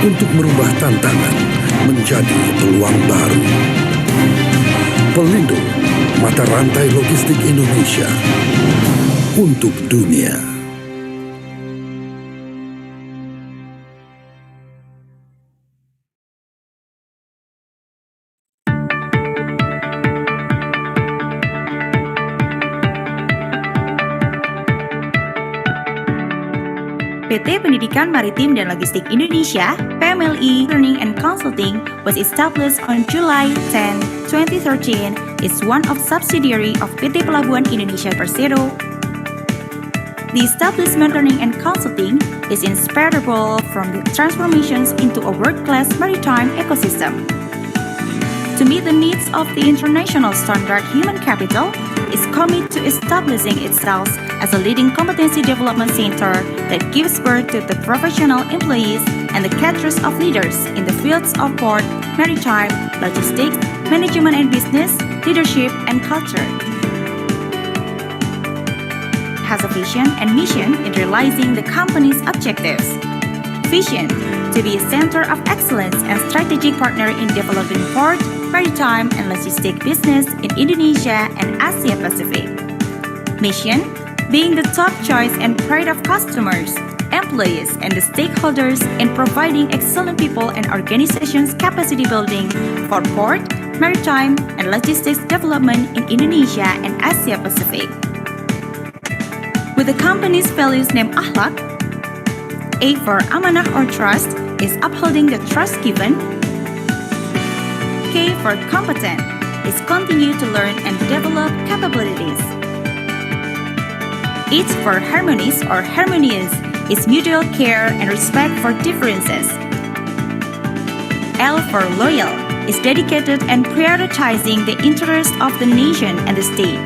untuk merubah tantangan menjadi peluang baru. Pelindo, mata rantai logistik Indonesia untuk dunia. PT Pendidikan Maritim dan Logistik Indonesia, PMLI Learning and Consulting, was established on July 10, 2013, is one of subsidiary of PT Pelabuhan Indonesia Persero. The establishment Learning and Consulting is inseparable from the transformations into a world-class maritime ecosystem. To meet the needs of the international standard human capital, is committed to establishing itself as a leading competency development center that gives birth to the professional employees and the cadres of leaders in the fields of port, maritime, logistics, management and business, leadership, and culture. It has a vision and mission in realizing the company's objectives. Vision: to be a center of excellence and strategic partner in developing port, maritime, and logistic business in Indonesia and Asia Pacific. Mission: being the top choice and pride of customers, employees, and the stakeholders in providing excellent people and organizations capacity building for port, maritime, and logistics development in Indonesia and Asia Pacific. With the company's values named Akhlak, A for amanah or trust is upholding the trust given. K for competent is continue to learn and develop capabilities. H for harmonious or harmonious is mutual care and respect for differences. L for loyal is dedicated and prioritizing the interest of the nation and the state.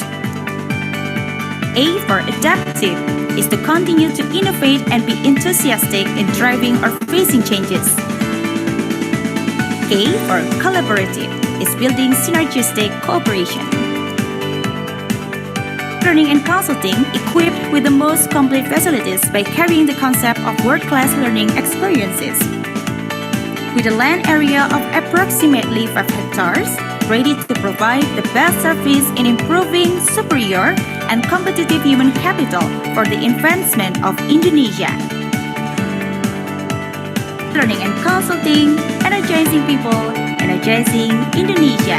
A for adaptive is to continue to innovate and be enthusiastic in driving or facing changes. K for collaborative is building synergistic cooperation. Learning and Consulting equipped with the most complete facilities by carrying the concept of world-class learning experiences. With a land area of approximately 5 hectares, ready to provide the best service in improving superior and competitive human capital for the advancement of Indonesia. Learning and Consulting, energizing people, energizing Indonesia.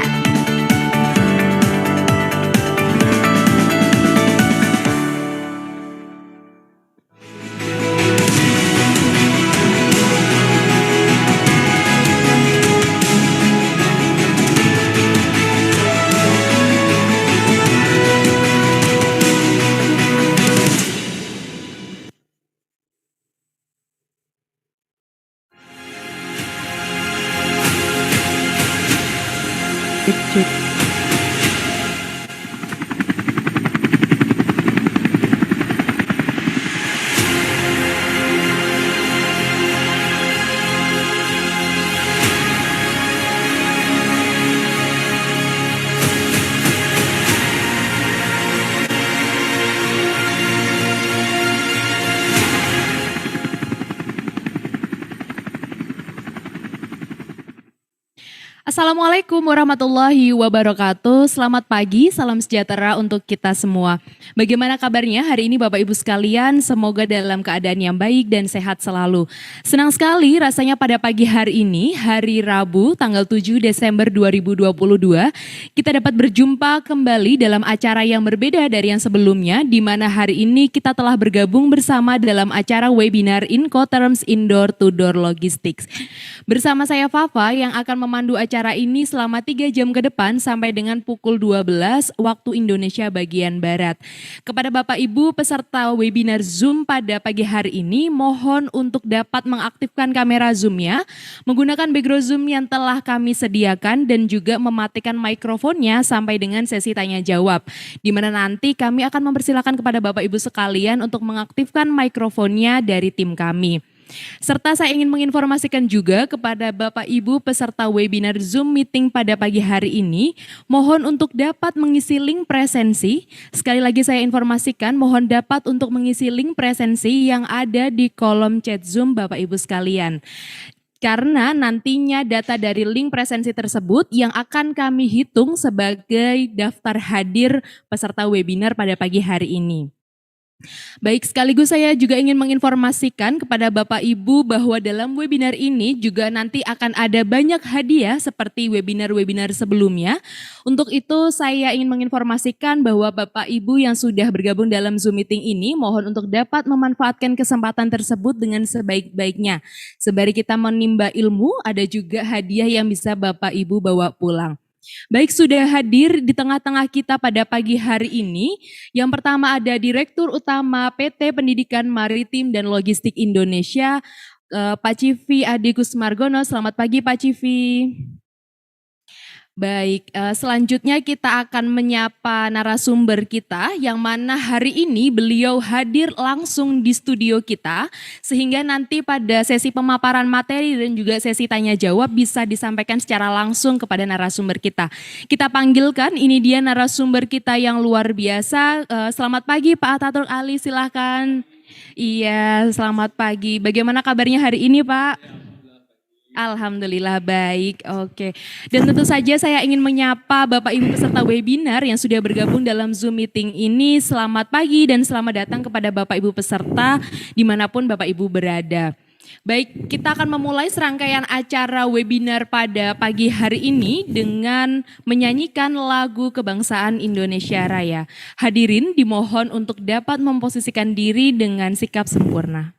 Assalamualaikum warahmatullahi wabarakatuh. Selamat pagi, salam sejahtera untuk kita semua. Bagaimana kabarnya hari ini Bapak Ibu sekalian? Semoga dalam keadaan yang baik dan sehat selalu. Senang sekali rasanya pada pagi hari ini, hari Rabu tanggal 7 Desember 2022, kita dapat berjumpa kembali dalam acara yang berbeda dari yang sebelumnya, di mana hari ini kita telah bergabung bersama dalam acara webinar Incoterms Indoor to Door Logistics. Bersama saya Fafa yang akan memandu acara ini selama 3 jam ke depan sampai dengan pukul 12 waktu Indonesia bagian Barat. Kepada Bapak Ibu peserta webinar Zoom pada pagi hari ini, mohon untuk dapat mengaktifkan kamera Zoom-nya, menggunakan background Zoom yang telah kami sediakan dan juga mematikan mikrofonnya sampai dengan sesi tanya jawab. Di mana nanti kami akan mempersilakan kepada Bapak Ibu sekalian untuk mengaktifkan mikrofonnya dari tim kami. Serta saya ingin menginformasikan juga kepada Bapak Ibu peserta webinar Zoom meeting pada pagi hari ini, mohon untuk dapat mengisi link presensi. Sekali lagi saya informasikan, mohon dapat untuk mengisi link presensi yang ada di kolom chat Zoom Bapak Ibu sekalian. karena nantinya data dari link presensi tersebut yang akan kami hitung sebagai daftar hadir peserta webinar pada pagi hari ini. Baik, sekaligus saya juga ingin menginformasikan kepada Bapak Ibu bahwa dalam webinar ini juga nanti akan ada banyak hadiah seperti webinar-webinar sebelumnya. Untuk itu saya ingin menginformasikan bahwa Bapak Ibu yang sudah bergabung dalam Zoom meeting ini mohon untuk dapat memanfaatkan kesempatan tersebut dengan sebaik-baiknya. Sembari kita menimba ilmu, ada juga hadiah yang bisa Bapak Ibu bawa pulang. Baik, sudah hadir di tengah-tengah kita pada pagi hari ini. Yang pertama ada Direktur Utama PT Pendidikan Maritim dan Logistik Indonesia, Pak Civi Adi Kusmargono. Selamat pagi Pak Civi. Baik, selanjutnya kita akan menyapa narasumber kita yang mana hari ini beliau hadir langsung di studio kita sehingga nanti pada sesi pemaparan materi dan juga sesi tanya jawab bisa disampaikan secara langsung kepada narasumber kita. Kita panggilkan, ini dia narasumber kita yang luar biasa. Selamat pagi Pak Ataturk Ali, silahkan. Iya, selamat pagi. Bagaimana kabarnya hari ini Pak? Alhamdulillah baik, oke. Dan tentu saja saya ingin menyapa Bapak Ibu peserta webinar yang sudah bergabung dalam Zoom meeting ini. Selamat pagi dan selamat datang kepada Bapak Ibu peserta dimanapun Bapak Ibu berada. Baik, kita akan memulai serangkaian acara webinar pada pagi hari ini dengan menyanyikan lagu Kebangsaan Indonesia Raya. Hadirin dimohon untuk dapat memposisikan diri dengan sikap sempurna.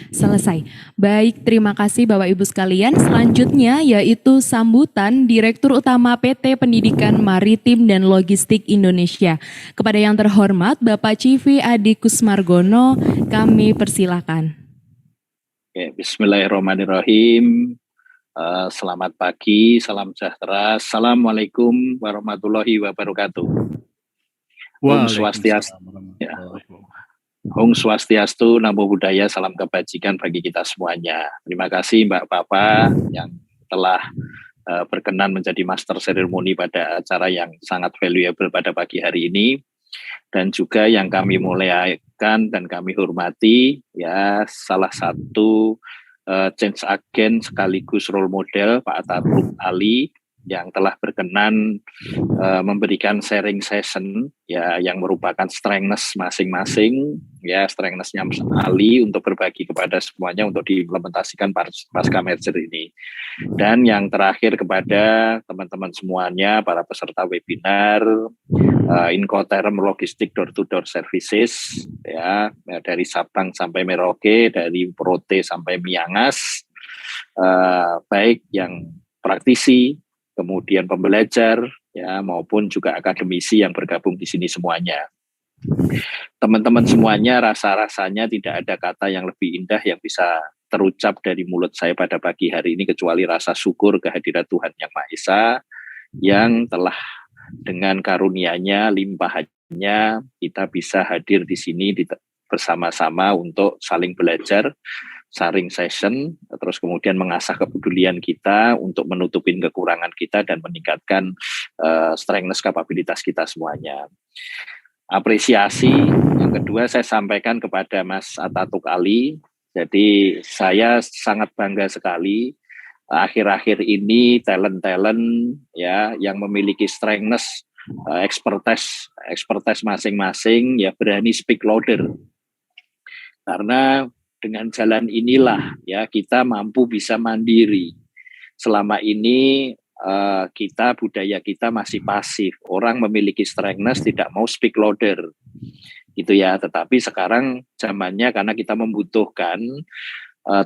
Selesai. Baik, terima kasih Bapak Ibu sekalian. Selanjutnya yaitu sambutan Direktur Utama PT Pendidikan Maritim dan Logistik Indonesia. Kepada yang terhormat Bapak Civi Adi Kusmargono, kami persilakan. Oke, bismillahirrahmanirrahim. Selamat pagi, salam sejahtera. Assalamualaikum warahmatullahi wabarakatuh. Om Swastiastu. Ya. Om Swastiastu, Namo Buddhaya, salam kebajikan bagi kita semuanya. Terima kasih Mbak Papa yang telah berkenan menjadi master seremoni pada acara yang sangat valuable pada pagi hari ini. Dan juga yang kami muliakan dan kami hormati, ya salah satu change agent sekaligus role model Pak Ataturk Ali yang telah berkenan memberikan sharing session ya yang merupakan strengths masing-masing ya strengthsnya Mas Ali untuk berbagi kepada semuanya untuk diimplementasikan pasca merger ini. Dan yang terakhir kepada teman-teman semuanya para peserta webinar Incoterms Logistic Door to Door Services ya dari Sabang sampai Merauke, dari Prote sampai Miangas, baik yang praktisi kemudian pembelajar ya maupun juga akademisi yang bergabung di sini semuanya. Teman-teman semuanya, rasa-rasanya tidak ada kata yang lebih indah yang bisa terucap dari mulut saya pada pagi hari ini kecuali rasa syukur kehadirat Tuhan Yang Maha Esa yang telah dengan karunia-Nya, limpahannya kita bisa hadir di sini bersama-sama untuk saling belajar, sharing session, terus kemudian mengasah kepedulian kita untuk menutupin kekurangan kita dan meningkatkan strengthness kapabilitas kita semuanya. Apresiasi yang kedua saya sampaikan kepada Mas Atatuk Ali. Jadi saya sangat bangga sekali akhir-akhir ini talent-talent ya yang memiliki strengthness, expertise masing-masing ya berani speak louder. Karena dengan jalan inilah ya kita mampu bisa mandiri. Selama ini budaya kita masih pasif. Orang memiliki strengthness tidak mau speak louder. Gitu ya, tetapi sekarang zamannya karena kita membutuhkan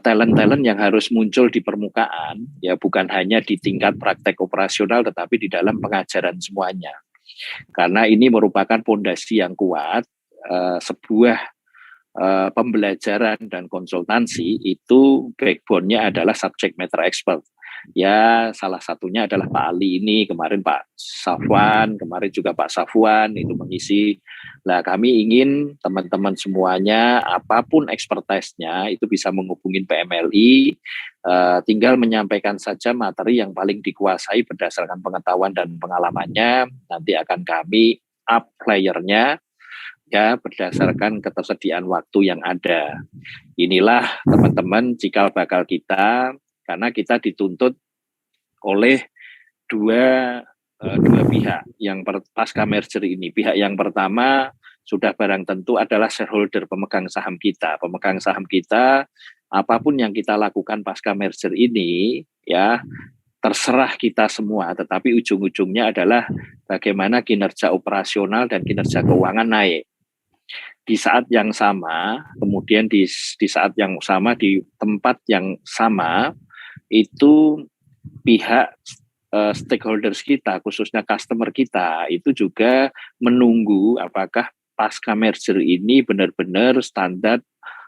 talent-talent yang harus muncul di permukaan, ya bukan hanya di tingkat praktek operasional tetapi di dalam pengajaran semuanya. Karena ini merupakan fondasi yang kuat, sebuah pembelajaran dan konsultansi itu backbone-nya adalah subject matter expert. Ya salah satunya adalah Pak Ali ini, kemarin Pak Safwan, kemarin juga Pak Safwan itu mengisi. Nah kami ingin teman-teman semuanya apapun expertise-nya itu bisa menghubungi PMLI, tinggal menyampaikan saja materi yang paling dikuasai berdasarkan pengetahuan dan pengalamannya, nanti akan kami up player-nya ya berdasarkan ketersediaan waktu yang ada. Inilah teman-teman cikal bakal kita, karena kita dituntut oleh dua pihak yang pasca merger ini. Pihak yang pertama sudah barang tentu adalah shareholder pemegang saham kita. Pemegang saham kita, apapun yang kita lakukan pasca merger ini, ya terserah kita semua. Tetapi ujung-ujungnya adalah bagaimana kinerja operasional dan kinerja keuangan naik. Di saat yang sama, kemudian di saat yang sama, di tempat yang sama, itu pihak stakeholders kita, khususnya customer kita, itu juga menunggu apakah pasca merger ini benar-benar standar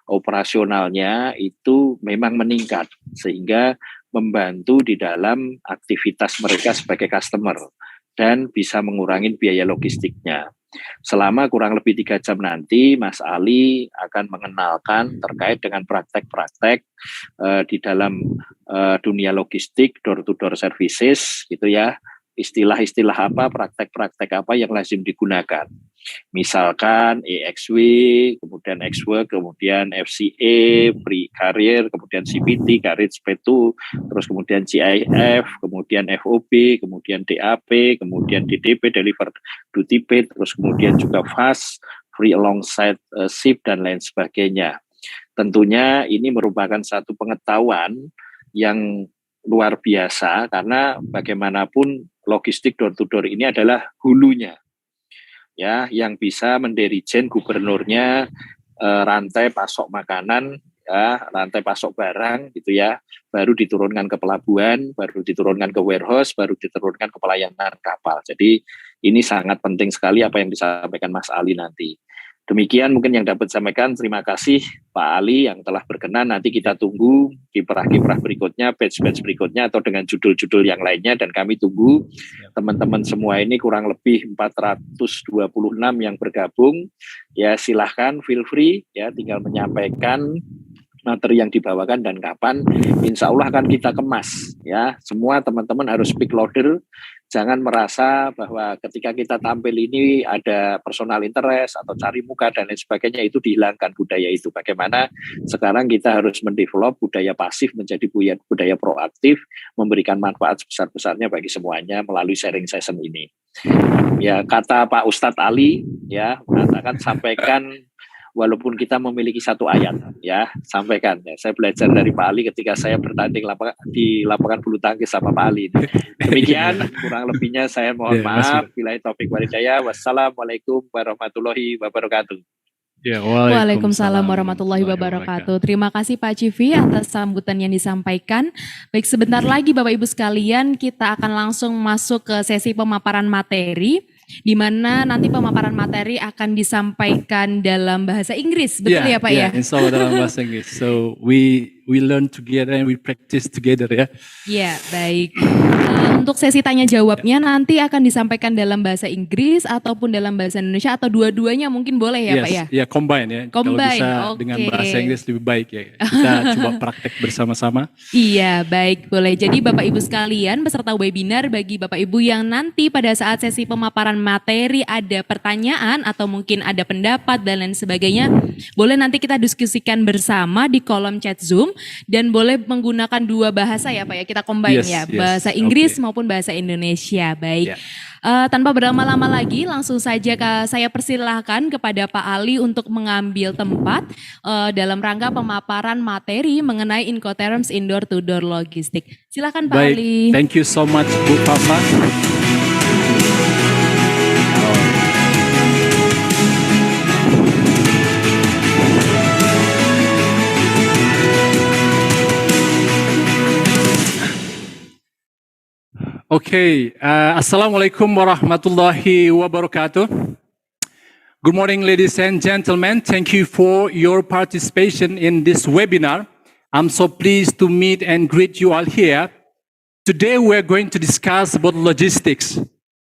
operasionalnya itu memang meningkat, sehingga membantu di dalam aktivitas mereka sebagai customer dan bisa mengurangi biaya logistiknya. Selama kurang lebih 3 jam nanti, Mas Ali akan mengenalkan terkait dengan praktek-praktek di dalam dunia logistik, door-to-door services, gitu ya. Istilah-istilah apa, praktek-praktek apa yang lazim digunakan. Misalkan EXW, kemudian XWork, kemudian FCA, Pre-Career, kemudian CPT, Carriage P2, terus kemudian GIF, kemudian FOB, kemudian DAP, kemudian DDP, Deliver Duty Paid, terus kemudian juga FAST, Free Alongside Ship, dan lain sebagainya. Tentunya ini merupakan satu pengetahuan yang luar biasa karena bagaimanapun logistik door-to-door ini adalah hulunya. Ya, yang bisa mendirijen gubernurnya rantai pasok makanan, ya, rantai pasok barang gitu ya, baru diturunkan ke pelabuhan, baru diturunkan ke warehouse, baru diturunkan ke pelayanan kapal. Jadi ini sangat penting sekali apa yang disampaikan Mas Ali nanti. Demikian mungkin yang dapat sampaikan. Terima kasih Pak Ali yang telah berkenan. Nanti kita tunggu kiprah-kiprah berikutnya, batch-batch berikutnya atau dengan judul-judul yang lainnya, dan kami tunggu teman-teman semua ini kurang lebih 426 yang bergabung. Ya silahkan feel free ya, tinggal menyampaikan materi yang dibawakan dan kapan, insya Allah akan kita kemas ya. Semua teman-teman harus speak louder, jangan merasa bahwa ketika kita tampil ini ada personal interest atau cari muka dan lain sebagainya, itu dihilangkan budaya itu. Bagaimana sekarang kita harus mendevelop budaya pasif menjadi budaya proaktif, memberikan manfaat sebesar-besarnya bagi semuanya melalui sharing session ini. Ya kata Pak Ustadz Ali ya, mengatakan sampaikan walaupun kita memiliki satu ayat, ya sampaikan. Ya, saya belajar dari Pak Ali ketika saya bertanding di lapangan bulu tangkis sama Pak Ali. Demikian kurang lebihnya saya mohon maaf. Billahi taufik walhidayah. Wassalamualaikum warahmatullahi wabarakatuh. Ya, Waalaikumsalam warahmatullahi wabarakatuh. Terima kasih Pak Civi atas sambutan yang disampaikan. Baik, sebentar lagi Bapak Ibu sekalian kita akan langsung masuk ke sesi pemaparan materi. di mana nanti pemaparan materi akan disampaikan dalam bahasa Inggris, betul ya Pak ya? Insya Allah dalam bahasa Inggris. So we learn together and we practice together ya. Ya, baik. Untuk sesi tanya jawabnya nanti akan disampaikan dalam bahasa Inggris ataupun dalam bahasa Indonesia atau dua-duanya mungkin boleh ya Pak ya? Ya combine ya. Combine, kalau bisa dengan bahasa Inggris lebih baik ya. Kita coba praktek bersama-sama. Iya, baik, boleh. Jadi Bapak Ibu sekalian peserta webinar, bagi Bapak Ibu yang nanti pada saat sesi pemaparan materi ada pertanyaan atau mungkin ada pendapat dan lain sebagainya, boleh nanti kita diskusikan bersama di kolom chat Zoom dan boleh menggunakan dua bahasa ya Pak ya, kita combine ya, bahasa Inggris maupun bahasa Indonesia. Baik. Tanpa berlama-lama lagi, langsung saja saya persilahkan kepada Pak Ali untuk mengambil tempat dalam rangka pemaparan materi mengenai Incoterms Indoor-to-Door Logistik. Silakan Pak Ali. Thank you so much Bu Papa. Okay, Assalamualaikum warahmatullahi wabarakatuh. Good morning, ladies and gentlemen. Thank you for your participation in this webinar. I'm so pleased to meet and greet you all here. Today, we're going to discuss about logistics.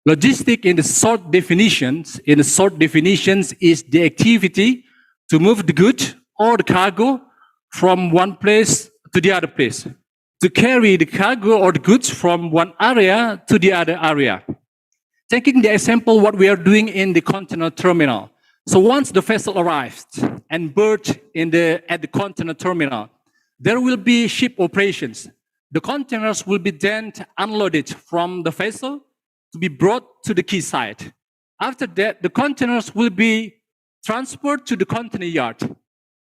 Logistic in the short definitions, is the activity to move the goods or the cargo from one place to the other place, to carry the cargo or the goods from one area to the other area. Taking the example what we are doing in the container terminal. So once the vessel arrives and berth at the container terminal, there will be ship operations. The containers will be then unloaded from the vessel to be brought to the quayside. After that, the containers will be transferred to the container yard.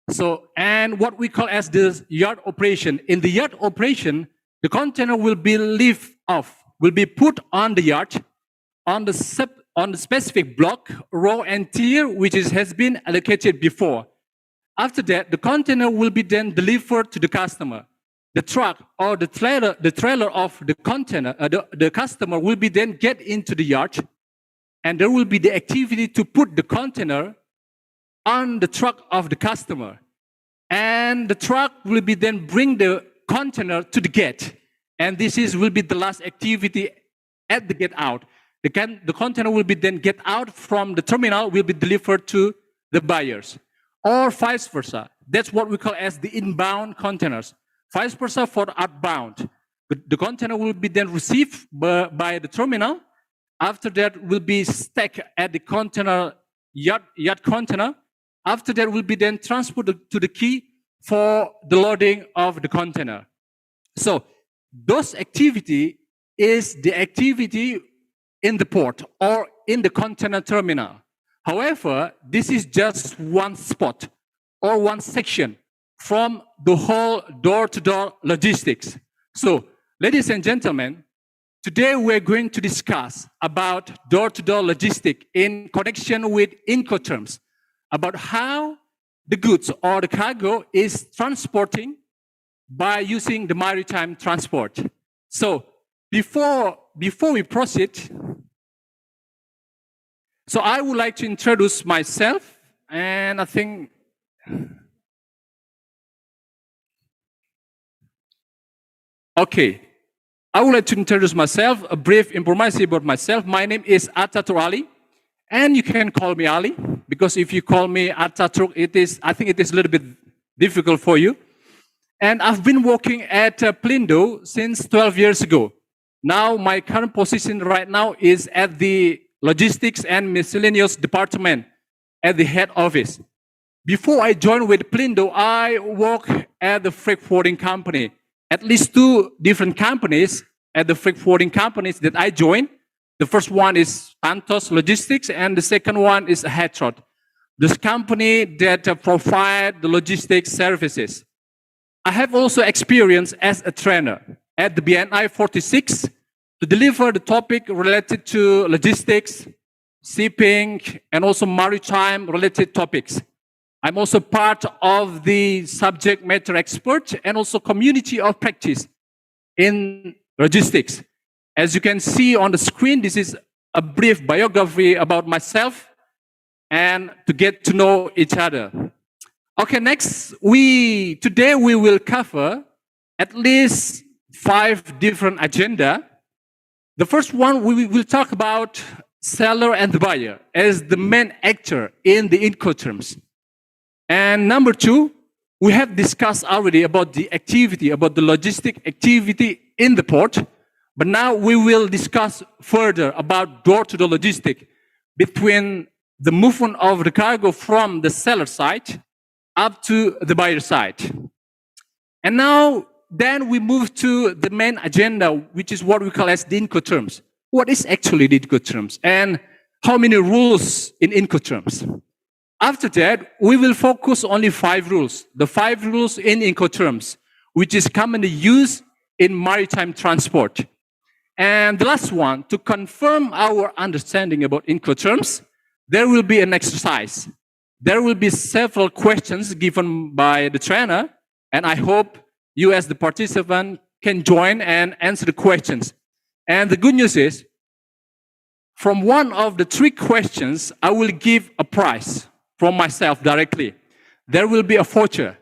So, and what we call as the yard operation. In the yard operation, the container will be lifted off, will be put on the yard, on the specific block, row, and tier, which has been allocated before. After that, the container will be then delivered to the customer. The truck or the trailer of the container, the customer will be then get into the yard, and there will be the activity to put the container on the truck of the customer. And the truck will be then bring the container to the gate. And will be the last activity at the get out. The container will be then get out from the terminal, will be delivered to the buyers. Or vice versa. That's what we call as the inbound containers. Vice versa for outbound. The container will be then received by the terminal. After that will be stacked at the container yard container. After that will be then transported to the quay for the loading of the container. So those activity is the activity in the port or in the container terminal. However, this is just one spot or one section from the whole door-to-door logistics. So, ladies and gentlemen, today we're going to discuss about door-to-door logistics in connection with Incoterms, about how the goods or the cargo is transporting by using the maritime transport. So, before we proceed, so I would like to introduce myself, and I think okay, I would like to introduce myself, a brief information about myself. My name is Ataturk Ali, and you can call me Ali, because if you call me Ataturk, I think it is a little bit difficult for you. And I've been working at Pelindo since 12 years ago. Now, my current position right now is at the Logistics and Miscellaneous Department at the head office. Before I joined with Pelindo, I worked at the freight forwarding company. At least two different companies at the freight forwarding companies that I joined. The first one is Santos Logistics, and the second one is Hetrod, this company that provide the logistics services. I have also experience as a trainer at the BNI 46 to deliver the topic related to logistics, shipping, and also maritime related topics. I'm also part of the subject matter expert and also community of practice in logistics. As you can see on the screen, this is a brief biography about myself and to get to know each other. Okay, next, today we will cover at least 5 different agenda. The first one, we will talk about seller and the buyer as the main actor in the Incoterms. And number 2, we have discussed already about the activity, about the logistic activity in the port. But now we will discuss further about door-to-door logistic between the movement of the cargo from the seller side up to the buyer side. And now, then we move to the main agenda, which is what we call as the Incoterms. What is actually the Incoterms and how many rules in Incoterms? After that, we will focus only 5 rules, the 5 rules in Incoterms, which is commonly used in maritime transport. And the last one, to confirm our understanding about Incoterms, there will be an exercise. There will be several questions given by the trainer, and I hope you as the participant can join and answer the questions. And the good news is, from one of the 3 questions, I will give a prize from myself directly. There will be a voucher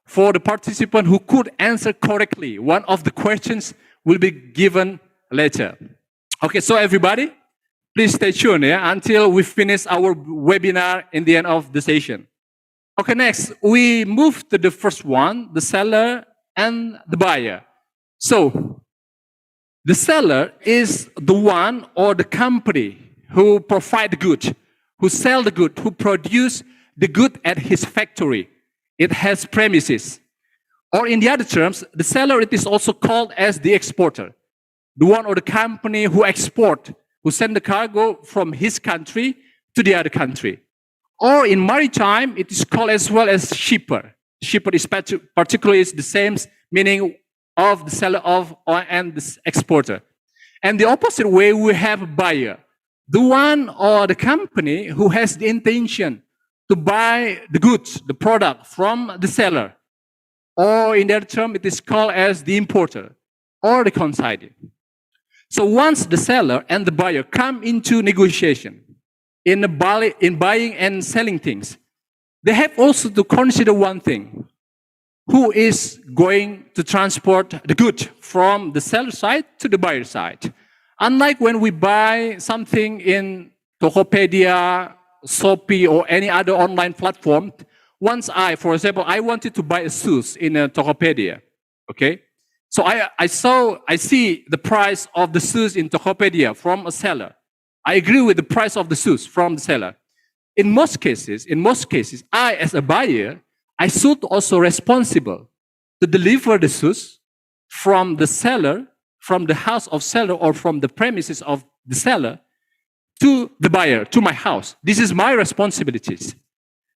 for the participant who could answer correctly. One of the questions will be given later. Okay, so everybody, please stay tuned until we finish our webinar in the end of the session. Okay, next, we move to the first one, the seller and the buyer. So, the seller is the one or the company who provide the good, who sell the good, who produce the good at his factory. It has premises. Or in the other terms, the seller, it is also called as the exporter. The one or the company who export, who send the cargo from his country to the other country. Or in maritime, it is called as well as shipper. Shipper is particularly is the same meaning of the seller and the exporter. And the opposite way, we have a buyer. The one or the company who has the intention to buy the goods, the product from the seller. Or in that term, it is called as the importer or the consignee. So once the seller and the buyer come into negotiation in buying and selling things, they have also to consider one thing. Who is going to transport the good from the seller side to the buyer side? Unlike when we buy something in Tokopedia, Shopee, or any other online platform, once for example, I wanted to buy a shoes in a Tokopedia, okay? So I see the price of the shoes in Tokopedia from a seller. I agree with the price of the shoes from the seller. In most cases, I as a buyer, I should also responsible to deliver the shoes from the seller, from the house of seller or from the premises of the seller to the buyer, to my house. This is my responsibilities.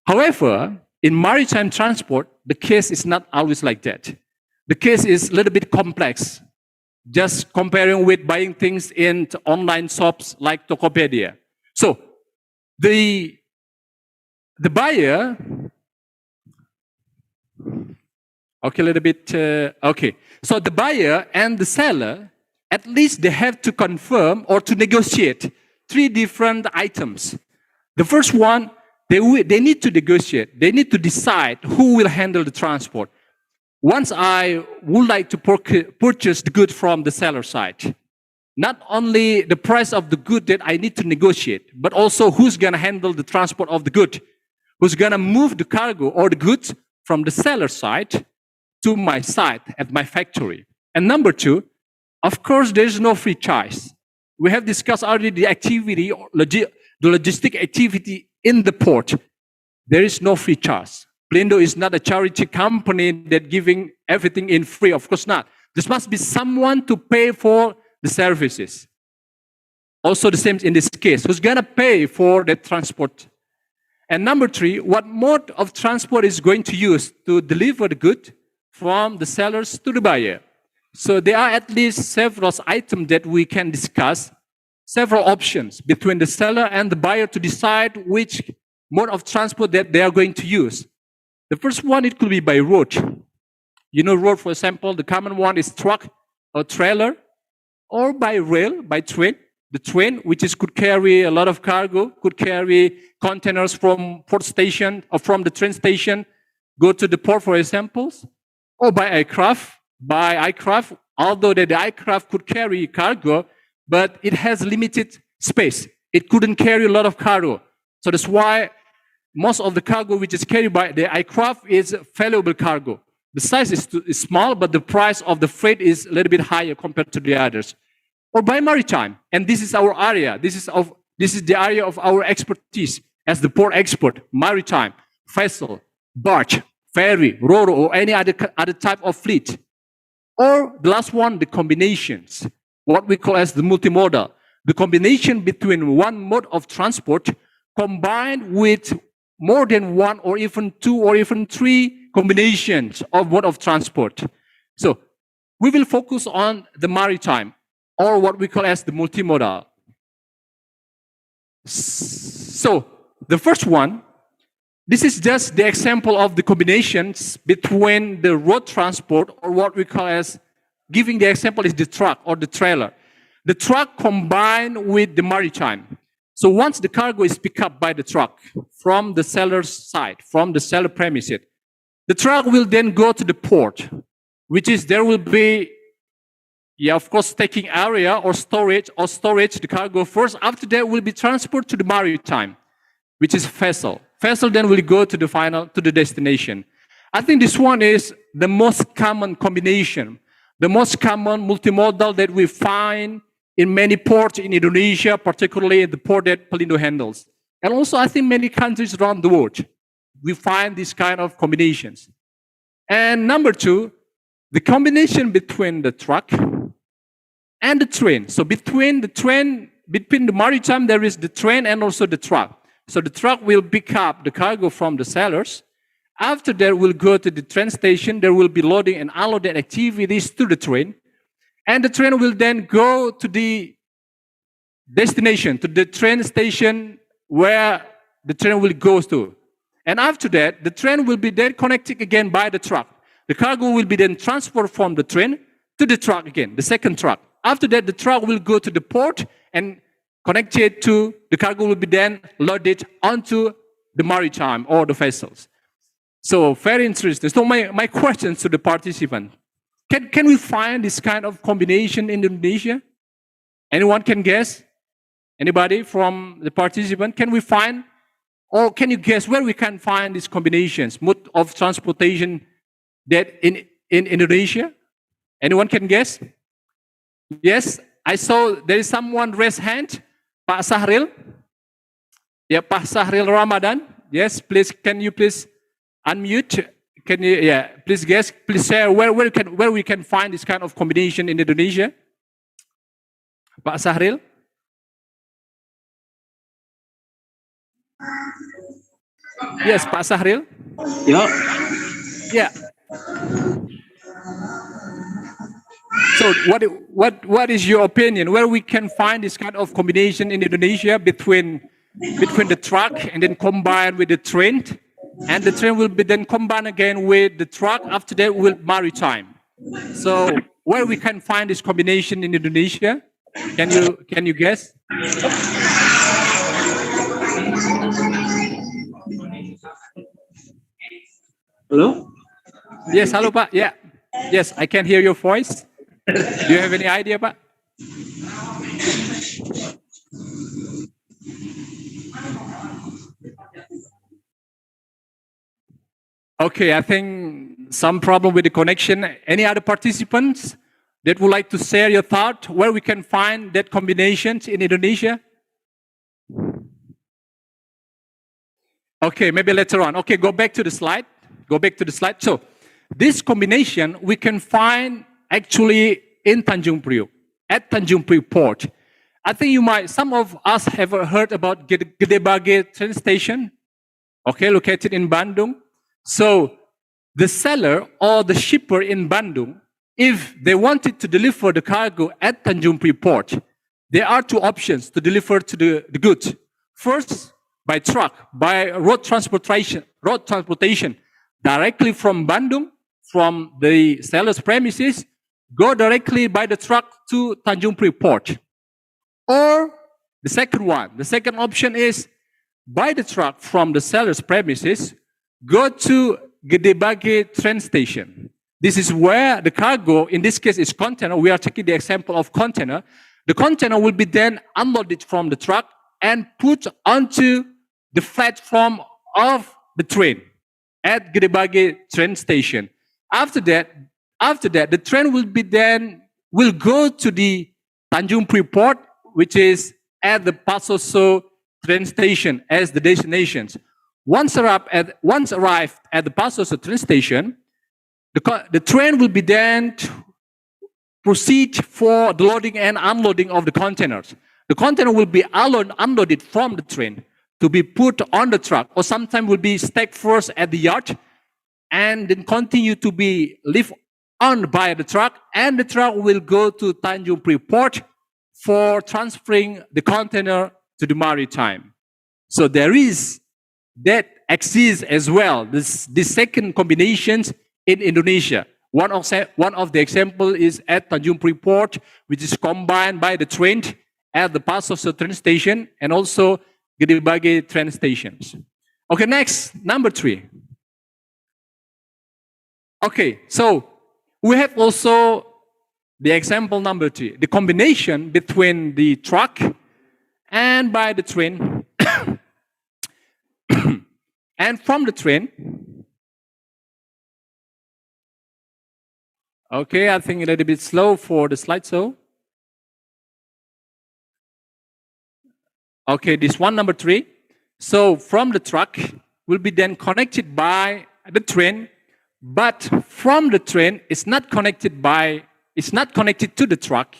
However, in maritime transport, the case is not always like that. The case is a little bit complex. Just comparing with buying things in online shops like Tokopedia. So, the buyer, okay, a little bit, okay. So the buyer and the seller, at least they have to confirm or to negotiate 3 different items. The first one, they need to negotiate. They need to decide who will handle the transport. Once I would like to purchase the good from the seller side, not only the price of the good that I need to negotiate, but also who's going to handle the transport of the good, who's going to move the cargo or the goods from the seller side to my site at my factory. And number 2, of course, there's no free choice. We have discussed already the activity, the logistic activity in the port. There is no free choice. Plindo is not a charity company that giving everything in free. Of course not. There must be someone to pay for the services. Also the same in this case. Who's going to pay for the transport? And number 3, what mode of transport is going to use to deliver the good from the sellers to the buyer? So there are at least several items that we can discuss, several options between the seller and the buyer to decide which mode of transport that they are going to use. The first one, it could be by road. You know, road, for example, the common one is truck or trailer, or by rail, by train. the train, could carry a lot of cargo, could carry containers from port station or from the train station, go to the port, for example, or by aircraft. By aircraft, although the aircraft could carry cargo, but it has limited space. It couldn't carry a lot of cargo. So that's why most of the cargo which is carried by the aircraft is valuable cargo. The size is small, but the price of the freight is a little bit higher compared to the others. Or by maritime, and this is our area. This is the area of our expertise as the port expert: maritime, vessel, barge, ferry, ro-ro, or any other type of fleet. Or the last one, the combinations, what we call as the multimodal. The combination between one mode of transport combined with more than one or even two or even three combinations of mode of transport. So we will focus on the maritime, or what we call as the multimodal. So the first one, this is just the example of the combinations between the road transport, or what we call as, giving the example is the truck or the trailer. The truck combined with the maritime. So once the cargo is picked up by the truck from the seller's side, from the seller premises, the truck will then go to the port, which is there will be, of course, taking area or storage the cargo first. After that will be transport to the maritime, which is vessel. Vessel then will go to the destination. I think this one is the most common combination, the most common multimodal that we find in many ports in Indonesia, particularly the port that Pelindo handles. And also, I think many countries around the world, we find these kind of combinations. And number two, the combination between the truck and the train. So between the maritime, there is the train and also the truck. So the truck will pick up the cargo from the sellers. After that, we'll go to the train station. There will be loading and unloading activities to the train. And the train will then go to the destination, to the train station where the train will go to. And after that, the train will be then connected again by the truck. The cargo will be then transferred from the train to the truck again, the second truck. After that, the truck will go to the port and connected to, the cargo will be then loaded onto the maritime or the vessels. So very interesting. So my question to the participant, can we find this kind of combination in Indonesia? Anyone can guess? Anybody from the participant? Can we find, or can you guess where we can find these combinations, mode of transportation that in Indonesia? Anyone can guess? Yes, I saw there is someone raise hand. Pak Sahril? Yeah, Pak Sahril Ramadan. Yes, please, can you please unmute? Can you, please guess, please share where we can find this kind of combination in Indonesia? Pak Sahril? Yes, Pak Sahril? Yeah. So what is your opinion? Where we can find this kind of combination in Indonesia between the truck and then combined with the train, and the train will be then combined again with the truck. After that, with maritime. So where we can find this combination in Indonesia? Can you guess? Hello? Yes, hello, Pak. Yeah. Yes, I can hear your voice. Do you have any idea, Pak? Okay, I think some problem with the connection. Any other participants that would like to share your thought where we can find that combinations in Indonesia? Okay, maybe later on. Okay, go back to the slide. So this combination we can find actually in Tanjung Priok, at Tanjung Priok Port. I think some of us have heard about Gede Bage train station, okay, located in Bandung. So the seller or the shipper in Bandung, if they wanted to deliver the cargo at Tanjung Priok Port, there are two options to deliver to the goods. First, by truck, by road transportation, directly from Bandung, from the seller's premises, go directly by the truck to Tanjung Priok Port. Or the second option is buy the truck from the seller's premises, go to Gedebage train station. This is where the cargo, in this case is container, we are taking the example of container. The container will be then unloaded from the truck and put onto the platform of the train at Gedebage train station. After that, the train will go to the Tanjung Priok port, which is at the Pasoso train station as the destinations. Once arrived at the Pasoso train station, the train will be then proceed for the loading and unloading of the containers. The container will be unloaded from the train to be put on the truck, or sometimes will be stacked first at the yard and then continue to be lifted on by the truck, and the truck will go to Tanjung Priok port for transferring the container to the maritime. So that exists as well. This second combinations in Indonesia. One of the example is at Tanjung Priok port, which is combined by the train at the Pasoso train station and also Gedebage train stations. Okay, next, number 3. Okay, so we have also the example number 3, the combination between the truck and by the train and from the train. Okay, I think a little bit slow for the slideshow. Okay, this one, number 3. So from the truck will be then connected by the train, but from the train it's not connected to the truck,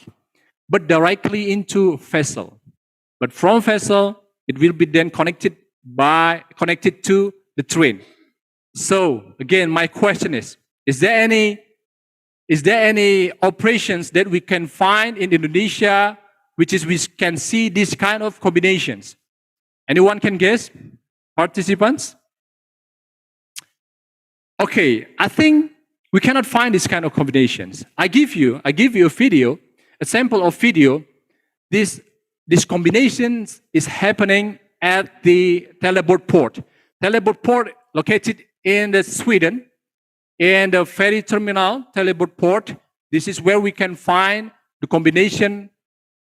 but directly into vessel. But from vessel, it will be then connected to the train. So again, my question is there any operations that we can find in Indonesia we can see these kind of combinations? Anyone can guess? Participants? Okay, I think we cannot find this kind of combinations. I give you a video, a sample of video. This combinations is happening at the Trelleborg port. Trelleborg port located in Sweden, in the ferry terminal, Trelleborg port. This is where we can find the combination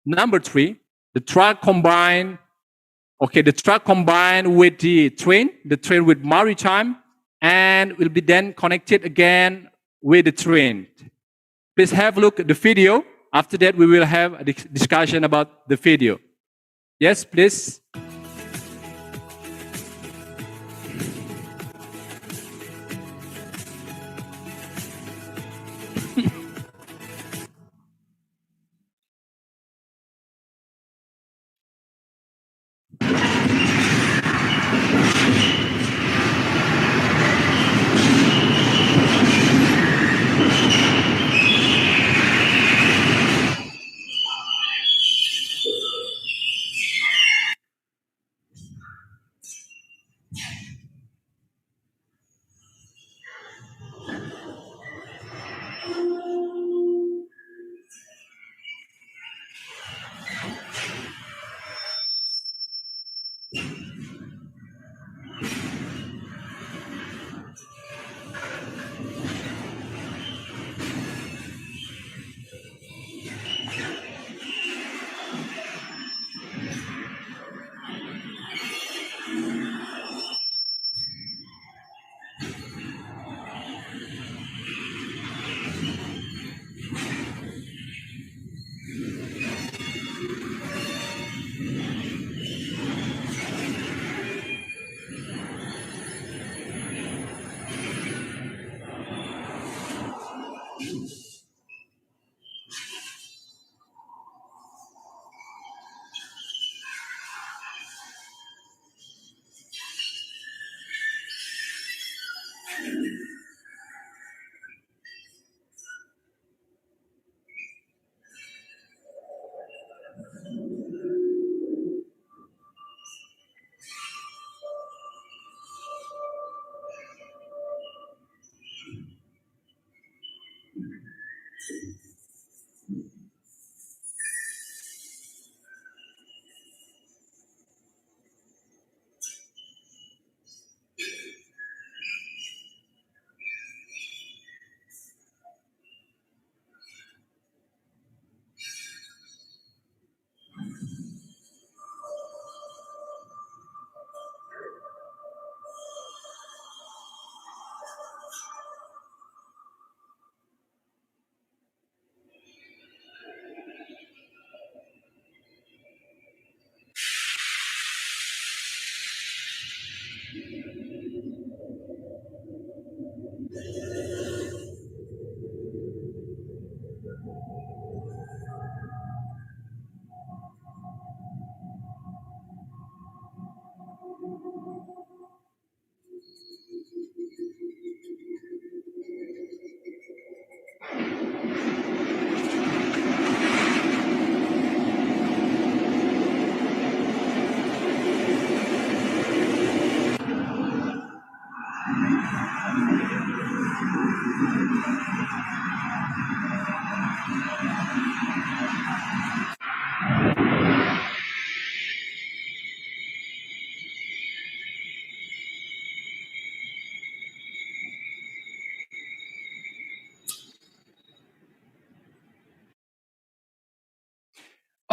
number 3, the truck combined with the train with maritime, and will be then connected again with the train. Please have a look at the video. After that, we will have a discussion about the video. Yes, please.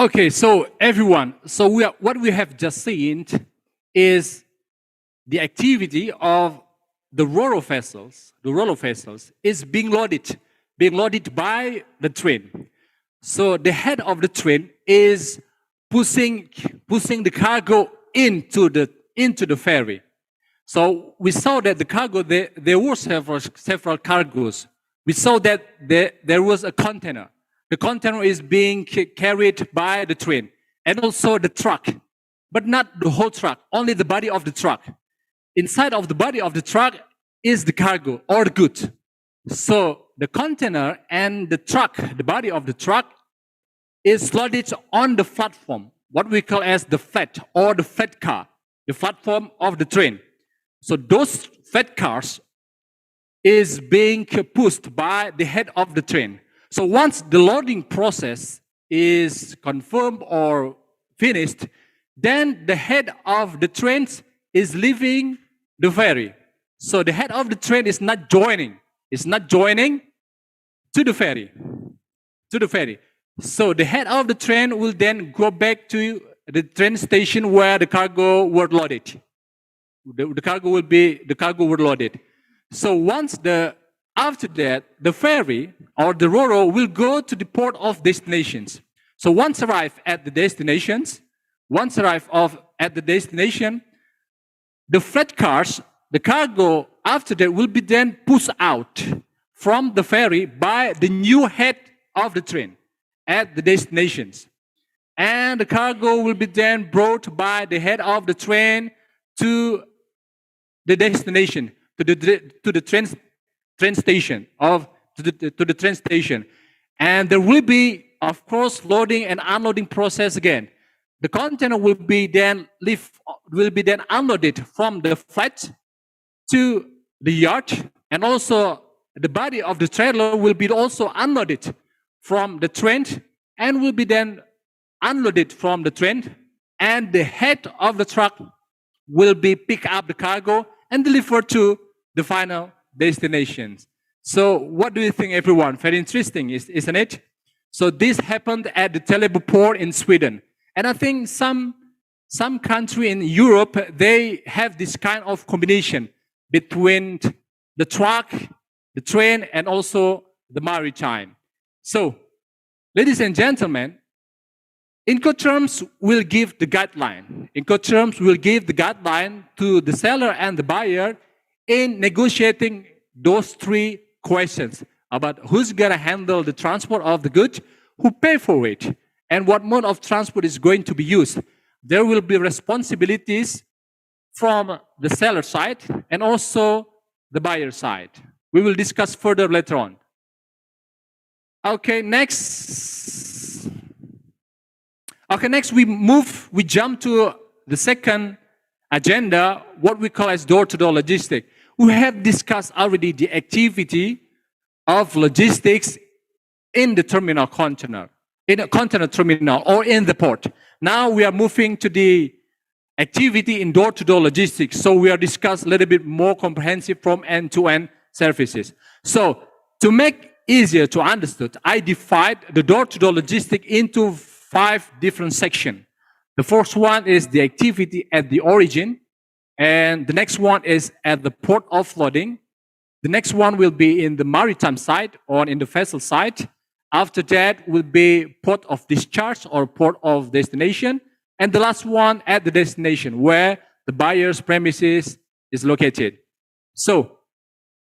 Okay, so everyone, what we have just seen is the activity of the Roro vessels. The Roro vessels is being loaded by the train. So the head of the train is pushing the cargo into the ferry. So we saw that the cargo there were several cargoes. We saw that there was a container. The container is being carried by the train and also the truck, but not the whole truck, only the body of the truck. Inside of the body of the truck is the cargo or the goods. So the container and the truck, the body of the truck, is loaded on the platform, what we call as the flat or the flat car, the platform of the train. So those flat cars is being pushed by the head of the train. So once the loading process is confirmed or finished, then the head of the trains is leaving the ferry. So the head of the train is not joining to the ferry. So the head of the train will then go back to the train station where the cargo were loaded. The cargo were loaded. So after that, the ferry or the Roro will go to the port of destinations. So once arrived at the destination, the freight cars, the cargo after that will be then pushed out from the ferry by the new head of the train at the destinations. And the cargo will be then brought by the head of the train to the destination, to the train station. And there will be, of course, loading and unloading process again. The container will be then unloaded from the flat to the yard, and also the body of the trailer will be also unloaded from the train and will be then unloaded from the train, and the head of the truck will be pick up the cargo and deliver to the final destinations. So what do you think, everyone? Very interesting, isn't it? So this happened at the Telebu port in Sweden. And I think some country in Europe, they have this kind of combination between the truck, the train, and also the maritime. So, ladies and gentlemen, Incoterms will give the guideline. Incoterms will give the guideline to the seller and the buyer in negotiating those three questions about who's going to handle the transport of the goods, who pay for it, and what mode of transport is going to be used. There will be responsibilities from the seller side and also the buyer side. We will discuss further later on. Okay, next we jump to the second agenda, what we call as door-to-door logistics. We have discussed already the activity of logistics in the terminal container, in a container terminal or in the port. Now we are moving to the activity in door-to-door logistics. So we are discussing a little bit more comprehensive from end-to-end services. So to make easier to understand, I divide the door-to-door logistics into 5 different sections. The first one is the activity at the origin, and the next one is at the port of loading. The next one will be in the maritime side or in the vessel side. After that will be port of discharge or port of destination. And the last one at the destination where the buyer's premises is located. So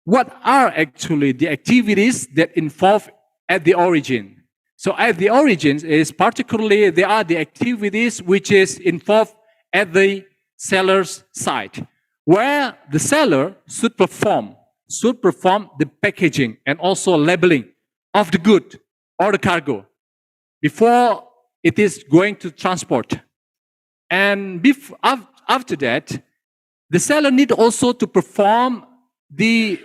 what are actually the activities that involve at the origin? So at the origins is particularly, they are the activities which is involved at the seller's side, where the seller should perform the packaging and also labeling of the good or the cargo before it is going to transport. And after that, the seller need also to perform the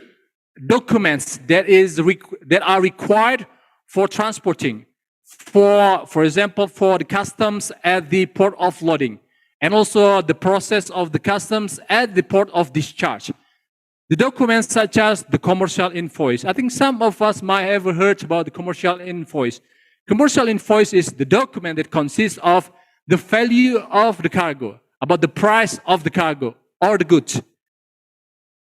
documents that are required for transporting, for example, for the customs at the port of loading, and also the process of the customs at the port of discharge. The documents such as the commercial invoice. I think some of us might have heard about the commercial invoice. Commercial invoice is the document that consists of the value of the cargo, about the price of the cargo or the goods.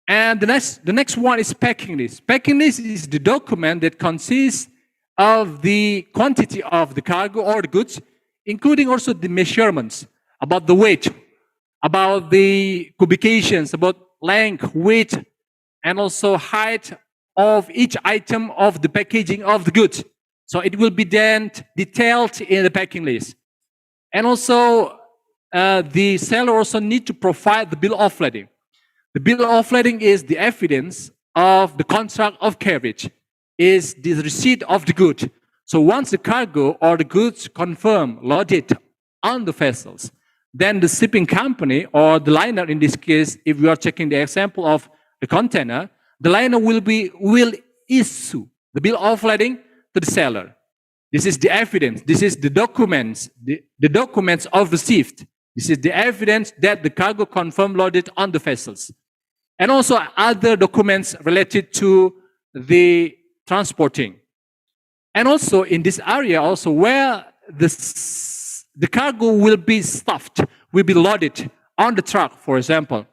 And the next one is packing list. Packing list is the document that consists of the quantity of the cargo or the goods, including also the measurements, about the weight, about the cubications, about length, weight, and also height of each item of the packaging of the goods. So it will be then detailed in the packing list. And also, the seller also need to provide the bill of lading. The bill of lading is the evidence of the contract of carriage, is the receipt of the good. So once the cargo or the goods confirmed loaded on the vessels, then the shipping company or the liner, in this case, if we are checking the example of the container, the liner will issue the bill of lading to the seller. This is the evidence. This is the documents, the documents of receipt. This is the evidence that the cargo confirmed loaded on the vessels. And also other documents related to the transporting. And also in this area also where the cargo will be stuffed, will be loaded on the truck, for example.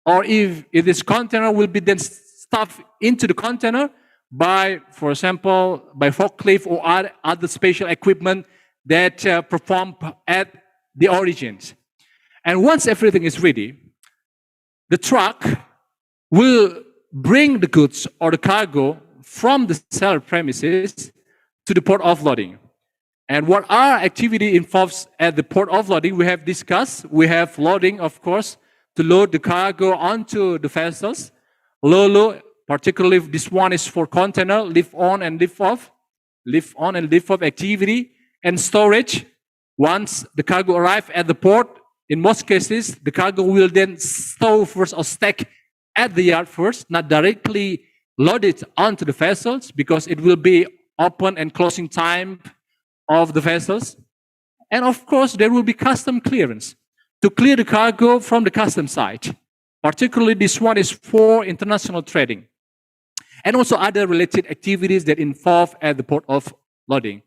Or if this container will be then stuffed into the container by, for example, by forklift or other special equipment that perform at the origins. And once everything is ready, the truck will bring the goods or the cargo from the seller premises to the port of loading. And what our activity involves at the port of loading, we have discussed. We have loading, of course, to load the cargo onto the vessels. Lolo, particularly this one is for container, lift on and lift off activity, and storage. Once the cargo arrives at the port, in most cases, the cargo will then stow first or stack at the yard first, not directly loaded onto the vessels because it will be open and closing time of the vessels. And of course, there will be custom clearance to clear the cargo from the custom site. Particularly, this one is for international trading. And also other related activities that involve at the port of loading.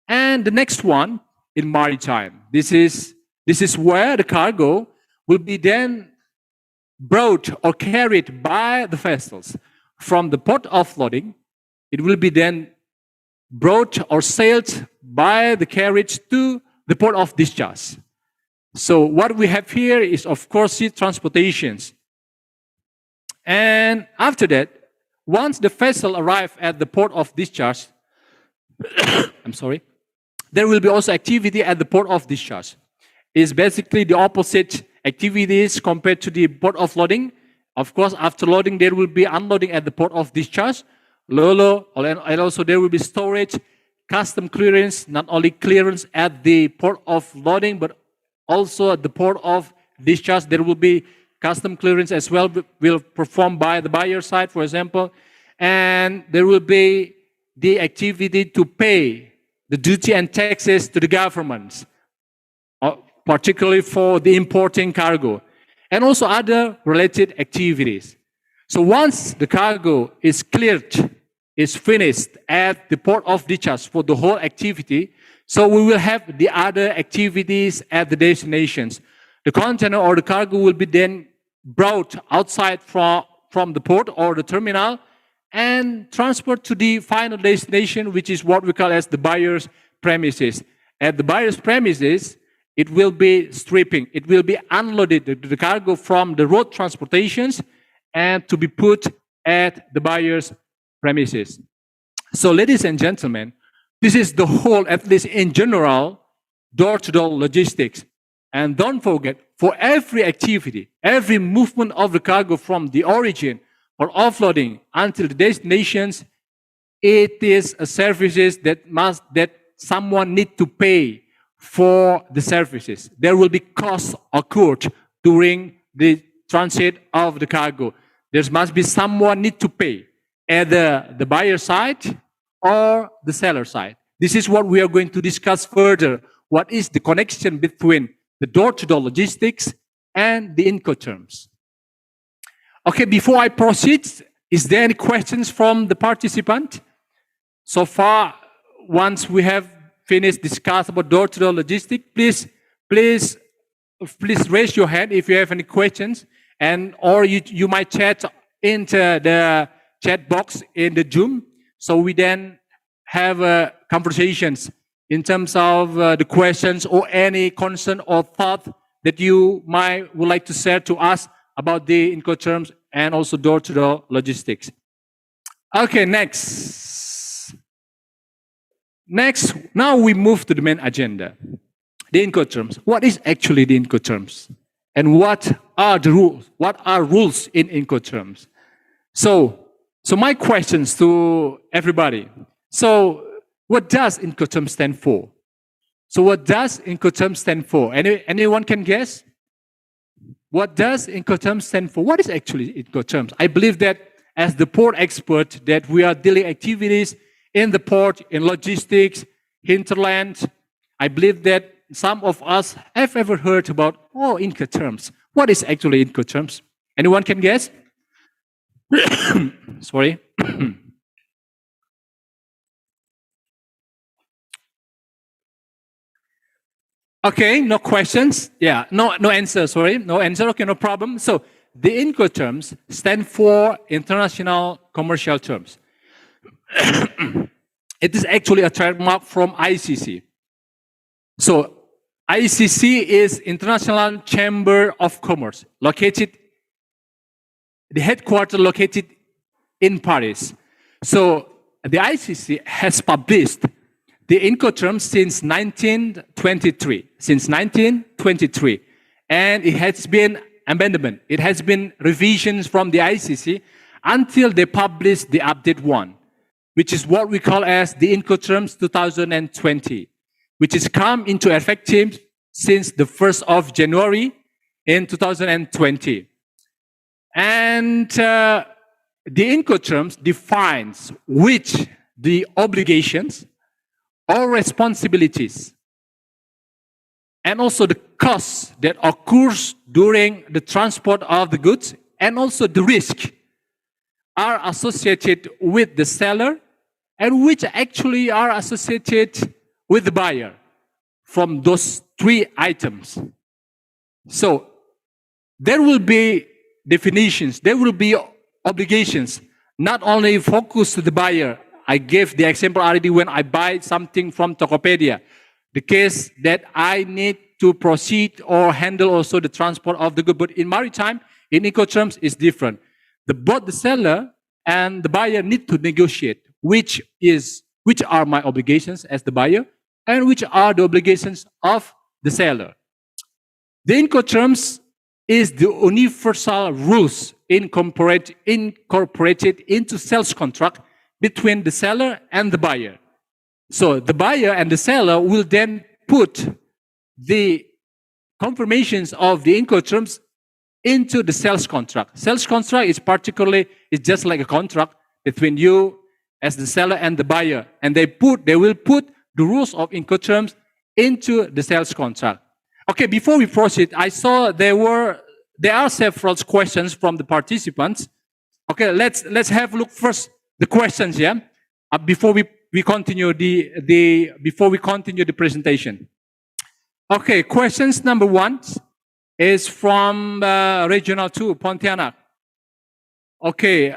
And the next one in maritime. This is where the cargo will be then brought or carried by the vessels from the port of loading. It will be then brought or sailed by the carriage to the port of discharge. So what we have here is, of course, sea transportations. And after that, once the vessel arrives at the port of discharge, I'm sorry, there will be also activity at the port of discharge. It's basically the opposite activities compared to the port of loading. Of course, after loading, there will be unloading at the port of discharge. Lolo, and also there will be storage, custom clearance, not only clearance at the port of loading, but also at the port of discharge. There will be custom clearance as well, will perform by the buyer side, for example. And there will be the activity to pay the duty and taxes to the governments, particularly for the importing cargo, and also other related activities. So once the cargo is cleared, is finished at the port of discharge for the whole activity, so we will have the other activities at the destinations. The container or the cargo will be then brought outside from the port or the terminal and transferred to the final destination, which is what we call as the buyer's premises. At the buyer's premises, it will be stripping. It will be unloaded, the cargo from the road transportations, and to be put at the buyer's premises. So, ladies and gentlemen, this is the whole, at least in general, door-to-door logistics. And don't forget, for every activity, every movement of the cargo from the origin or offloading until the destinations, it is a services that someone need to pay for the services. There will be costs occurred during the transit of the cargo. There must be someone need to pay. either the buyer side or the seller side. This is what we are going to discuss further. What is the connection between the door-to-door logistics and the Incoterms? Okay, before I proceed, is there any questions from the participant? So far, once we have finished discuss about door-to-door logistics, please raise your hand if you have any questions, and or you might chat into the chat box in the Zoom, so we then have conversations in terms of the questions or any concern or thought that you would like to share to us about the Incoterms and also door-to-door logistics. Okay, next, now we move to the main agenda. The Incoterms. What is actually the Incoterms? And what are the rules? What are rules in Incoterms? So my questions to everybody. So what does Incoterms stand for? So what does Incoterms stand for? Anyone can guess? What does Incoterms stand for? What is actually Incoterms? I believe that as the port expert, that we are dealing activities in the port, in logistics, hinterland. I believe that some of us have ever heard about, Incoterms. What is actually Incoterms? Anyone can guess? Sorry. Okay, no questions. Yeah, no answer, sorry. No answer, okay, no problem. So the Incoterms stand for International Commercial Terms. It is actually a trademark from ICC. So ICC is International Chamber of Commerce, the headquarters located in Paris. So the ICC has published the Incoterms since 1923. And it has been amendment. It has been revisions from the ICC until they published the update one, which is what we call as the Incoterms 2020, which is come into effective since the 1st of January in 2020. And the Incoterms defines which the obligations or responsibilities and also the costs that occurs during the transport of the goods and also the risk are associated with the seller and which actually are associated with the buyer from those three items. So there will be definitions, there will be obligations, not only focused to the buyer. I gave the example already when I buy something from Tokopedia. The case that I need to proceed or handle also the transport of the good. But in maritime, in Incoterms, is different. Both the seller and the buyer need to negotiate which are my obligations as the buyer and which are the obligations of the seller. The Incoterms is the universal rules incorporated into sales contract between the seller and the buyer. So the buyer and the seller will then put the confirmations of the Incoterms into the sales contract. Sales contract is just like a contract between you as the seller and the buyer, and they will put the rules of Incoterms into the sales contract. Okay, before we proceed, I saw there are several questions from the participants. Okay, let's have a look first the questions, yeah, before we continue the presentation. Okay, questions number 1 is from Regional 2, Pontianak. Okay,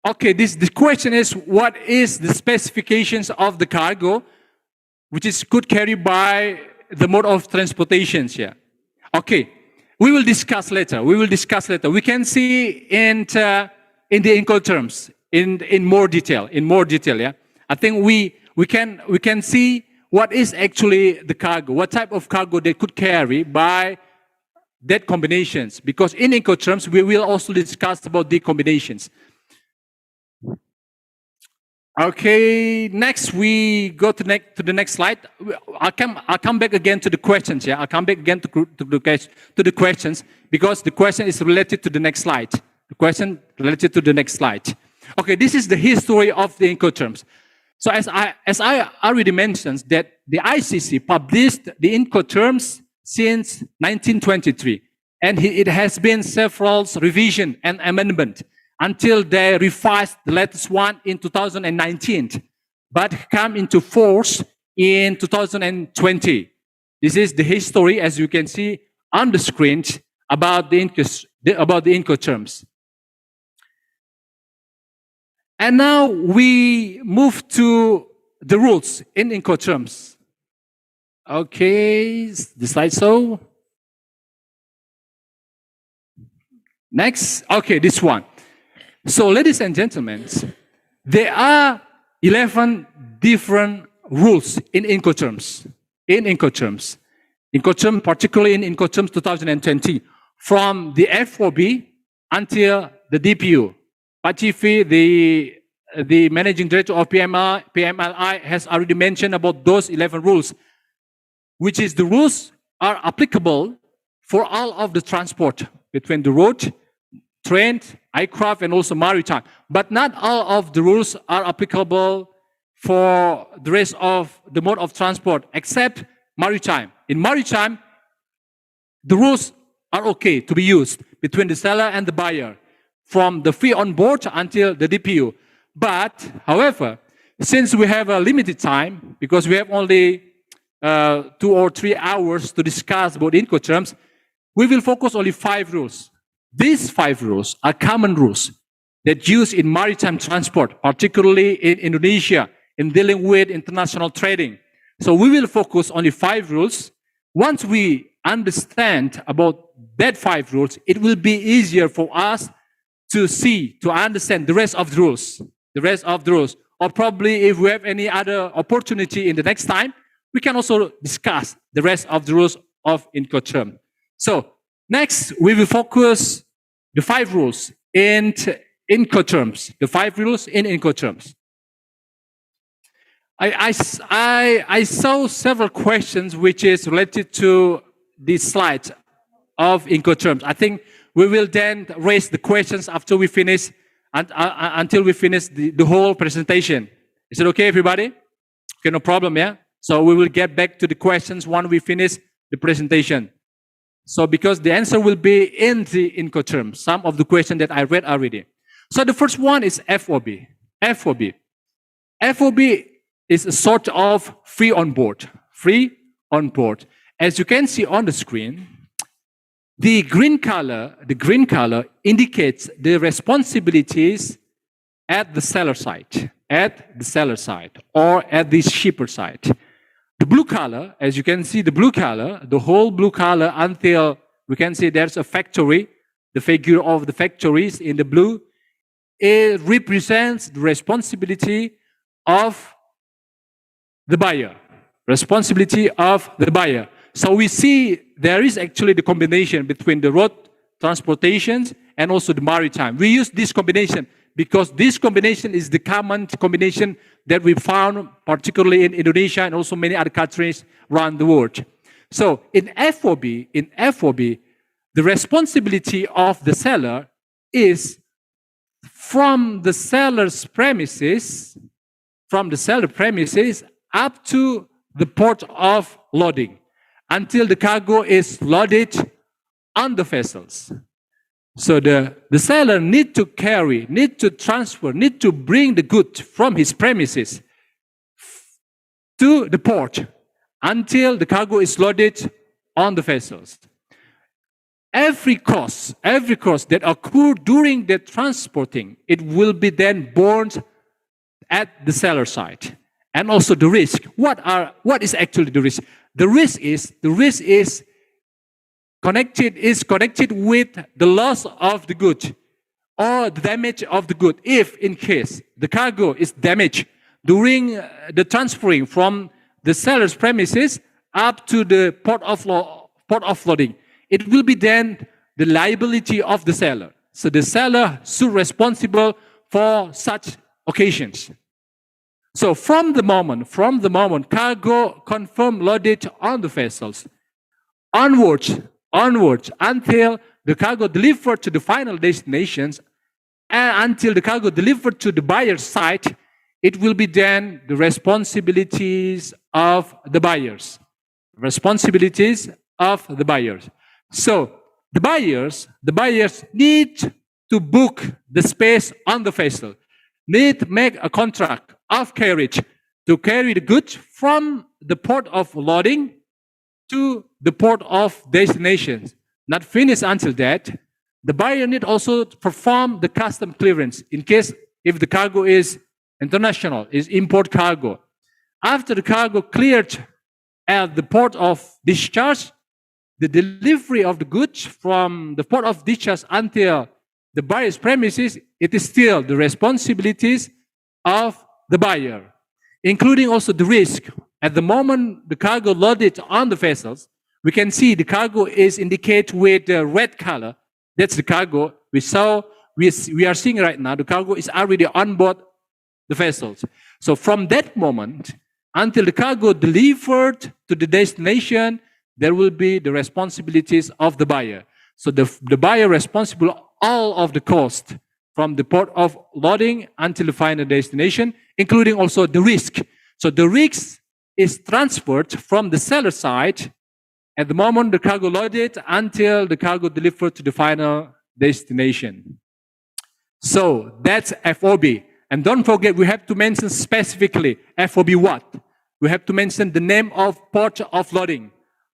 the question is, what is the specifications of the cargo which is could carry by the mode of transportation here? Okay, we will discuss later. We can see in the Incoterms in more detail. Yeah, I think we can see what is actually the cargo, what type of cargo they could carry by that combinations. Because in Incoterms we will also discuss about the combinations. Okay, next we go to the next slide. I'll come back again to the questions. Yeah, I'll come back again to the questions because the question is related to the next slide. The question related to the next slide. Okay, this is the history of the Incoterms. So as I already mentioned, that the ICC published the Incoterms since 1923, and it has been several revision and amendment until they revised the latest one in 2019, but come into force in 2020. This is the history, as you can see on the screen, about the Incoterms. And now we move to the rules in Incoterms. Okay, the slideshow. Next, okay, this one. So, ladies and gentlemen, there are 11 different rules in Incoterms. Incoterms, particularly in Incoterms 2020, from the F4B until the DPU. Pak Chifi, the managing director of PMLI, has already mentioned about those 11 rules, which is the rules are applicable for all of the transport between the road, train, aircraft, and also maritime. But not all of the rules are applicable for the rest of the mode of transport, except maritime. In maritime, the rules are okay to be used between the seller and the buyer, from the fee on board until the DPU. But, however, since we have a limited time, because we have only 2 or 3 hours to discuss about Incoterms, we will focus only 5 rules. These 5 rules are common rules that used in maritime transport, particularly in Indonesia, in dealing with international trading. So we will focus only 5 rules. Once we understand about that 5 rules, it will be easier for us to see, to understand the rest of the rules. Or probably if we have any other opportunity in the next time, we can also discuss the rest of the rules of Incoterms. So next, we will focus the 5 rules in Incoterms. The 5 rules in Incoterms. I saw several questions which is related to this slide of Incoterms. I think we will then raise the questions after we finish, until we finish the whole presentation. Is it okay, everybody? Okay, no problem, yeah? So we will get back to the questions when we finish the presentation. So because the answer will be in the Incoterms, some of the questions that I read already. So the first one is FOB. FOB. FOB is a sort of free on board. Free on board. As you can see on the screen, the green color indicates the responsibilities at the seller side, or at the shipper side. The blue color, as you can see, the whole blue color until we can see there's a factory, the figure of the factories in the blue, it represents the responsibility of the buyer. So we see there is actually the combination between the road transportations and also the maritime. We use this combination because this combination is the common combination that we found particularly in Indonesia and also many other countries around the world. So in FOB, the responsibility of the seller is from the seller's premises, up to the port of loading, until the cargo is loaded on the vessels. So the seller need to transfer, need to bring the goods from his premises to the port until the cargo is loaded on the vessels. Every cost that occur during the transporting, it will be then borne at the seller side. And also the risk. What is actually the risk? The risk is connected with the loss of the good or the damage of the good. If in case the cargo is damaged during the transferring from the seller's premises up to the port of loading, it will be then the liability of the seller. So the seller should be responsible for such occasions. So from the moment cargo confirmed loaded on the vessels, onwards onwards until the cargo delivered to the final destinations and until the cargo delivered to the buyer's site, it will be then the responsibilities of the buyers. Responsibilities of the buyers. So the buyers need to book the space on the vessel, need to make a contract of carriage to carry the goods from the port of loading to the port of destination. Not finished until that, the buyer need also to perform the custom clearance in case if the cargo is international, is import cargo. After the cargo cleared at the port of discharge, the delivery of the goods from the port of discharge until the buyer's premises, it is still the responsibilities of the buyer, including also the risk. At the moment the cargo loaded on the vessels, we can see the cargo is indicated with the red color. That's the cargo we saw. We are seeing right now. The cargo is already on board the vessels. So from that moment until the cargo delivered to the destination, there will be the responsibilities of the buyer. So the buyer responsible all of the cost from the port of loading until the final destination, including also the risk. So the risk is transferred from the seller side at the moment the cargo loaded until the cargo delivered to the final destination. So that's FOB. And don't forget, we have to mention specifically FOB what? We have to mention the name of port of loading.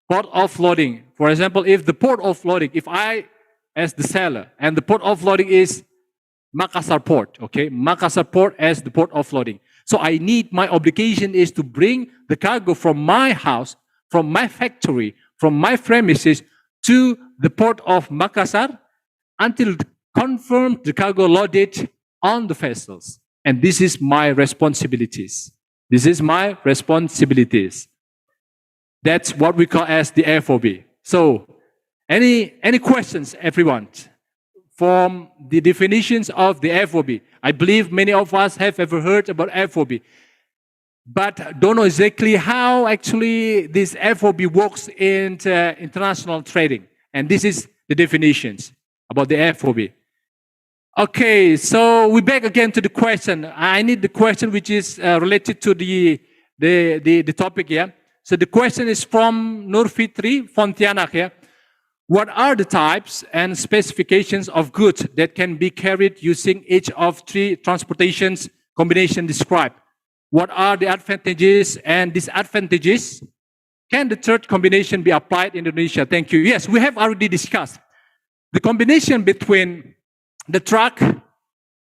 Port of loading. For example, if the port of loading, if I as the seller and the port of loading is Makassar port, okay? Makassar port as the port of loading. So my obligation is to bring the cargo from my house, from my factory, from my premises to the port of Makassar until confirmed the cargo loaded on the vessels. And this is my responsibilities. This is my responsibilities. That's what we call as the FOB. So, any questions, everyone, from the definitions of the FOB? I believe many of us have ever heard about FOB, but don't know exactly how actually this FOB works in international trading. And this is the definitions about the FOB. Okay, so we're back again to the question. I need the question which is related to the topic here. So the question is from Nur Fitri Fontianak here. What are the types and specifications of goods that can be carried using each of three transportations combination described? What are the advantages and disadvantages? Can the third combination be applied in Indonesia? Thank you. Yes, we have already discussed the combination between the truck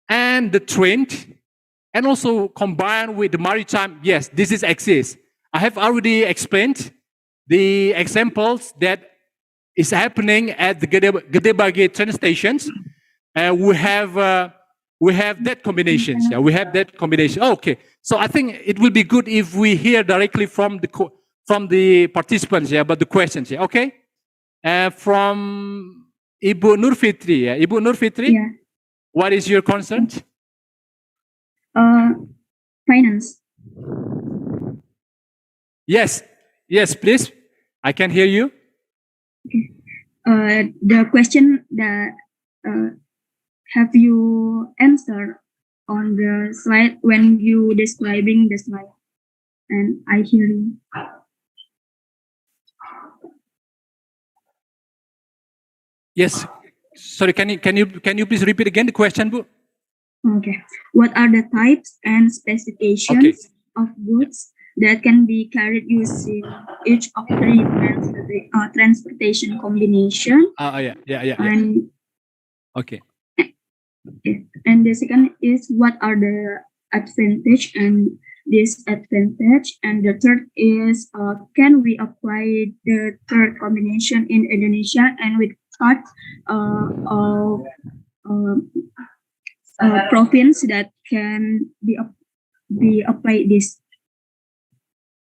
and the train, and also combined with the maritime. Yes, this is exists. I have already explained the examples that is happening at the Gedebagi train stations. We have that combinations. Yeah, we have that combination. Okay, so I think it will be good if we hear directly from the participants here about the questions. Yeah, okay. From Ibu Nur Fitri. Yeah. Ibu Nur Fitri. Yeah. What is your concern? Finance. Yes, please. I can hear you. Okay. The question that have you answered on the slide when you describing the slide, and I hear you. Yes. Sorry, can you please repeat again the question, Bu? Okay. What are the types and specifications of goods that can be carried using each of three transportation combination? Yeah. And Okay. and the second is what are the advantage and disadvantage? And the third is can we apply the third combination in Indonesia, and with what province that can be applied this?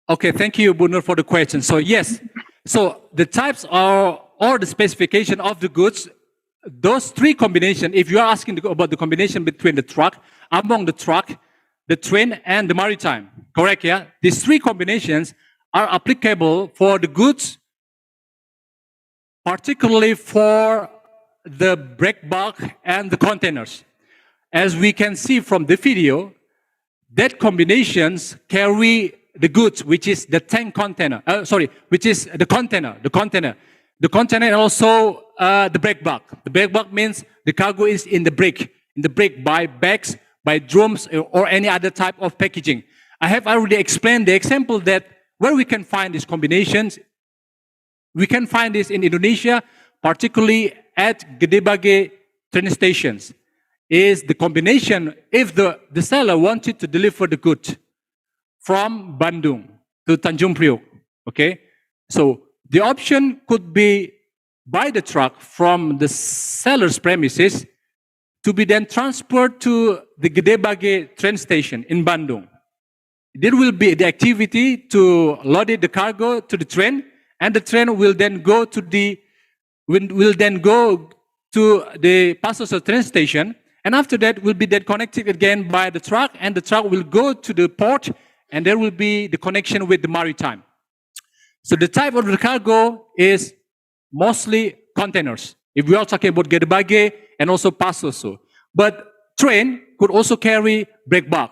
Okay, thank you, Bunur, for the question. So yes, so the types are or the specification of the goods. Those three combinations, if you are asking about the combination between the truck, among the truck, the train, and the maritime, correct, yeah? These three combinations are applicable for the goods particularly for the break bulk and the containers. As we can see from the video, that combinations carry the goods, which is the tank container, which is the container, and also the break bulk. The break bulk means the cargo is in the break by bags, by drums, or any other type of packaging. I have already explained the example that where we can find these combinations. We can find this in Indonesia, particularly at Gedebage train stations. Is the combination if the seller wanted to deliver the good from Bandung to Tanjung Priok, okay? So the option could be by the truck from the seller's premises to be then transferred to the Gedebage train station in Bandung. There will be the activity to load the cargo to the train, and the train will then go to the Pasoso train station, and after that will be then connected again by the truck, and the truck will go to the port, and there will be the connection with the maritime. So the type of the cargo is mostly containers. If we are talking about Gedebage and also Pasoso, but train could also carry break bulk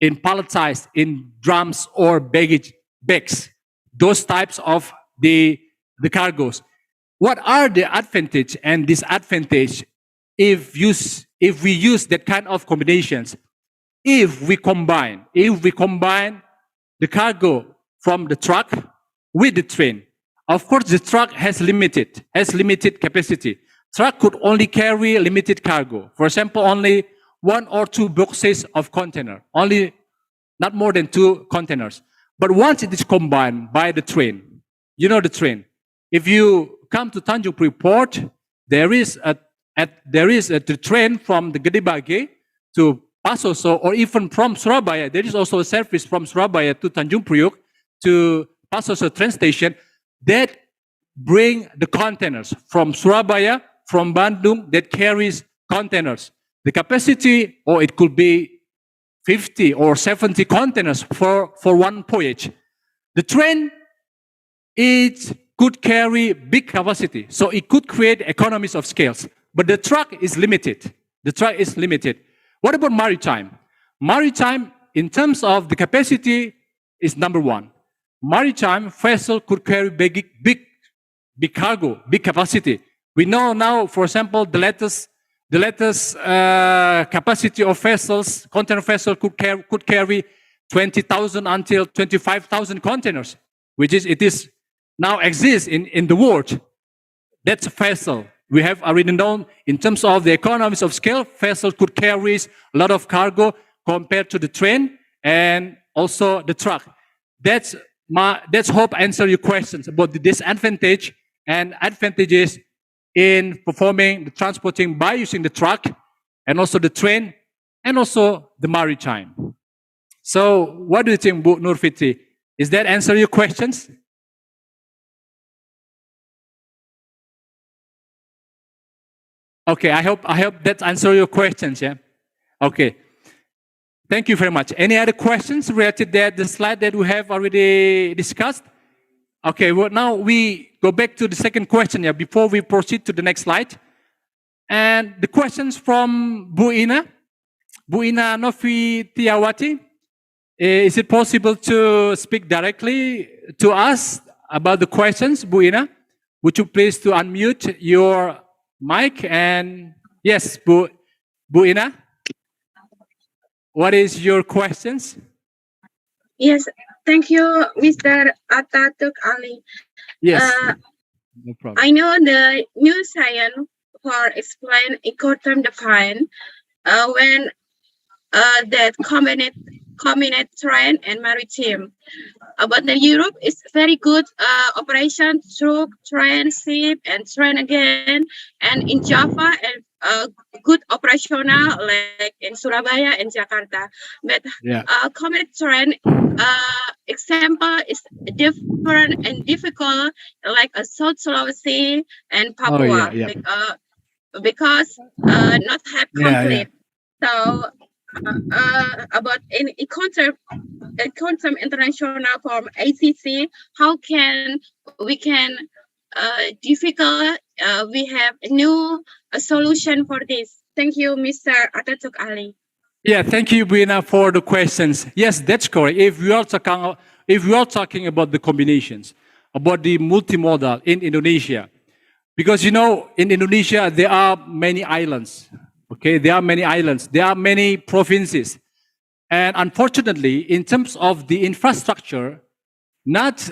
in palletized, in drums or bags. Those types of the cargos. What are the advantage and disadvantage if we use that kind of combinations? If we combine the cargo from the truck with the train, of course the truck has limited capacity. Truck could only carry limited cargo. For example, only 1 or 2 boxes of container, only not more than 2 containers. But once it is combined by the train, you know the train. If you come to Tanjung Priok Port, there is a train from the Gedebage to Pasoso, or even from Surabaya. There is also a service from Surabaya to Tanjung Priok to Pasoso train station that bring the containers from Surabaya, from Bandung, that carries containers. The capacity, or it could be 50 or 70 containers for one voyage. The train, it could carry big capacity, so it could create economies of scales. But the truck is limited. What about maritime? Maritime, in terms of the capacity, is number 1. Maritime vessel could carry big cargo, big capacity. We know now, for example, the latest capacity of vessels, container vessel could carry 20,000 until 25,000 containers, which is now exists in the world. That's a vessel. We have already known in terms of the economies of scale, vessel could carry a lot of cargo compared to the train and also the truck. That's hope answer your questions about the disadvantage and advantages in performing the transporting by using the truck and also the train and also the maritime. So what do you think, Bu Nur Fitri? Is that answer your questions? Okay, I hope that answer your questions, yeah? Okay. Thank you very much. Any other questions related to the slide that we have already discussed? Okay, well, now we go back to the second question, yeah, before we proceed to the next slide. And the questions from Bu Ina Novi Tiawati. Is it possible to speak directly to us about the questions, Bu Ina? Would you please to unmute your mic? And yes, Bu Ina, what is your questions? Yes, thank you, Mr. Ataturk Ali. Yes, no problem. I know the new science for explain Incoterms define when that combined train and maritime. But the Europe is very good operation through train, ship, and train again. And in Java, and good operational like in Surabaya and Jakarta. But combined train example is different and difficult, like a South Sulawesi and Papua, because not have complete. So about in Incoterms international form ACC, how can we can difficult, we have a new solution for this. Thank you, Mr. Ataturk Ali. Yeah, thank you, Buena, for the questions. Yes, that's correct. If we are talking about the combinations, about the multimodal in Indonesia, because in Indonesia there are many islands. Okay, there are many islands. There are many provinces, and unfortunately, in terms of the infrastructure, not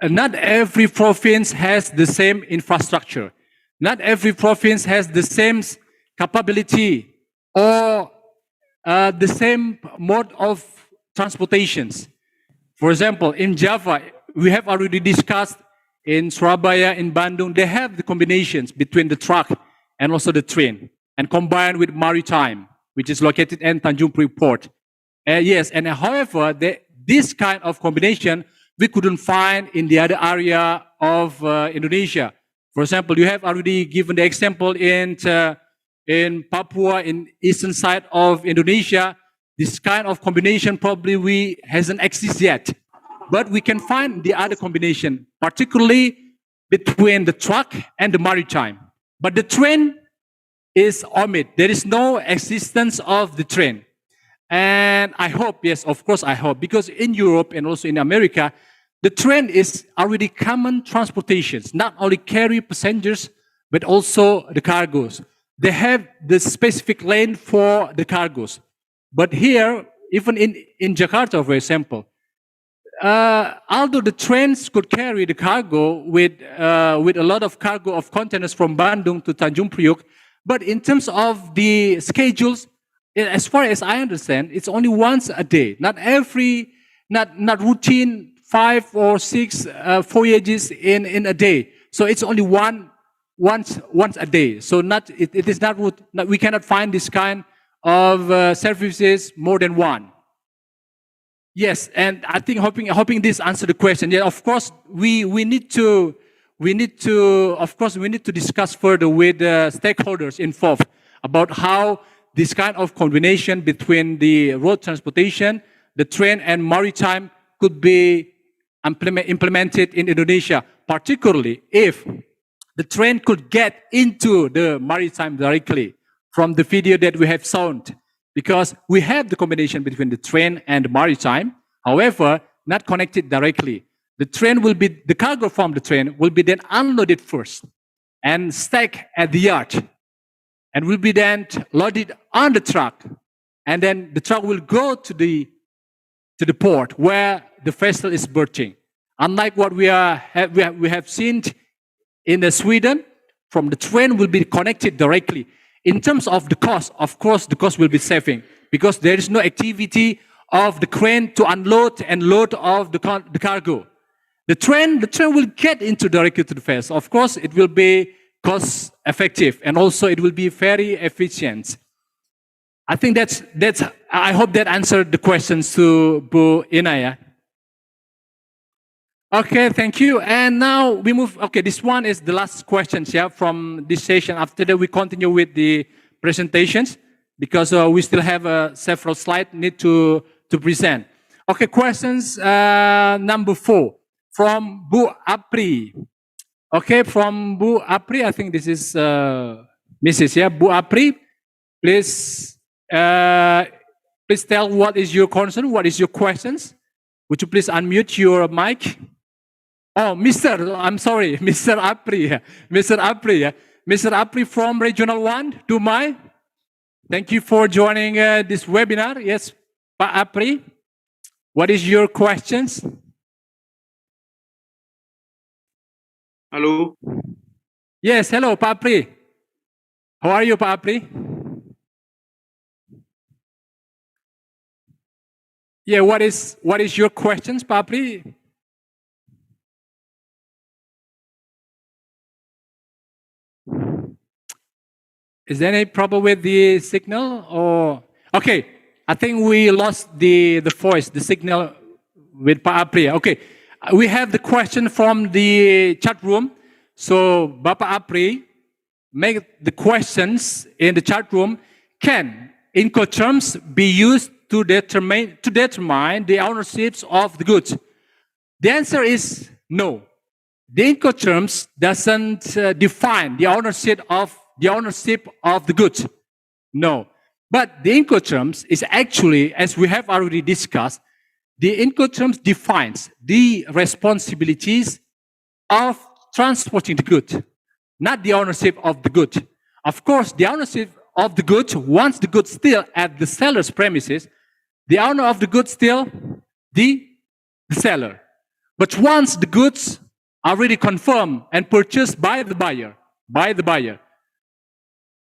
every province has the same infrastructure. Not every province has the same capability or the same mode of transportations. For example, in Java, we have already discussed in Surabaya, in Bandung, they have the combinations between the truck and also the train, and combined with maritime, which is located in Tanjung Priok Port. Yes, and however, this kind of combination we couldn't find in the other area of Indonesia. For example, you have already given the example in Papua, in eastern side of Indonesia. This kind of combination probably hasn't existed yet, but we can find the other combination, particularly between the truck and the maritime. But the train is omit. There is no existence of the train. And I hope, yes, of course I hope, because in Europe and also in America, the train is already common transportations, not only carry passengers, but also the cargoes. They have the specific lane for the cargoes. But here, even in Jakarta, for example, although the trains could carry the cargo with a lot of cargo of containers from Bandung to Tanjung Priok, but in terms of the schedules, as far as I understand, it's only once a day, not routine 5 or 6 voyages in a day. So it's only once a day. So it is not we cannot find this kind of services more than one. Yes, and I think hoping this answered the question. Yeah, of course we need to discuss further with the stakeholders involved about how this kind of combination between the road transportation, the train and maritime could be implemented in Indonesia, particularly if the train could get into the maritime directly from the video that we have shown, because we have the combination between the train and the maritime, however, not connected directly. The cargo from the train will be then unloaded first and stacked at the yard, and will be then loaded on the truck, and then the truck will go to the port where the vessel is berthing. Unlike what we have seen in Sweden, from the train will be connected directly. In terms of the cost, of course, the cost will be saving because there is no activity of the crane to unload and load of the cargo. The train will get into directly to the vessel. Of course, it will be cost effective and also it will be very efficient. I think I hope that answered the questions to Bu Inaya. Okay, thank you. And now we move. Okay, this one is the last questions from this session. After that, we continue with the presentations because we still have several slides need to present. Okay, questions number 4 from Bu Apri. Okay, from Bu Apri, I think this is Mrs. Bu Apri. Please tell what is your concern, what is your questions. Would you please unmute your mic? Oh, I'm sorry, Mr. Apri. Mr. Apri. Mr. Apri from Regional 1, Dumai. Thank you for joining this webinar. Yes, Pak Apri. What is your questions? Hello. Yes, hello, Pak Apri. How are you, Pak Apri? Yeah, what is your questions, Pak Apri? Is there any problem with the signal or? Okay, I think we lost the voice, the signal with Pak Apri. Okay, we have the question from the chat room. So Bapak Apri, make the questions in the chat room. Can Incoterms be used to determine the ownerships of the goods? The answer is no. the Incoterms doesn't define the ownership of the goods. No. But the Incoterms is actually, as we have already discussed, the Incoterms defines the responsibilities of transporting the good, not the ownership of the good. Of course, the ownership of the good, once the goods still at the seller's premises, the owner of the goods still the seller. But once the goods are already confirmed and purchased by the buyer,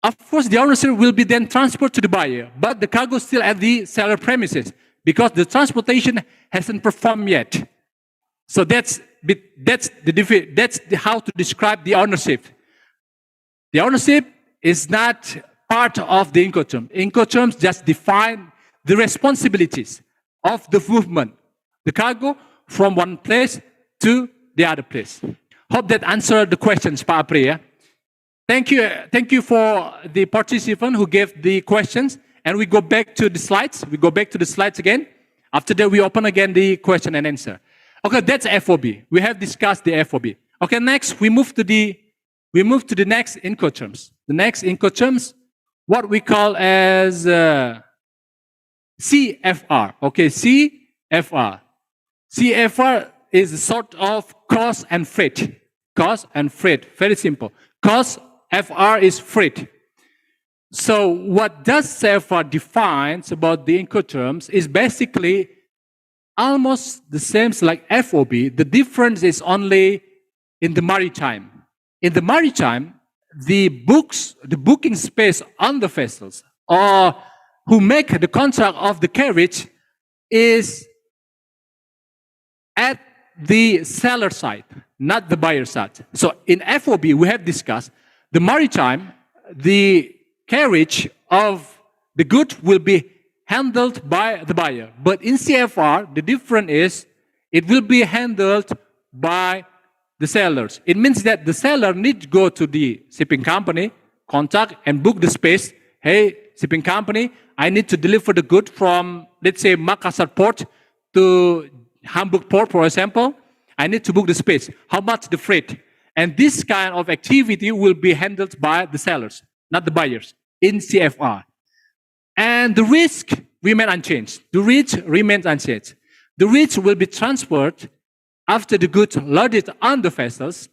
of course, the ownership will be then transferred to the buyer, but the cargo is still at the seller premises because the transportation hasn't performed yet. So that's how to describe the ownership. The ownership is not part of the Incoterms. Incoterms just define the responsibilities of the movement, the cargo from one place to the other place. Hope that answered the questions, Pak Apri. Yeah? Thank you for the participant who gave the questions. And we go back to the slides. We go back to the slides again. After that, we open again the question and answer. Okay, that's FOB. We have discussed the FOB. Okay, next we move to the next Incoterms. The next Incoterms, what we call as CFR. Okay, CFR. CFR is a sort of cost and freight. Cost and freight. Very simple. Cost, FR is freight. So what does CFR defines about the Incoterms is basically almost the same like FOB. The difference is only in the maritime. In the maritime, the booking space on the vessels or who make the contract of the carriage is at the seller side, not the buyer side. So in FOB, we have discussed the maritime, the carriage of the good will be handled by the buyer. But in CFR, the difference is it will be handled by the sellers. It means that the seller needs to go to the shipping company, contact and book the space. Hey, shipping company, I need to deliver the good from, let's say, Makassar port to Hamburg port, for example. I need to book the space. How much the freight? And this kind of activity will be handled by the sellers, not the buyers, in CFR. And the risk remains unchanged. The risk remains unchanged. The risk will be transferred after the goods loaded on the vessels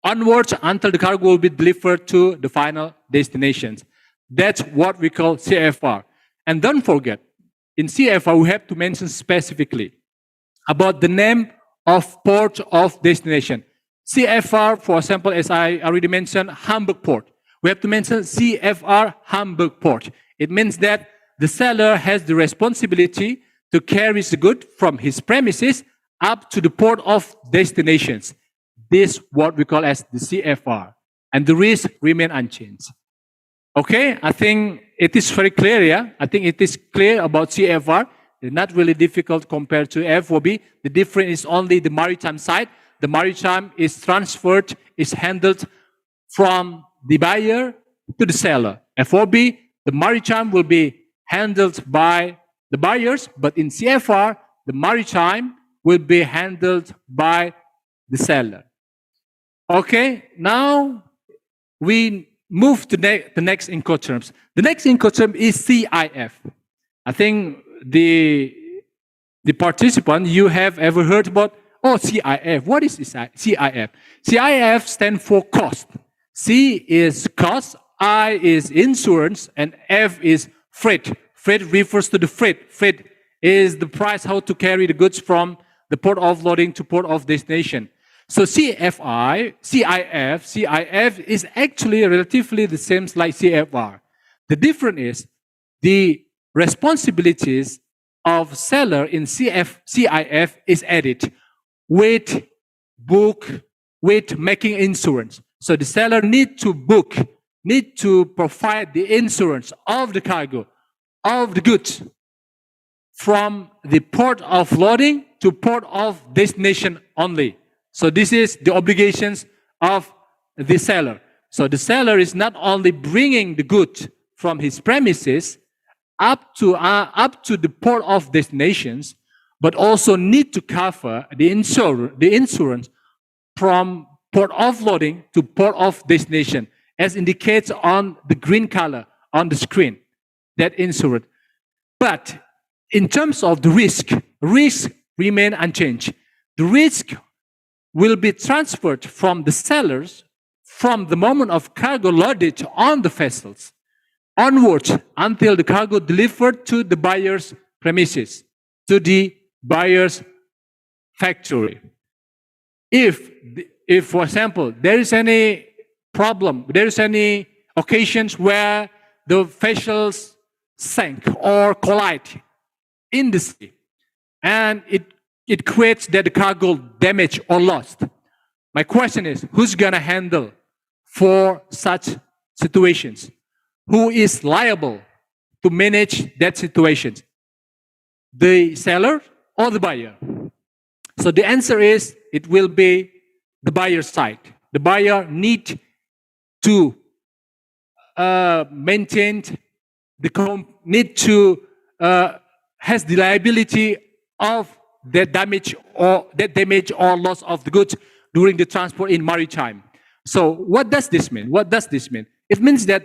onwards until the cargo will be delivered to the final destinations. That's what we call CFR. And don't forget, in CFR, we have to mention specifically about the name of port of destination. CFR, for example, as I already mentioned, Hamburg port. We have to mention CFR Hamburg port. It means that the seller has the responsibility to carry the good from his premises up to the port of destinations. This is what we call as the CFR. And the risk remain unchanged. Okay, I think it is very clear, yeah? I think it is clear about CFR. It's not really difficult compared to FOB. The difference is only the maritime side. The maritime is transferred, is handled from the buyer to the seller. FOB, the maritime will be handled by the buyers, but in CFR, the maritime will be handled by the seller. Okay, now we move to the next Incoterms. The next Incoterm is CIF. I think the participant, you have ever heard about, CIF. What is CIF? CIF stands for cost. C is cost, I is insurance, and F is freight. Freight refers to the freight. Freight is the price how to carry the goods from the port of loading to port of destination. So CIF is actually relatively the same like CFR. The difference is the responsibilities of seller in CIF is added with making insurance. So the seller need to provide the insurance of the cargo, of the goods from the port of loading to port of destination only. So this is the obligations of the seller. So the seller is not only bringing the goods from his premises up to the port of destinations, but also need to cover the insurance from port offloading to port of destination, as indicates on the green color on the screen, that insurance. But in terms of the risk remain unchanged. The risk will be transferred from the sellers from the moment of cargo loaded on the vessels onwards until the cargo delivered to the buyer's premises, to the buyer's factory. If, for example, there is any problem, there is any occasions where the vessels sank or collide in the sea, and it creates that the cargo damaged or lost. My question is, who's gonna handle for such situations? Who is liable to manage that situation? The seller or the buyer? So the answer is, it will be the buyer's side. The buyer need to maintain has the liability of that damage or loss of the goods during the transport in maritime. So what does this mean? What does this mean? It means that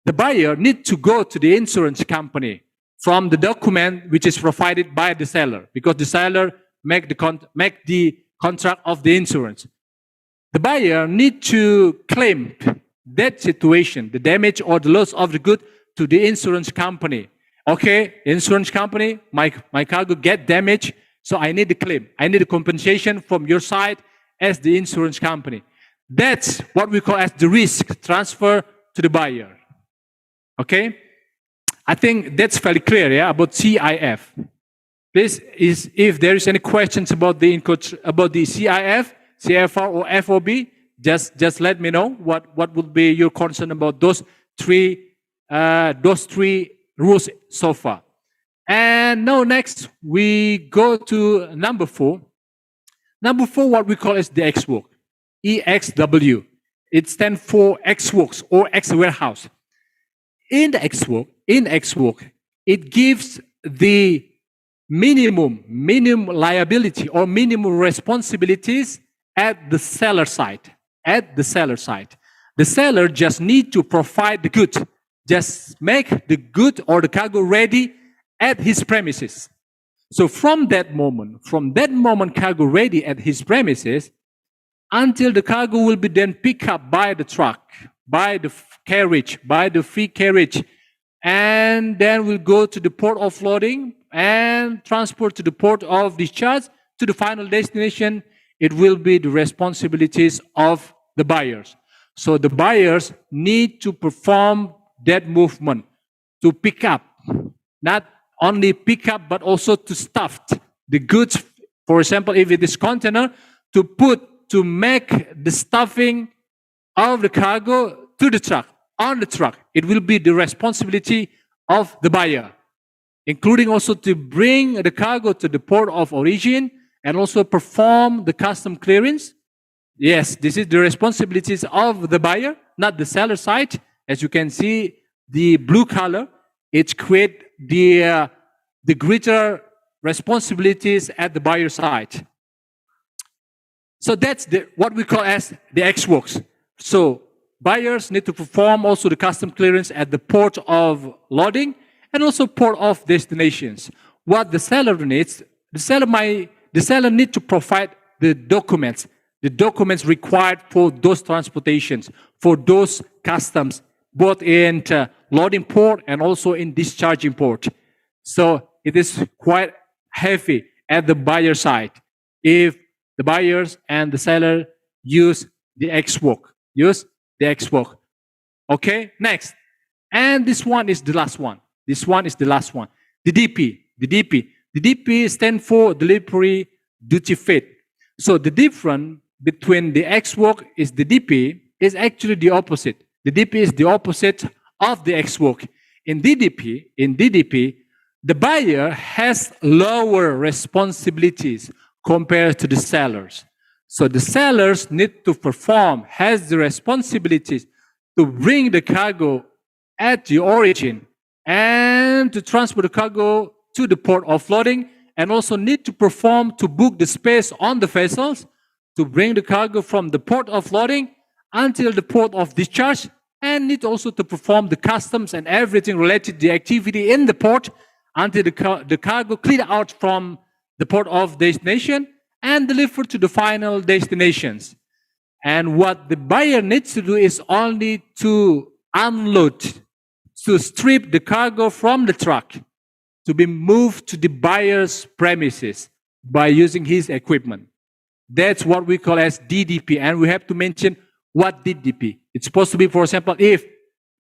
the buyer needs to go to the insurance company from the document which is provided by the seller, because the seller make the contract of the insurance. The buyer needs to claim that situation, the damage or the loss of the good, to the insurance company. Okay, insurance company, my cargo get damaged, so I need a claim. I need a compensation from your side as the insurance company. That's what we call as the risk transfer to the buyer. Okay, I think that's very clear, yeah, about CIF. Please, if there is any questions about the CIF, CFR or FOB, just let me know what would be your concern about those three rules so far. And now next we go to number 4. Number 4, what we call is the X-work, EXW. It stands for X-works or X-warehouse. In the X-work, it gives the minimum liability or minimum responsibilities at the seller side. At the seller side, the seller just need to provide the good, just make the good or the cargo ready at his premises. So from that moment cargo ready at his premises until the cargo will be then picked up by the truck, by the carriage, by the free carriage, and then we'll go to the port of loading and transport to the port of discharge to the final destination. It will be the responsibilities of the buyers. So the buyers need to perform that movement to pick up, not only pick up, but also to stuff the goods. For example, if it is container, to make the stuffing of the cargo to the truck, on the truck. It will be the responsibility of the buyer, including also to bring the cargo to the port of origin and also perform the custom clearance. Yes, this is the responsibilities of the buyer, not the seller side. As you can see, the blue color, it creates the greater responsibilities at the buyer side. So that's what we call as the X-works. So buyers need to perform also the custom clearance at the port of loading and also port of destinations. What the seller needs, the seller needs to provide the documents required for those transportations, for those customs, both in loading port and also in discharging port. So it is quite heavy at the buyer side if the buyers and the seller use the X-work. Okay, next. And this one is the last one. The DP. The DP stands for delivery duty paid. So the difference between the X-work is the DP is actually the opposite. The DP is the opposite of the X-work. In DDP, the buyer has lower responsibilities compared to the sellers. So the sellers need to has the responsibilities to bring the cargo at the origin and to transport the cargo to the port of loading, and also need to book the space on the vessels to bring the cargo from the port of loading until the port of discharge, and need also to perform the customs and everything related to the activity in the port until the cargo cleared out from the port of destination and delivered to the final destinations. And what the buyer needs to do is only to unload, to strip the cargo from the truck, to be moved to the buyer's premises by using his equipment. That's what we call as DDP. And we have to mention what DDP. It's supposed to be, for example, if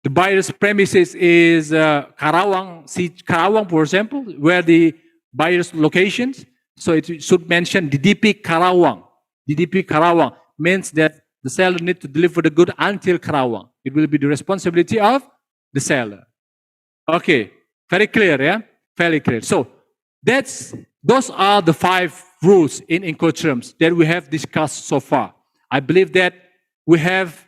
the buyer's premises is Karawang, for example, where the buyer's locations. So it should mention DDP Karawang. DDP Karawang means that the seller needs to deliver the good until Karawang. It will be the responsibility of the seller. Okay, very clear, yeah? Very clear. So those are the 5 rules in Incoterms that we have discussed so far. I believe that we have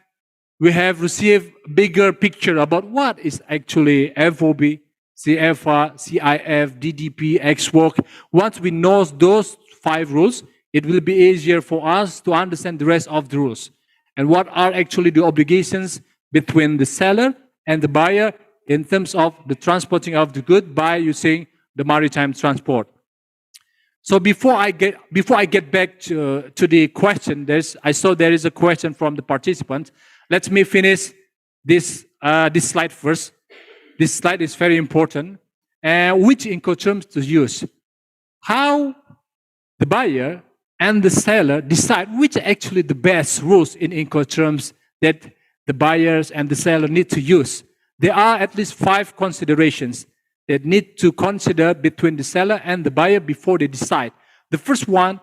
received a bigger picture about what is actually FOB, CFR, CIF, DDP, X-Work. Once we know those 5 rules, it will be easier for us to understand the rest of the rules. And what are actually the obligations between the seller and the buyer in terms of the transporting of the good by using the maritime transport. So before I get back to the question, I saw there is a question from the participants. Let me finish this slide first. This slide is very important. Which Incoterms to use? How the buyer and the seller decide which are actually the best rules in Incoterms that the buyers and the seller need to use. There are at least 5 considerations that need to consider between the seller and the buyer before they decide. The first one,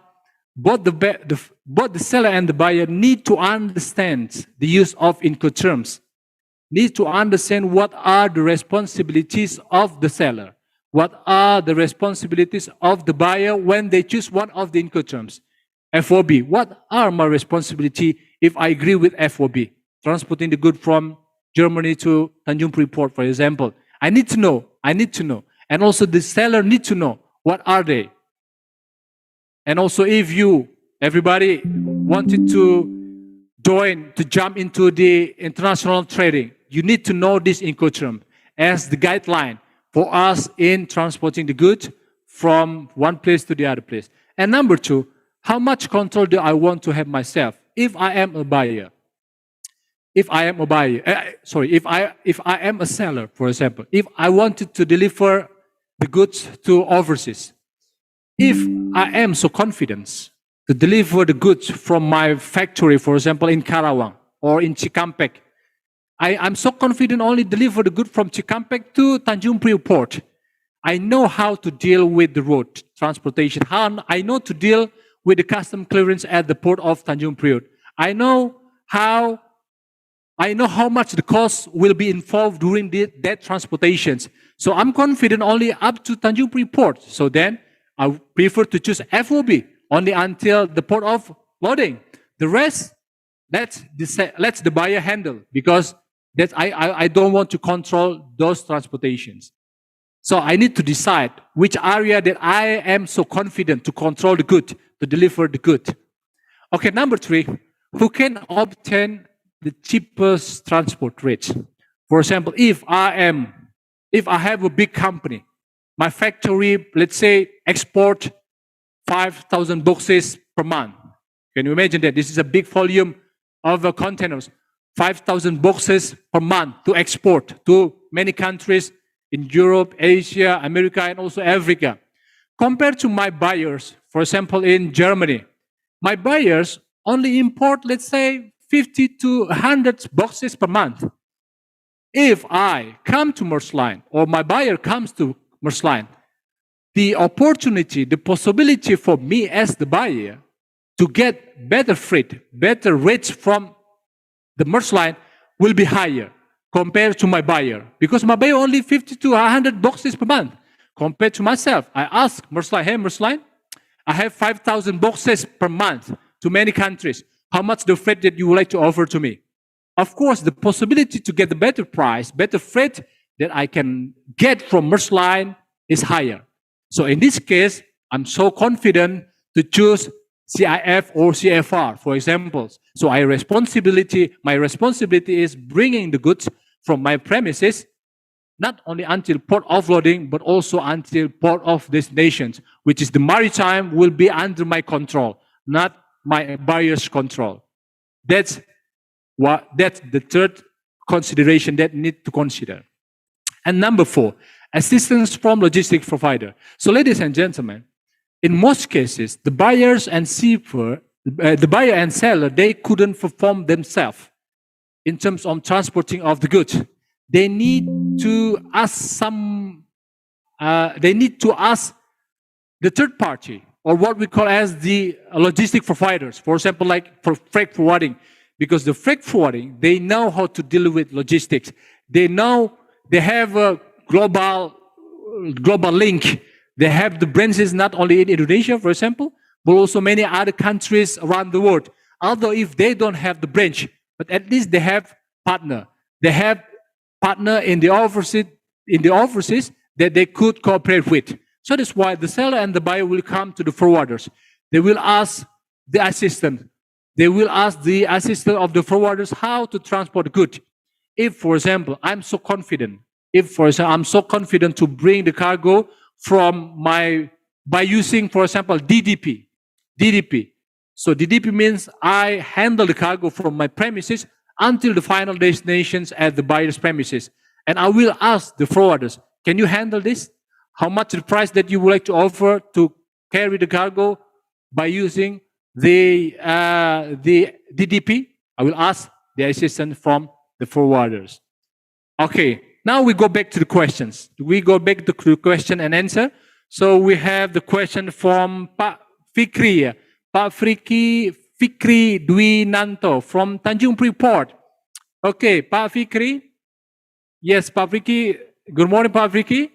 both the seller and the buyer need to understand the use of Incoterms, need to understand what are the responsibilities of the seller, what are the responsibilities of the buyer when they choose one of the Incoterms. FOB, what are my responsibility if I agree with FOB, transporting the good from Germany to Tanjung Priok Port, for example. I need to know. And also the seller needs to know what are they. And also if everybody wanted to jump into the international trading, you need to know this Incoterm as the guideline for us in transporting the goods from one place to the other place. And number 2, how much control do I want to have myself if I am a buyer? If I am a seller, for example, if I wanted to deliver the goods to overseas, if I am so confident to deliver the goods from my factory, for example, in Karawang or in Cikampek, I'm so confident only deliver the good from Cikampek to Tanjung Priok Port. I know how to deal with the road transportation. I know to deal with the custom clearance at the port of Tanjung Priok. I know how much the cost will be involved during that transportations. So I'm confident only up to Tanjung Priok Port. So then I prefer to choose FOB only until the port of loading. The rest, let's the buyer handle because I don't want to control those transportations. So I need to decide which area that I am so confident to control the good, to deliver the good. Okay, number 3, who can obtain the cheapest transport rates? For example, if I have a big company, my factory, let's say, export 5,000 boxes per month. Can you imagine that? This is a big volume of containers. 5,000 boxes per month to export to many countries in Europe, Asia, America, and also Africa. Compared to my buyers, for example, in Germany, my buyers only import, let's say, 50 to 100 boxes per month. If I come to Maersk Line or my buyer comes to Maersk Line, the opportunity, the possibility for me as the buyer to get better freight, better rates from the Maersk Line will be higher compared to my buyer. Because my buyer only 50 to 100 boxes per month. Compared to myself, I ask Maersk Line, hey Maersk Line, I have 5,000 boxes per month to many countries. How much the freight that you would like to offer to me? Of course, the possibility to get the better price, better freight that I can get from Maersk Line is higher. So in this case, I'm so confident to choose CIF or CFR, for example. So my responsibility is bringing the goods from my premises, not only until port offloading, but also until port of destinations, which is the maritime, will be under my control, not my buyer's control. That's the third consideration that need to consider. And number 4, assistance from logistics provider. So ladies and gentlemen, in most cases, the buyers and the buyer and seller, they couldn't perform themselves in terms of transporting of the goods. They need to ask the third party, or what we call as the logistic providers. For example, like for freight forwarding, because the freight forwarding, they know how to deal with logistics. They have a global link. They have the branches not only in Indonesia, for example, but also many other countries around the world. Although if they don't have the branch, but at least they have partner. They have partner in the offices that they could cooperate with. So that's why the seller and the buyer will come to the forwarders. They will ask the assistant. They will ask the assistant of the forwarders how to transport the good. If, for example, I'm so confident to bring the cargo by using, for example, DDP. So DDP means I handle the cargo from my premises until the final destinations at the buyer's premises. And I will ask the forwarders, can you handle this? How much the price that you would like to offer to carry the cargo by using the DDP? I will ask the assistant from the forwarders. Okay, now we go back to the questions. We go back to the question and answer. So we have the question from Pak Fikri. Pak Fikri Dwi Nanto from Tanjung Priok. Okay, Pak Fikri. Yes, Pak Fikri. Good morning, Pak Fikri.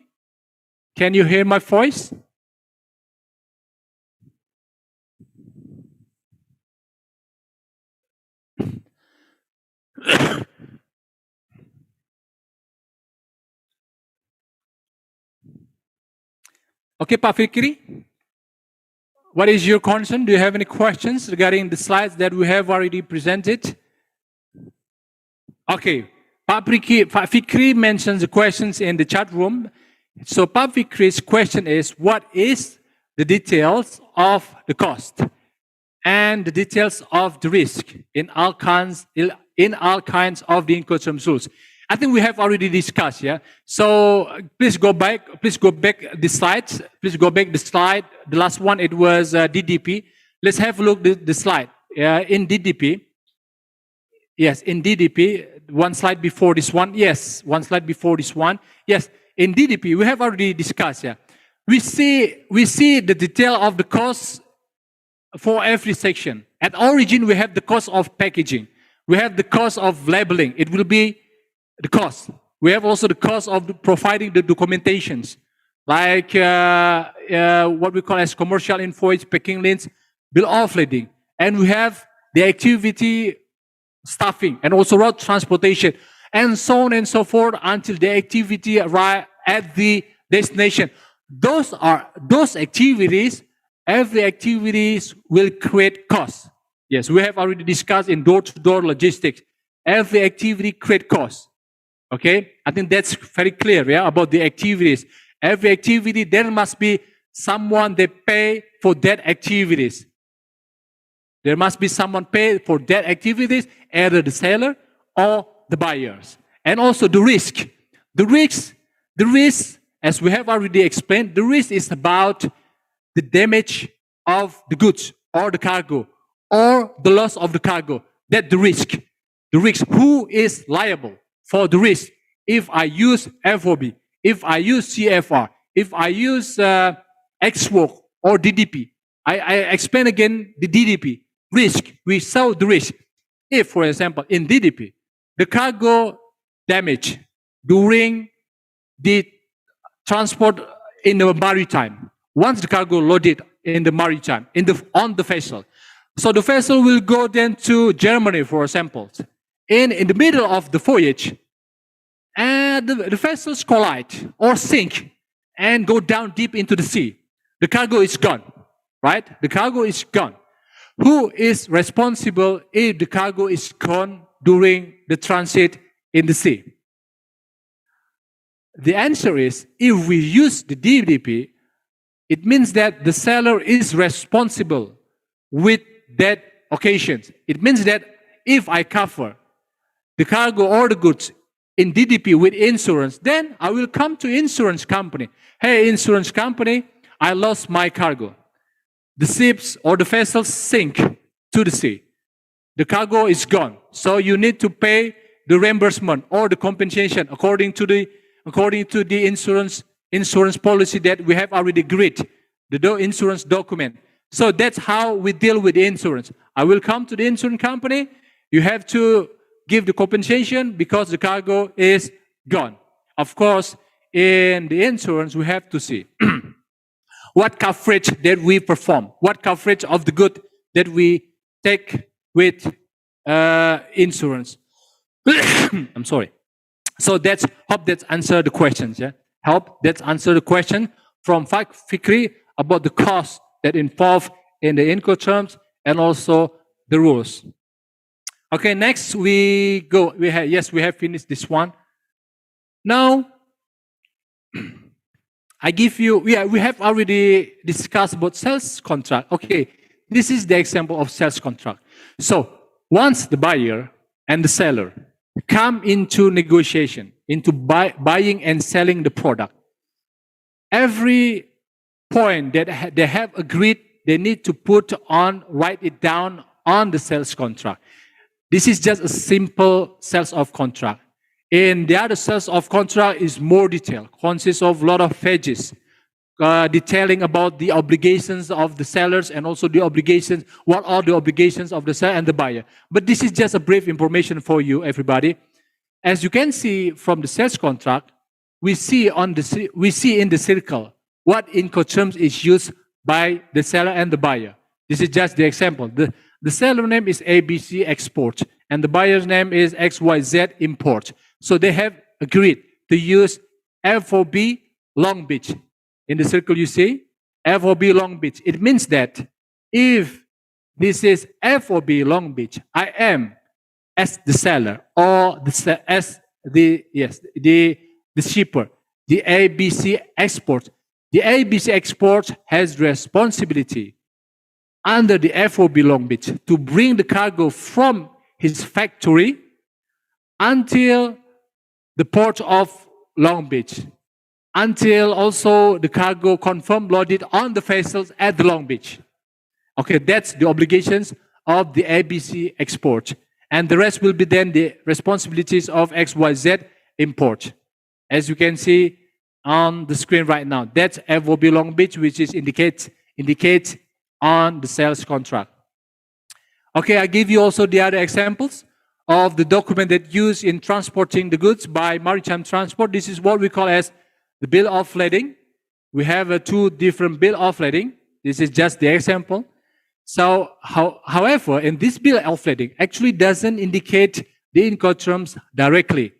Can you hear my voice? Okay, Pak Fikri. What is your concern? Do you have any questions regarding the slides that we have already presented? Okay, Pak Fikri mentions the questions in the chat room. So Pak Fikri's question is, what is the details of the cost and the details of the risk in all kinds of the Incoterms rules? I think we have already discussed, yeah. So please go back the slides. Please go back the slide. The last one, it was DDP. Let's have a look at the slide. In DDP. Yes, in DDP, one slide before this one. Yes, one slide before this one. Yes, in DDP, we have already discussed, yeah. We see the detail of the cost for every section. At origin, we have the cost of packaging. We have the cost of labeling. It will be the cost. We have also the cost of providing the documentations, like what we call as commercial invoice, packing lists, bill of lading. And we have the activity staffing and also route transportation, and so on and so forth until the activity arrive at the destination. Those activities, every activities will create costs. Yes, we have already discussed in door-to-door logistics. Every activity create costs. Okay, I think that's very clear, yeah, about the activities. Every activity, there must be someone that pay for that activities. There must be someone pay for that activities, either the seller or the buyers. And also the risk. The risk, as we have already explained, the risk is about the damage of the goods or the cargo or the loss of the cargo. That's the risk. The risk, who is liable for the risk? If I use FOB, if I use CFR, if I use XWORK or DDP, I explain again the DDP. Risk, we saw the risk. If, for example, in DDP, the cargo damage during the transport in the maritime, once the cargo loaded in the maritime, on the vessel. So the vessel will go then to Germany, for example. In the middle of the voyage, and the vessels collide or sink and go down deep into the sea. The cargo is gone, right? The cargo is gone. Who is responsible if the cargo is gone during the transit in the sea? The answer is, if we use the DDP, it means that the seller is responsible with that occasion. It means that if I cover the cargo or the goods in DDP with insurance, then I will come to insurance company. Hey, insurance company, I lost my cargo. The ships or the vessels sink to the sea. The cargo is gone. So you need to pay the reimbursement or the compensation according to the insurance policy that we have already agreed, the insurance document. So that's how we deal with the insurance. I will come to the insurance company. You have to give the compensation because the cargo is gone. Of course, in the insurance, we have to see what coverage that we perform, what coverage of the good that we take with insurance. I'm sorry. So hope that's answer the questions. Yeah, hope that's answer the question from Fikri about the cost that involved in the Incoterms and also the rules. Okay, next we go. We have finished this one. Now, I give you, we have already discussed about sales contract. Okay, this is the example of sales contract. So once the buyer and the seller come into negotiation, into buying and selling the product, every point that they have agreed, they need to write it down on the sales contract. This is just a simple sales of contract. And the other sales of contract is more detailed, consists of a lot of pages, detailing about the obligations of the sellers and also the obligations, what are the obligations of the seller and the buyer. But this is just a brief information for you, everybody. As you can see from the sales contract, we see in the circle what Incoterms is used by the seller and the buyer. This is just the example. The seller name is ABC Export and the buyer's name is XYZ Import. So they have agreed to use FOB Long Beach. In the circle you see, FOB Long Beach. It means that if this is FOB Long Beach, I am as the seller or as the shipper, the ABC Export. The ABC Export has responsibility under the FOB Long Beach to bring the cargo from his factory until the port of Long Beach, until also the cargo confirmed loaded on the vessels at the Long Beach. Okay, that's the obligations of the ABC Export. And the rest will be then the responsibilities of XYZ Import. As you can see on the screen right now, that's FOB Long Beach, which is indicates on the sales contract. Okay, I give you also the other examples of the document that used in transporting the goods by maritime transport. This is what we call as the bill of lading. We have two different bill of lading. This is just the example. So, however, in this bill of lading actually doesn't indicate the Incoterms directly,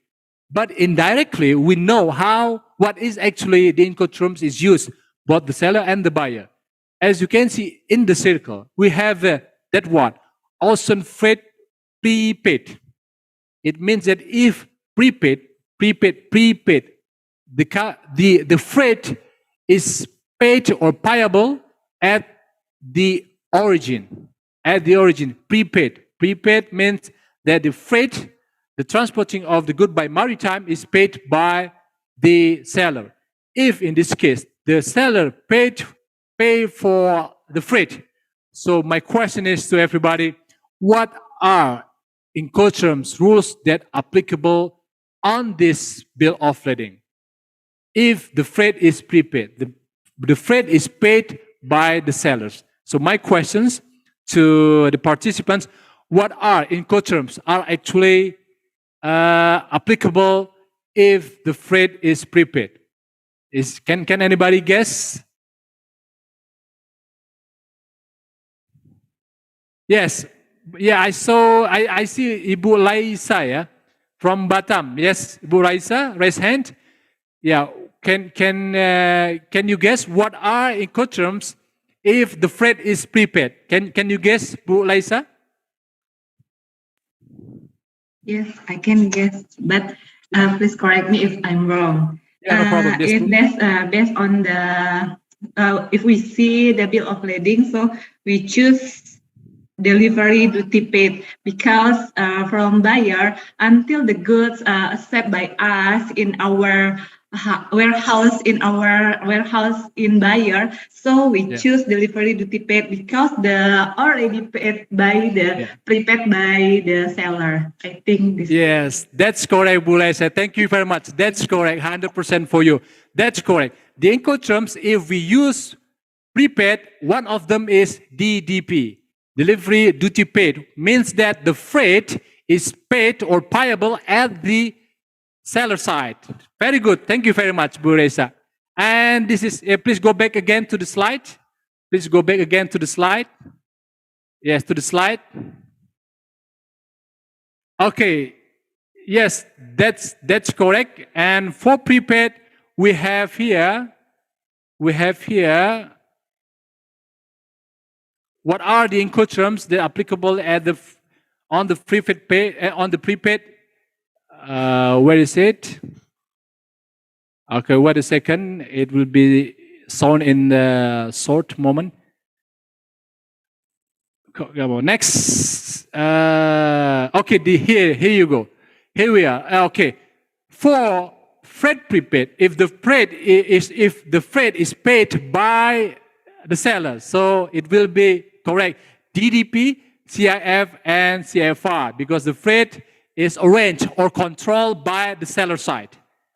but indirectly we know what is actually the Incoterms is used, both the seller and the buyer. As you can see in the circle, we have that one, ocean freight prepaid. It means that if prepaid, the freight is paid or payable at the origin. Prepaid. Prepaid means that the freight, the transporting of the good by maritime is paid by the seller. If in this case, the seller pay for the freight. So my question is to everybody, what are Incoterms rules that are applicable on this bill of lading? If the freight is prepaid, the freight is paid by the sellers. So my questions to the participants, what are Incoterms are actually applicable if the freight is prepaid? Can anybody guess? Yes. Yeah, I see Ibu Laisa from Batam. Yes, Ibu Laisa, raise hand. Yeah, can you guess what are Incoterms if the freight is prepaid? Can you guess, Bu Laisa? Yes, I can guess, but please correct me if I'm wrong. Yeah, no problem. Yes, Bu. Based on the if we see the bill of lading, so we choose delivery duty paid because from buyer until the goods accepted by us in our warehouse in buyer, so we choose delivery duty paid because the already paid by the prepaid by the seller. I think this. Yes, that's correct, Bulaisa. Thank you very much. That's correct, 100% for you. That's correct. The Incoterms, if we use prepaid, one of them is DDP, delivery duty paid, means that the freight is paid or payable at the seller side. Very good. Thank you very much, Bulaisa. And this is, please go back again to the slide. Please go back again to the slide. Yes, to the slide. Okay, yes, that's correct. And for prepaid, we have here, what are the Incoterms that are applicable at on the prepaid prepaid? Where is it? Okay, wait a second. It will be shown in the short moment. Next. Okay, here you go. Here we are. Okay, for freight prepaid, if the freight is paid by the seller, so it will be correct. DDP, CIF, and CIFR because the freight is arranged or controlled by the seller side.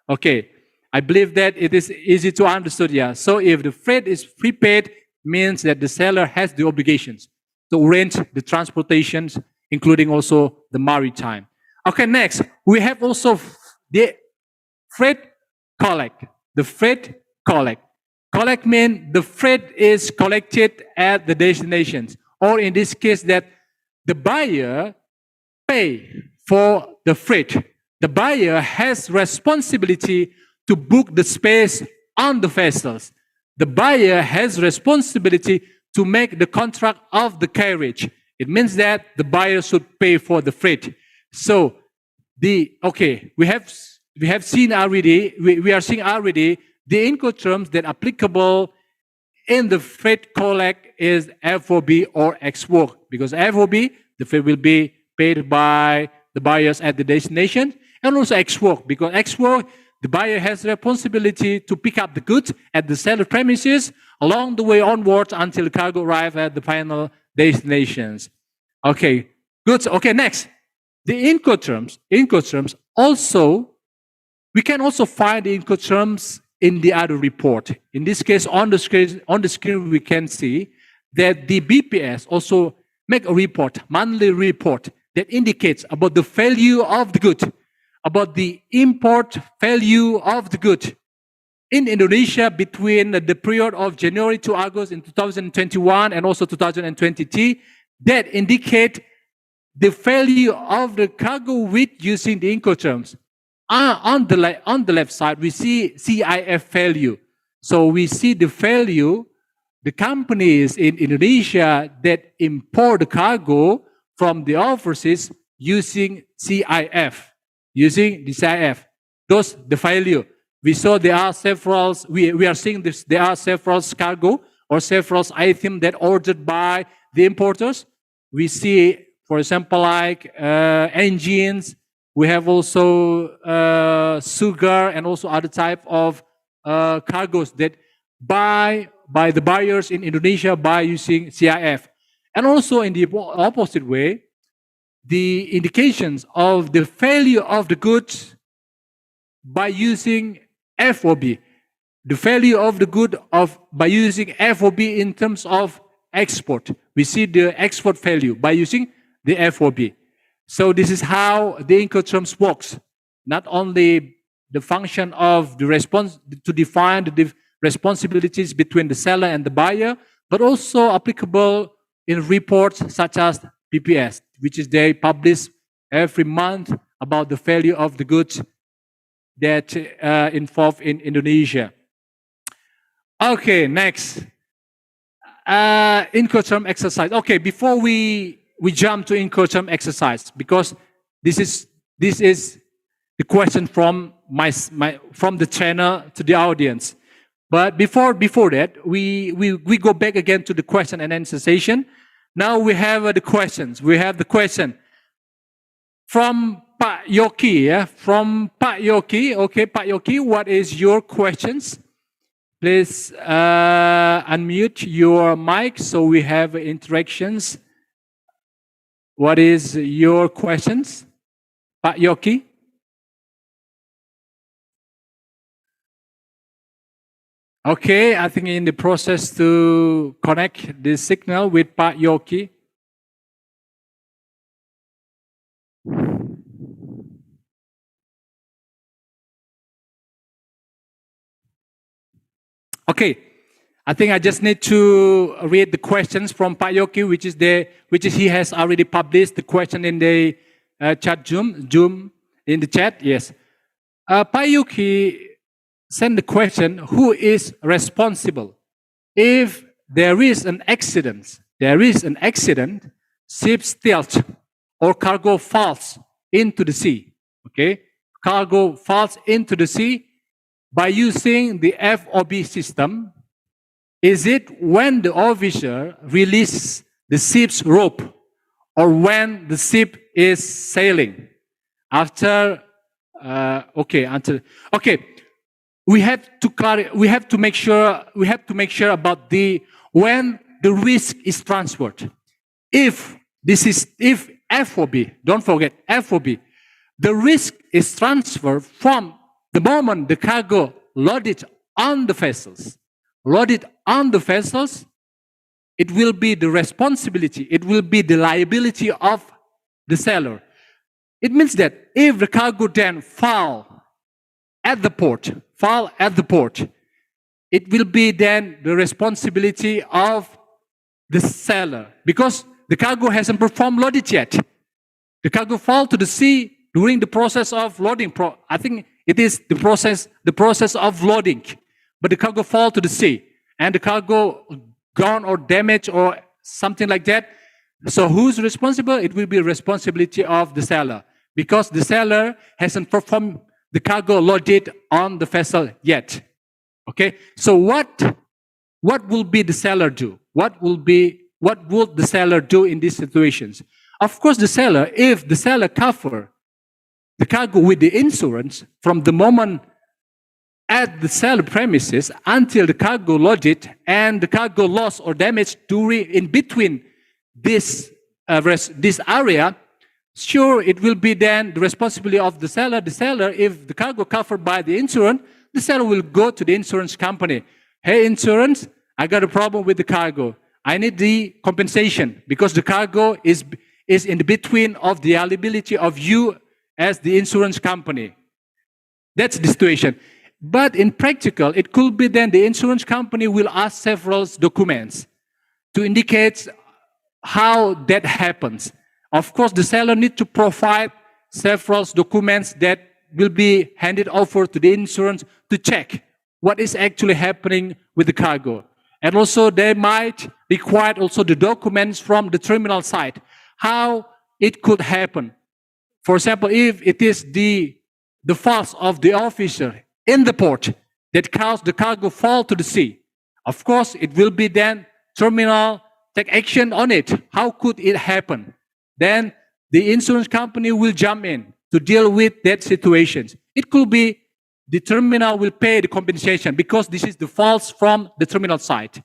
Okay, I believe that it is easy to understand. Yeah. So if the freight is prepaid, means that the seller has the obligations to arrange the transportations, including also the maritime. Okay, next, we have also the freight collect. The freight collect. Collect means the freight is collected at the destinations, or in this case that the buyer pay for the freight. The buyer has responsibility to book the space on the vessels. The buyer has responsibility to make the contract of the carriage. It means that the buyer should pay for the freight. So we have seen already, we are seeing already the Incoterms that applicable in the freight collect is FOB or ex-work, because FOB, the freight will be paid by the buyers at the destination, and also ex-work, because ex-work, the buyer has the responsibility to pick up the goods at the seller premises along the way onwards until the cargo arrives at the final destinations. Okay, good. Okay, next. The Incoterms also, we can also find the Incoterms in the other report. In this case, on the screen we can see that the BPS also make a report, monthly report, that indicates about the value of the good, about the import value of the good in Indonesia between the period of January to August in 2021 and also 2023, that indicate the value of the cargo weight using the Incoterms. On the left side, we see CIF value. So we see the value, the companies in Indonesia that import the cargo from the overseas using CIF, using the CIF. Those the value. We saw there are several, we are seeing this, there are several cargo or several items that ordered by the importers. We see, for example, like engines. We have also sugar and also other type of cargoes that by the buyers in Indonesia by using CIF. And also in the opposite way, the indications of the value of the goods by using FOB. The value of the good by using FOB in terms of export. We see the export value by using the FOB. So this is how the Incoterms works. Not only the function of the response to define the responsibilities between the seller and the buyer, but also applicable in reports such as PPS, which is they publish every month about the value of the goods that involved in Indonesia. Okay, next. Incoterm exercise. Okay, before we jump to Incoterm exercise, because this is the question from from the channel to the audience. But before that, we go back again to the question and answer session. Now we have the questions. We have the question from Pak Yoki. Yeah, from Pak Yoki. Okay, Pak Yoki, what is your questions? Please unmute your mic so we have interactions. What is your questions, Pak Yoki? Okay, I think in the process to connect the signal with Pak Yoki. Okay, I think I just need to read the questions from Pak Yoki, which is he has already published the question in the chat Zoom in the chat. Yes, Pak Yoki send the question: who is responsible if there is an accident? There is an accident, ship tilt or cargo falls into the sea. Okay, cargo falls into the sea by using the FOB system. Is it when the officer releases the ship's rope or when the ship is sailing? We have to make sure about the when the risk is transferred. If FOB, don't forget FOB, the risk is transferred from the moment the cargo loaded on the vessels. Loaded on the vessels, it will be the responsibility, it will be the liability of the seller. It means that if the cargo then fall at the port, it will be then the responsibility of the seller because the cargo hasn't performed loaded yet. The cargo fall to the sea during the process of loading. I think it is the process of loading, but the cargo fall to the sea and the cargo gone or damaged or something like that. So who's responsible? It will be responsibility of the seller because the seller hasn't performed the cargo loaded on the vessel yet. Okay, so what will be the seller do? What would the seller do in these situations? Of course, if the seller cover the cargo with the insurance from the moment at the seller premises until the cargo loaded and the cargo lost or damaged in between this area, sure, it will be then the responsibility of the seller. The seller, if the cargo covered by the insurance, the seller will go to the insurance company. Hey, insurance, I got a problem with the cargo. I need the compensation because the cargo is in the between of the liability of you as the insurance company. That's the situation. But in practical, it could be then the insurance company will ask several documents to indicate how that happens. Of course, the seller needs to provide several documents that will be handed over to the insurance to check what is actually happening with the cargo. And also they might require also the documents from the terminal side, how it could happen. For example, if it is the fault of the officer in the port that caused the cargo fall to the sea, of course, it will be then terminal take action on it. How could it happen? Then the insurance company will jump in to deal with that situation. It could be the terminal will pay the compensation because this is the fault from the terminal side.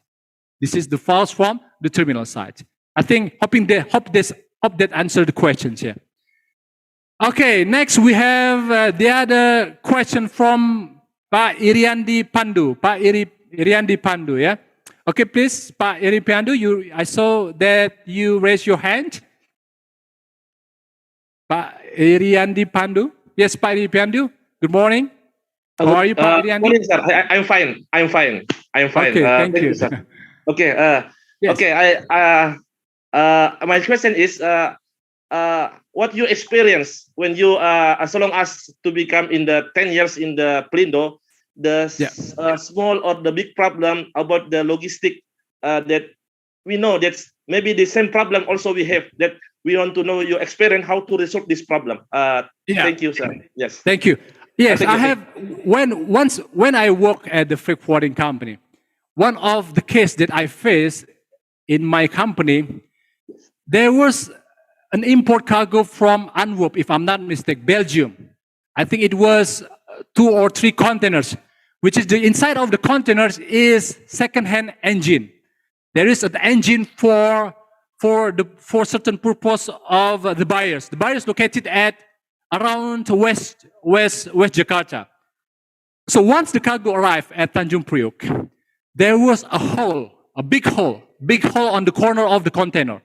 This is the fault from the terminal side. I think hope that answered the questions here. Okay, next we have the other question from Pak Iriandi Pandu. Pak Iriandi Pandu, yeah. Okay, please, Pak Iriandi Pandu. I saw that you raised your hand. Pak Iriandi Pandu. Yes, Pak Iriandi Pandu. Good morning. How are you, Pak Iriandi? Morning, sir. I'm fine. Okay, thank you. Sir. Okay. Yes. Okay. My question is, what you experience when you, as long as to become in the 10 years in the Pelindo, the small or the big problem about the logistic that we know that maybe the same problem also we have, that we want to know your experience how to resolve this problem. Thank you, sir. Yes. Thank you. Yes, Thank you, I have. When I work at the freight forwarding company, one of the case that I faced in my company, there was an import cargo from Antwerp, if I'm not mistaken, Belgium. I think it was 2 or 3 containers, which is the inside of the containers is second-hand engine. There is an engine for certain purpose of the buyers. The buyers located at around West Jakarta. So once the cargo arrived at Tanjung Priok, there was a big hole on the corner of the container,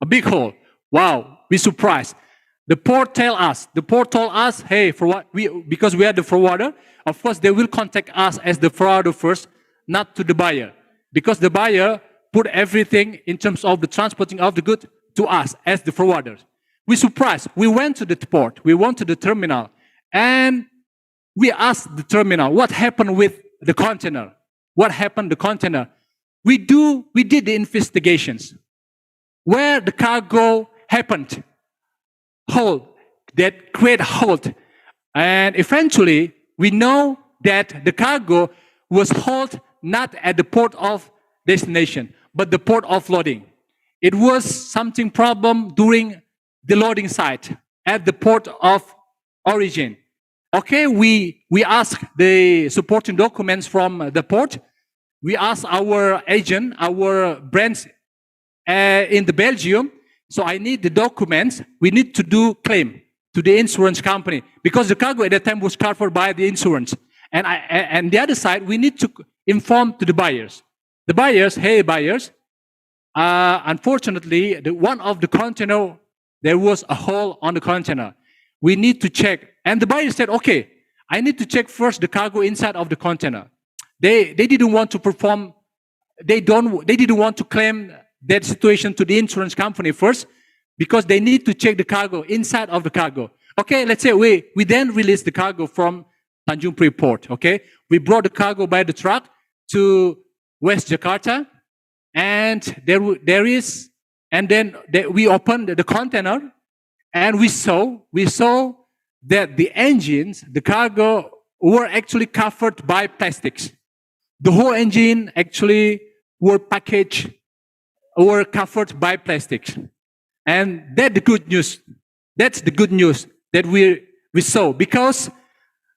a big hole. Wow, we surprised. The port told us, hey, because we are the forwarder, of course they will contact us as the forwarder first, not to the buyer, because the buyer put everything in terms of the transporting of the good to us as the forwarders. We surprised. We went to the port, we went to the terminal, and we asked the terminal what happened with the container. What happened to the container? We did the investigations. Where the cargo happened, hold, that create hold. And eventually, we know that the cargo was hauled not at the port of destination, but the port of loading. It was something problem during the loading site at the port of origin. Okay, we asked the supporting documents from the port. We asked our agent, our branch in the Belgium. So I need the documents. We need to do claim to the insurance company because the cargo at that time was covered by the insurance. And the other side, we need to inform to the buyers. The buyers, hey buyers, unfortunately, one of the container, there was a hole on the container. We need to check. And the buyer said, okay, I need to check first the cargo inside of the container. They didn't want to perform, they didn't want to claim that situation to the insurance company first because they need to check the cargo inside of the cargo. Okay, let's say we then release the cargo from Tanjung Priok port, okay? We brought the cargo by the truck to West Jakarta, and we opened the container, and we saw that the engines, the cargo, were actually covered by plastics. The whole engine actually were packaged, were covered by plastics. And that's the good news. That's the good news that we saw, because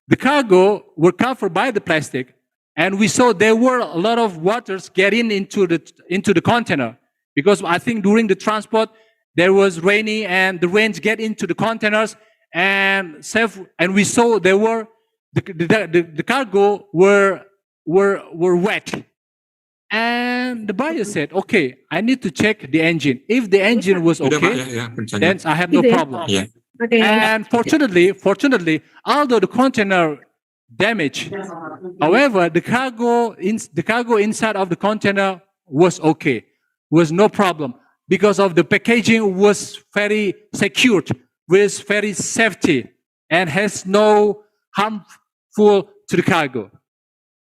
the cargo were covered by the plastic, and we saw there were a lot of waters getting into the container, because I think during the transport there was rainy and the rains get into the containers, and we saw there were the cargo were wet. And the buyer said, okay, I need to check the engine. If the engine was okay, then I have no problem. And fortunately, although the container damaged, however, the cargo inside of the container was okay, was no problem, because of the packaging was very secured, with very safety, and has no harmful to the cargo.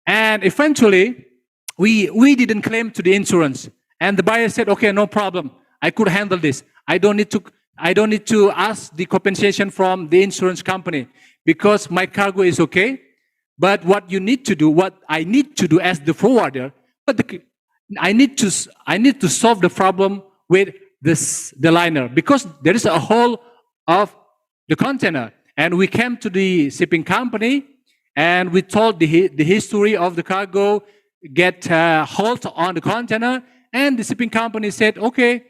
And eventually, we didn't claim to the insurance, and the buyer said, okay, no problem, I could handle this. I don't need to ask the compensation from the insurance company because my cargo is okay. But what you need to do, what I need to do as the forwarder, I need to solve the problem with the liner, because there is a hole of the container. And we came to the shipping company and we told the history of the cargo get halt on the container, and the shipping company said, okay,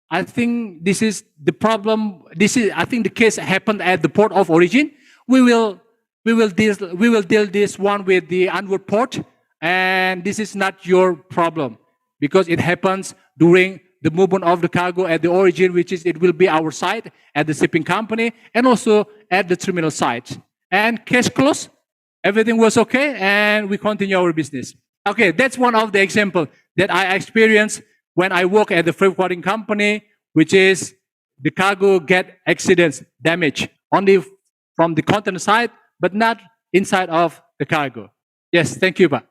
I think this is the problem. I think the case happened at the port of origin. We will deal this one with the Antwerp port, and this is not your problem because it happens during the movement of the cargo at the origin, which is it will be our site at the shipping company and also at the terminal site. And case closed, everything was okay, and we continue our business. Okay, that's one of the examples that I experienced when I work at the freight forwarding company, which is the cargo get accidents, damage, only from the container side, but not inside of the cargo. Yes, thank you, Pak.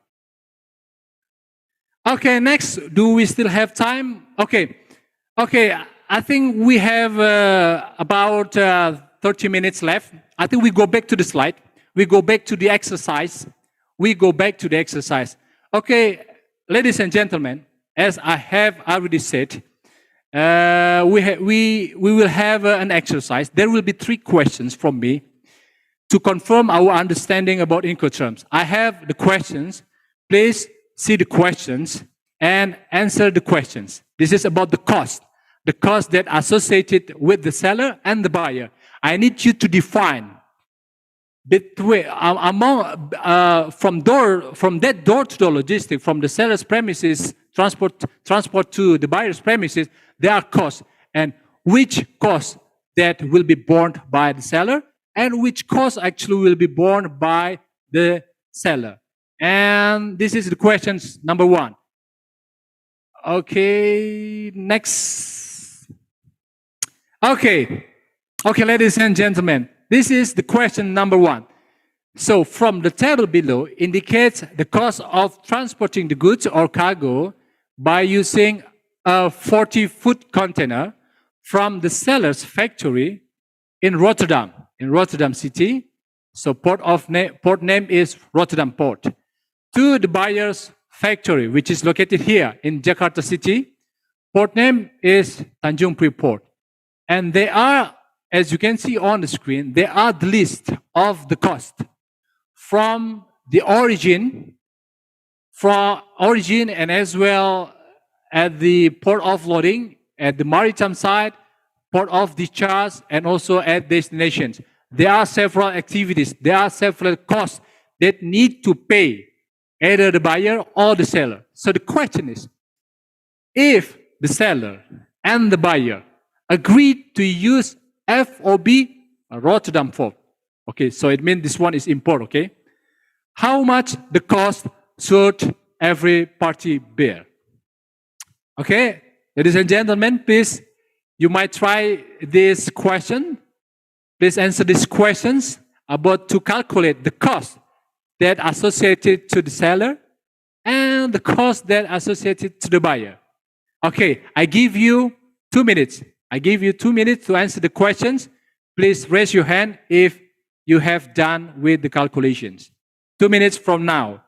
Okay, next, do we still have time? Okay, I think we have about 30 minutes left. I think we go back to the slide. We go back to the exercise. Okay, ladies and gentlemen, as I have already said, we will have an exercise. There will be 3 questions from me to confirm our understanding about Incoterms. I have the questions. Please see the questions and answer the questions. This is about the cost that associated with the seller and the buyer. I need you to define between from that door to the logistic, from the seller's premises, transport to the buyer's premises, there are costs, and which cost that will be borne by the seller and which cost actually will be borne by the seller. And this is the questions number 1. Okay, next. Okay, ladies and gentlemen, this is the question number 1. So from the table below indicates the cost of transporting the goods or cargo by using a 40-foot container from the seller's factory in Rotterdam city. So port name is Rotterdam Port, to the buyer's factory, which is located here in Jakarta city. Port name is Tanjung Priok Port. And they are, as you can see on the screen, they are the list of the cost from the origin and as well at the port of loading, at the maritime side, port of discharge, and also at destinations. There are several activities, there are several costs that need to pay either the buyer or the seller. So the question is, if the seller and the buyer agreed to use FOB Rotterdam Port, okay, so it means this one is import, okay? How much the cost should every party bear? Okay, ladies and gentlemen, please, you might try this question. Please answer these questions about to calculate the cost that associated to the seller and the cost that associated to the buyer. Okay, I give you 2 minutes. To answer the questions. Please raise your hand if you have done with the calculations. 2 minutes from now.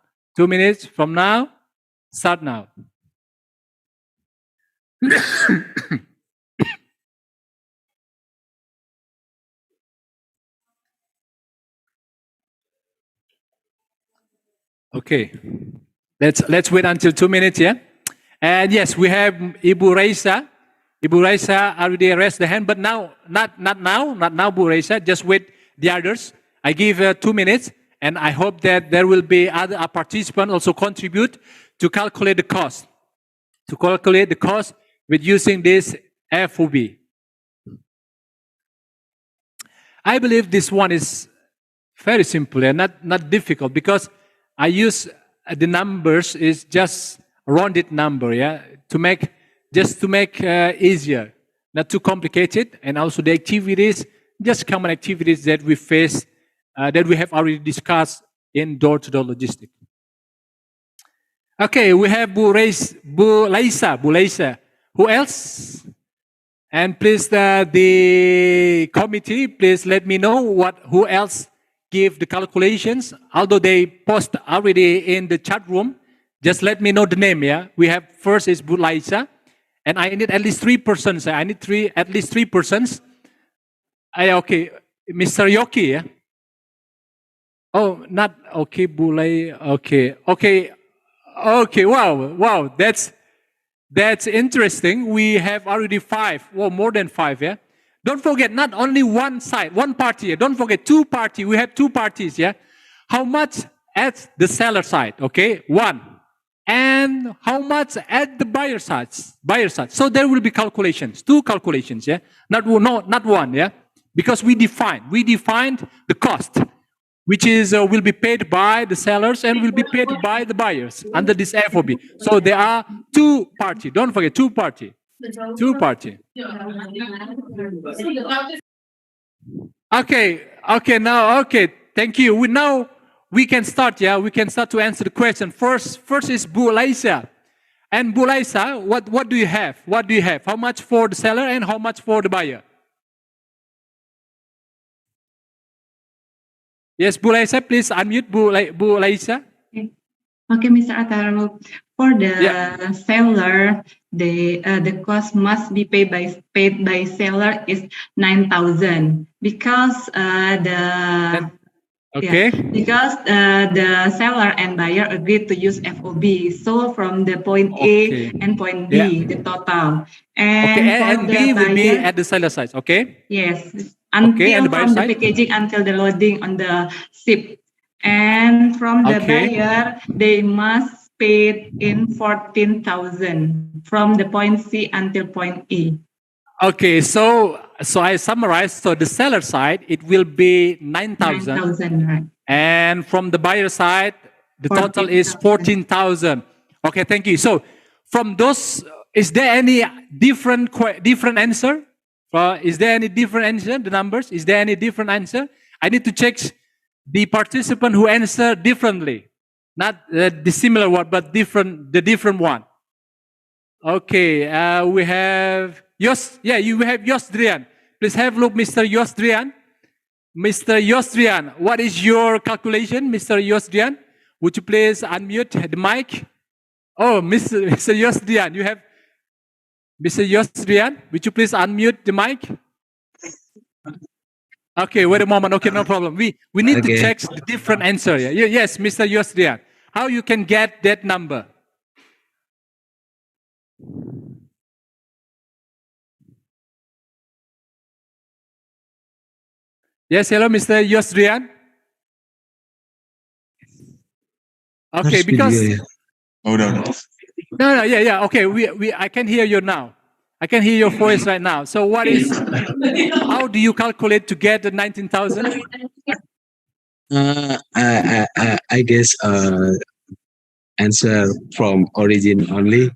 Start now. Okay, let's wait until 2 minutes, yeah? And yes, we have Ibu Raisa. Ibu Raisa already raised the hand, but now, not now, Ibu Raisa, just wait the others. I give 2 minutes, and I hope that there will be other participants also contribute to calculate the cost. With using this FOB. I believe this one is very simple and not difficult, because I use the numbers is just rounded number, yeah, to make easier, not too complicated, and also the activities, just common activities that we face, that we have already discussed in door-to-door logistics. Okay, we have Bu Laisa. Who else? And please, the committee, please let me know who else give the calculations. Although they post already in the chat room, just let me know the name. Yeah, we have first is Bu Laisa, and I need at least 3 persons. I need at least 3 persons. Okay, Mr. Yoki. Yeah? Oh, not okay, Bulay. Okay. Wow. That's interesting. We have already 5, more than 5. Yeah. Don't forget, not only one side, one party. Don't forget 2 parties. We have 2 parties. Yeah. How much at the seller side? Okay, 1. And how much at the buyer side? So there will be calculations, 2 calculations. Yeah. Not one. Yeah. Because we defined the cost, which is will be paid by the sellers and will be paid by the buyers under this FOB. So there are 2 parties. Don't forget 2 parties. 2 parties. Okay. Now, thank you. Now we can start. Yeah, we can start to answer the question. First is Bu Laisa. And Bu Laisa, what do you have? What do you have? How much for the seller and how much for the buyer? Yes, Bu Laisa, please unmute Bu Laisa. Okay, Mr. Ataru. For the seller, the cost must be paid by seller is 9,000 because because the seller and buyer agreed to use FOB. So from the point A and point B, the total. And B will be at the seller side, okay? Yes, until from the packaging until the loading on the ship. And from the buyer, they must pay in 14,000 from the point C until point E. Okay, so I summarize. So the seller side, it will be 9,000. 9,000, right. And from the buyer side, the total is 14,000. Okay, thank you. So from those, is there any different answer? Is there any different answer, the numbers? Is there any different answer? I need to check the participant who answered differently. Not the similar one, but the different one. Okay, we have Yos. Yeah, you have Yosdrian. Please have a look, Mr. Yosdrian. Mr. Yosdrian, what is your calculation, Mr. Yosdrian? Would you please unmute the mic? Oh, Mr. Yosdrian, you have Mr. Yosdrian. Would you please unmute the mic? Okay, wait a moment. Okay, no problem. We need to check the different answer. Yeah. Yes, Mr. Yosdrian. How you can get that number? Yes, hello, Mr. Yosdrian. Okay, because no, yeah. Okay, I can hear you now. I can hear your voice right now. So how do you calculate to get the 19,000? I guess answer from origin only,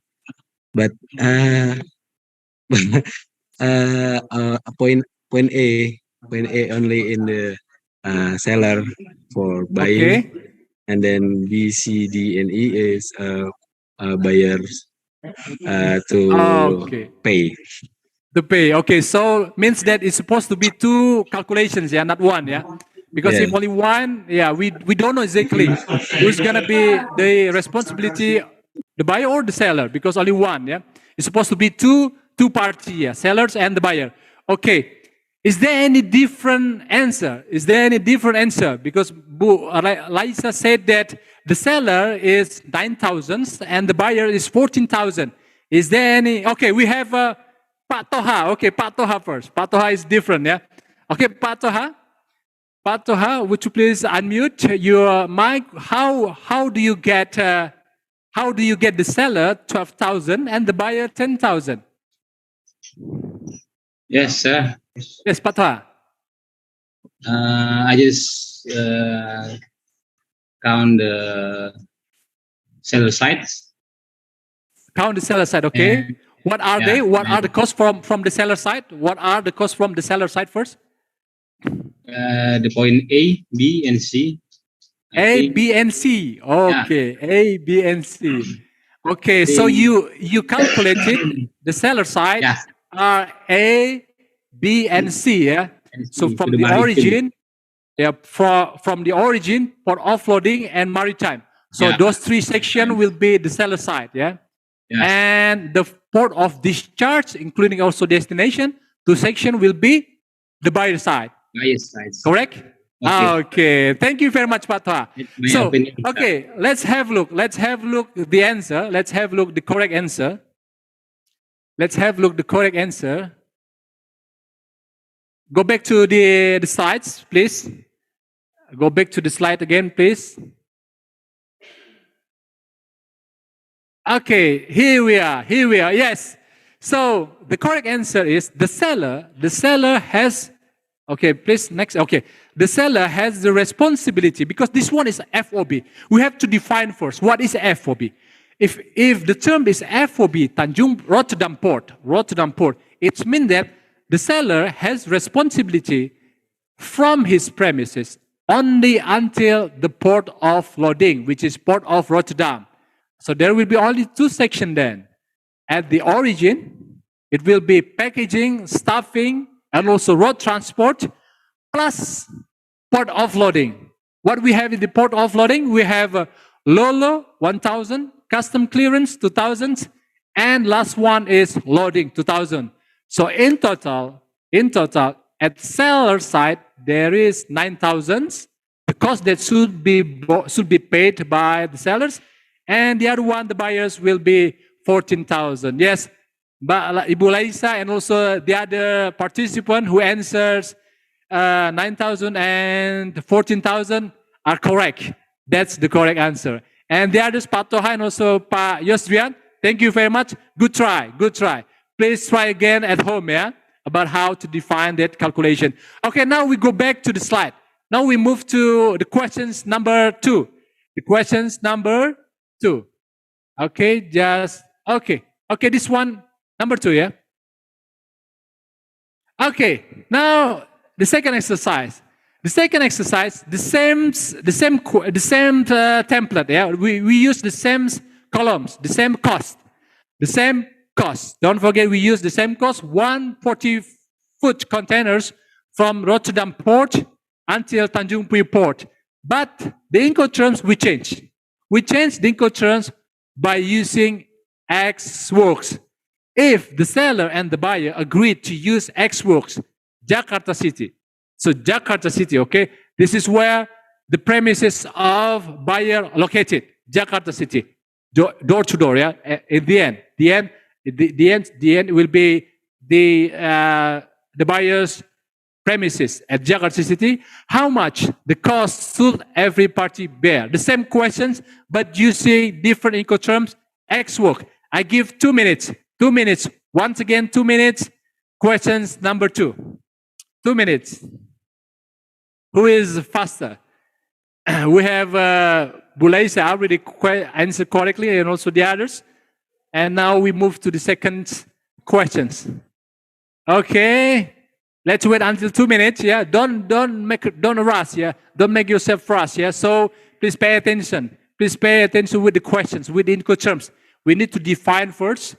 but point A only in the seller for buying, and then B, C, D, and E is buyers to pay. To pay. Okay, so means that it's supposed to be two calculations, yeah, not one, yeah. Because if only one, yeah, we don't know exactly who's gonna be the responsibility, the buyer or the seller, because only one, yeah. It's supposed to be two parties, yeah, sellers and the buyer. Okay, is there any different answer? Is there any different answer? Because Laisa said that the seller is 9,000 and the buyer is 14,000. Is there any? Okay, we have Pak Toha. Okay, Pak Toha first. Pak Toha is different, yeah. Okay, Pak Toha. Pak Toha, would you please unmute your mic? How do you get the seller 12,000 and the buyer 10,000? Yes, sir. Yes, Pak Toha. I just count the seller sides. Count the seller side, okay. What are they? What are the costs from the seller side? What are the costs from the seller side first? The point A, B, and C. A, B, and C. Okay, A, B, and C. Okay, so you calculated the seller side are A, B, and C. Yeah. So from the origin, from the origin, port offloading, and maritime. So those three sections will be the seller side. Yeah. And the port of discharge, including also destination, two section will be the buyer side. Buyer side. Correct? Okay. Thank you very much, Pak Toha. So, okay, let's have a look. Let's have a look the answer. Let's have a look the correct answer. Let's have a look the correct answer. Go back to the slides, please. Go back to the slide again, please. Okay, here we are. Yes. So the correct answer is the seller has, okay, please, next. Okay, the seller has the responsibility, because this one is FOB. We have to define first, what is FOB? If the term is FOB, Tanjung Rotterdam Port, it means that the seller has responsibility from his premises only until the port of loading, which is port of Rotterdam. So there will be only two sections then. At the origin, it will be packaging, stuffing, and also road transport, plus port offloading. What we have in the port offloading, we have Lolo 1000, custom clearance 2000, and last one is loading 2000. So in total, at seller side, there is 9,000. The cost that should be paid by the sellers, and the other one, the buyers, will be 14,000. Yes, but Ibu Laisa and also the other participant who answers 9,000 and 14,000 are correct. That's the correct answer. And the others, Pak Toha and also Pak Yosrian, thank you very much. Good try, good try. Please try again at home, yeah, about how to define that calculation. Okay, now we go back to the slide. Now we move to the questions number 2. The questions number 2. Okay, okay, this one, number 2, yeah? Okay, now the second exercise. The second exercise, the same template, yeah? We use the same columns, the same cost. The same cost. Don't forget we use the same cost, 140-foot containers from Rotterdam port until Tanjung Priok port. But the Incoterms we change. We change the Incoterms by using X works. If the seller and the buyer agreed to use X works, Jakarta City. So Jakarta City, okay? This is where the premises of buyer located, Jakarta City. Door to door, yeah? In the end will be the buyer's premises at Jakarta City. How much the cost should every party bear? The same questions, but using different Incoterms. X work. I give 2 minutes. 2 minutes. Once again, 2 minutes. Questions number 2. 2 minutes. Who is faster? We have Bulaisa already answered correctly, and also the others. And now we move to the second questions. Okay, let's wait until 2 minutes. Yeah, don't rush. Yeah, don't make yourself rush. Yeah, so please pay attention. Please pay attention with the questions, with the Incoterms. We need to define first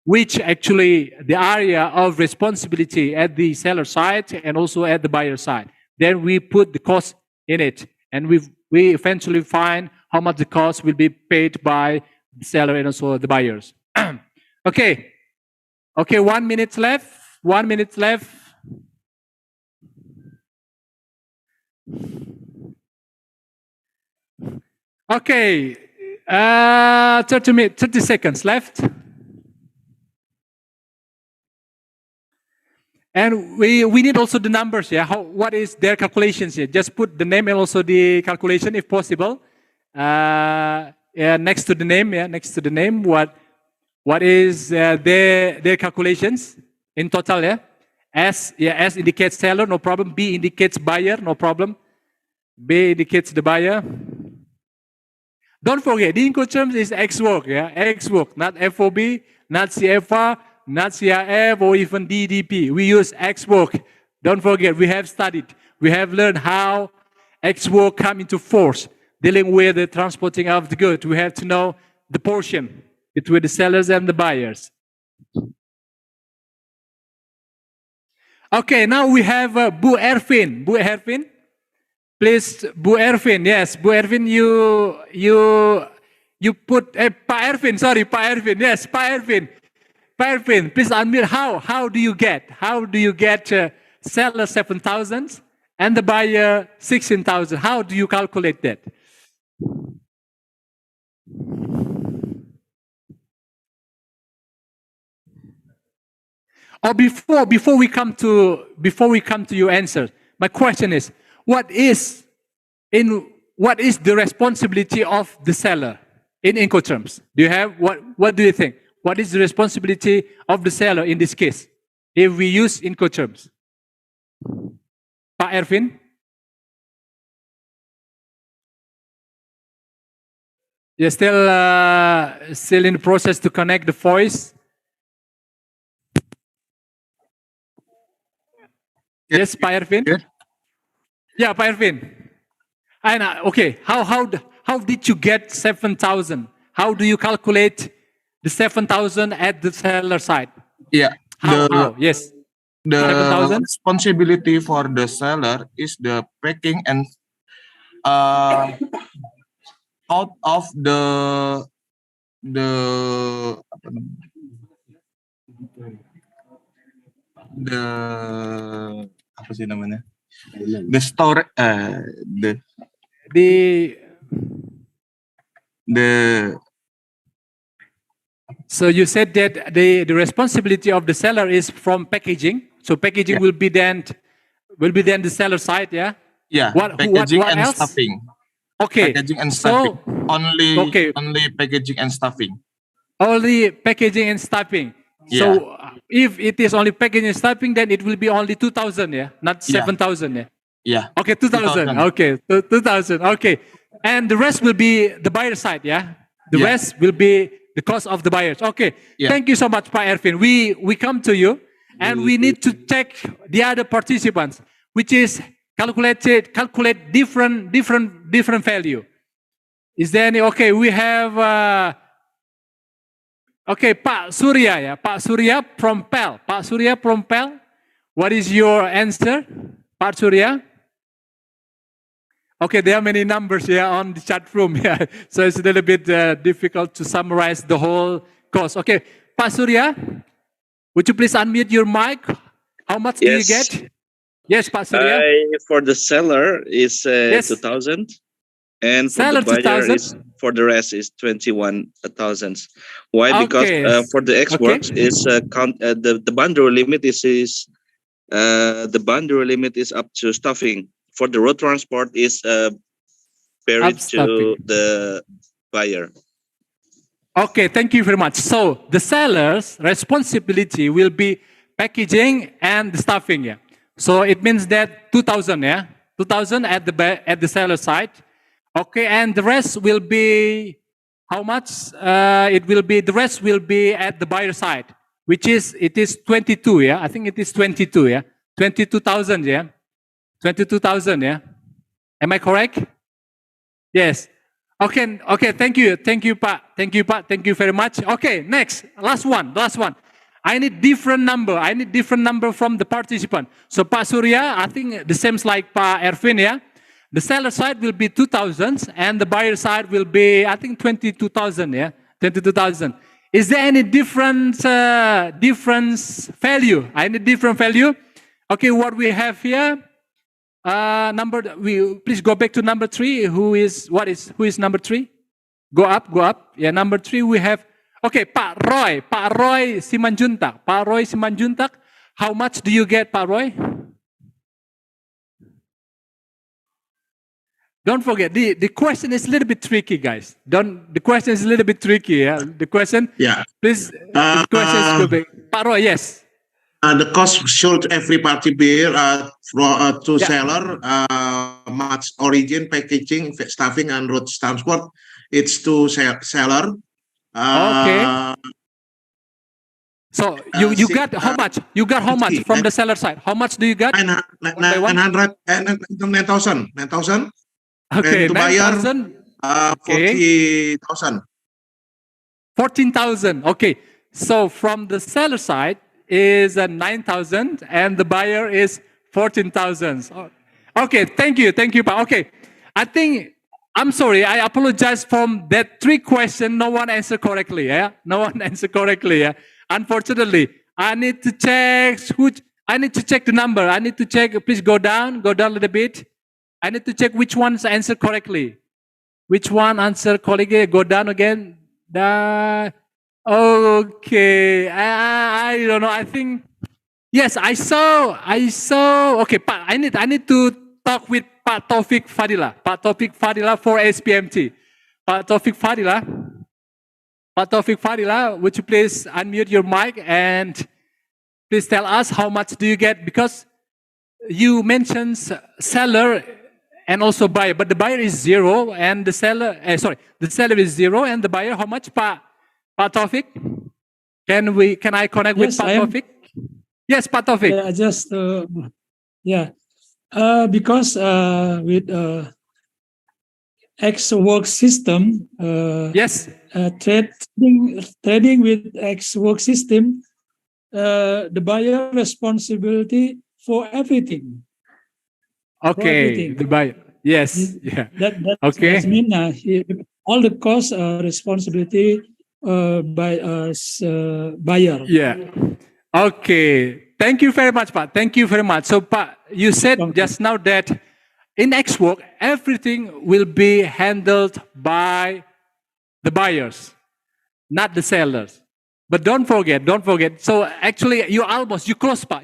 which actually the area of responsibility at the seller side and also at the buyer side. Then we put the cost in it, and we eventually find how much the cost will be paid by the seller and also the buyers. Okay, 1 minute left. 1 minute left. Okay, 30 seconds left. And we need also the numbers, yeah. What is their calculations here? Just put the name and also the calculation if possible. Yeah, next to the name, yeah, next to the name. What is their calculations in total, yeah? S indicates seller, no problem. B indicates buyer, no problem. B indicates the buyer. Don't forget, the Incoterms is X work, yeah? X work, not FOB, not CFR, not CRF, or even DDP. We use X work. Don't forget, we have studied. We have learned how X work come into force. Dealing with the transporting of the goods, we have to know the portion between the sellers and the buyers. Okay, now we have Bu Ervin. Bu Ervin, please, Bu Ervin. Yes, Bu Ervin, you put Pa Ervin. Sorry, Pa Ervin. Yes, Pa Ervin. Pa Ervin, please unmute. How do you get seller 7,000 and the buyer 16,000? How do you calculate that? Or before we come to your answer, my question is, what is the responsibility of the seller in Incoterms? Do you have what do you think? What is the responsibility of the seller in this case if we use Incoterms? Pak Ervin? You're still in the process to connect the voice. Yes, Pak Ervin? Yeah, Pak Ervin. Okay, how did you get 7,000? how do you calculate the 7,000 at the seller side? Yeah, How? Yes. the 7,000? responsibility for the seller is the packing and out of the apa namanya? Apa sih namanya? The store So you said that the responsibility of the seller is from packaging. So packaging will be then the seller side, yeah? Yeah, What packaging and else? stuffing. Okay. Packaging and stuffing. Only packaging and stuffing. Only packaging and stuffing. Yeah. So if it is only packaging and stuffing, then it will be only 2,000, yeah? Not 7,000, yeah? Yeah. Okay, 2,000. Okay, 2,000. Okay. And the rest will be the buyer side, yeah? The rest will be the cost of the buyers. Okay. Yeah. Thank you so much, Pak Ervin. We come to you and we need to check the other participants, which is calculate different value. Is there any? Okay, we have okay, Pak Surya, yeah, Pak Surya from PEL. Pak Surya from PEL, what is your answer, Pak Surya? Okay, there are many numbers here on the chat room, yeah, so it's a little bit difficult to summarize the whole course. Okay, Pak Surya, would you please unmute your mic? How much do you get? Yes, Pak Surya. For the seller is 2,000, and for Seller the buyer 2,000? is for the rest is 21,000. Why? Because for the exports is the boundary limit is the boundary limit is up to stuffing. For the road transport is buried to the buyer. Okay, thank you very much. So the seller's responsibility will be packaging and the stuffing. Yeah. So it means that 2,000. Yeah, 2,000 at the seller side. Okay, and the rest will be how much? The rest will be at the buyer side, which is 22. Yeah, I think it is 22. Yeah, 22,000. Yeah. 22,000, yeah? Am I correct? Yes. Okay, thank you, Pak. Thank you very much. Okay, next, last one. I need different number from the participant. So Pak Surya, I think the same like Pak Ervin, yeah? The seller side will be 2,000 and the buyer side will be, I think, 22,000, yeah? 22,000. Is there any difference value? I need different value. Okay, what we have here, please go back to number 3. Who is number 3? Go up. Yeah, number 3 we have. Okay, Pak Roy Simanjuntak. How much do you get, Pak Roy? Don't forget the question is a little bit tricky, guys. The question is a little bit tricky. Yeah, the question. Yeah. Please. The question is go back. Pak Roy, yes. The cost should every party bear to seller, match origin, packaging, stuffing, and road transport. It's to seller. Okay. So you got how much? You got how much from the seller side? How much do you got? 9,000. Okay, and to buyer 40,000. 14,000. Okay. So from the seller side is 9,000 and the buyer is 14,000. Okay, thank you, Pak. Okay, I'm sorry, I apologize from that 3 questions. No one answered correctly. Yeah, Unfortunately, I need to check the number. I need to check. Please go down a little bit. I need to check which ones answered correctly. Which one answered correctly? Go down again. Okay, I don't know. I think yes, I saw. Okay, Pak, I need to talk with Pak Taufik Fadila. Pak Taufik Fadila for SPMT. Pak Taufik Fadila, would you please unmute your mic and please tell us how much do you get, because you mentioned seller and also buyer, but the buyer is 0 and the seller. The seller is 0 and the buyer how much, Pak Taufik? Can I connect with Pak Taufik? Yes, Pak Taufik. Because with X work system, yes, trading with X work system, the buyer responsibility for everything. Okay, the buyer. Yes, yeah. That's mean all the costs are responsibility by us buyer. Yeah. Okay. Thank you very much, Pak. Thank you very much. So, Pak, you said just now that in X work, everything will be handled by the buyers, not the sellers. But don't forget. So actually, you close, Pak.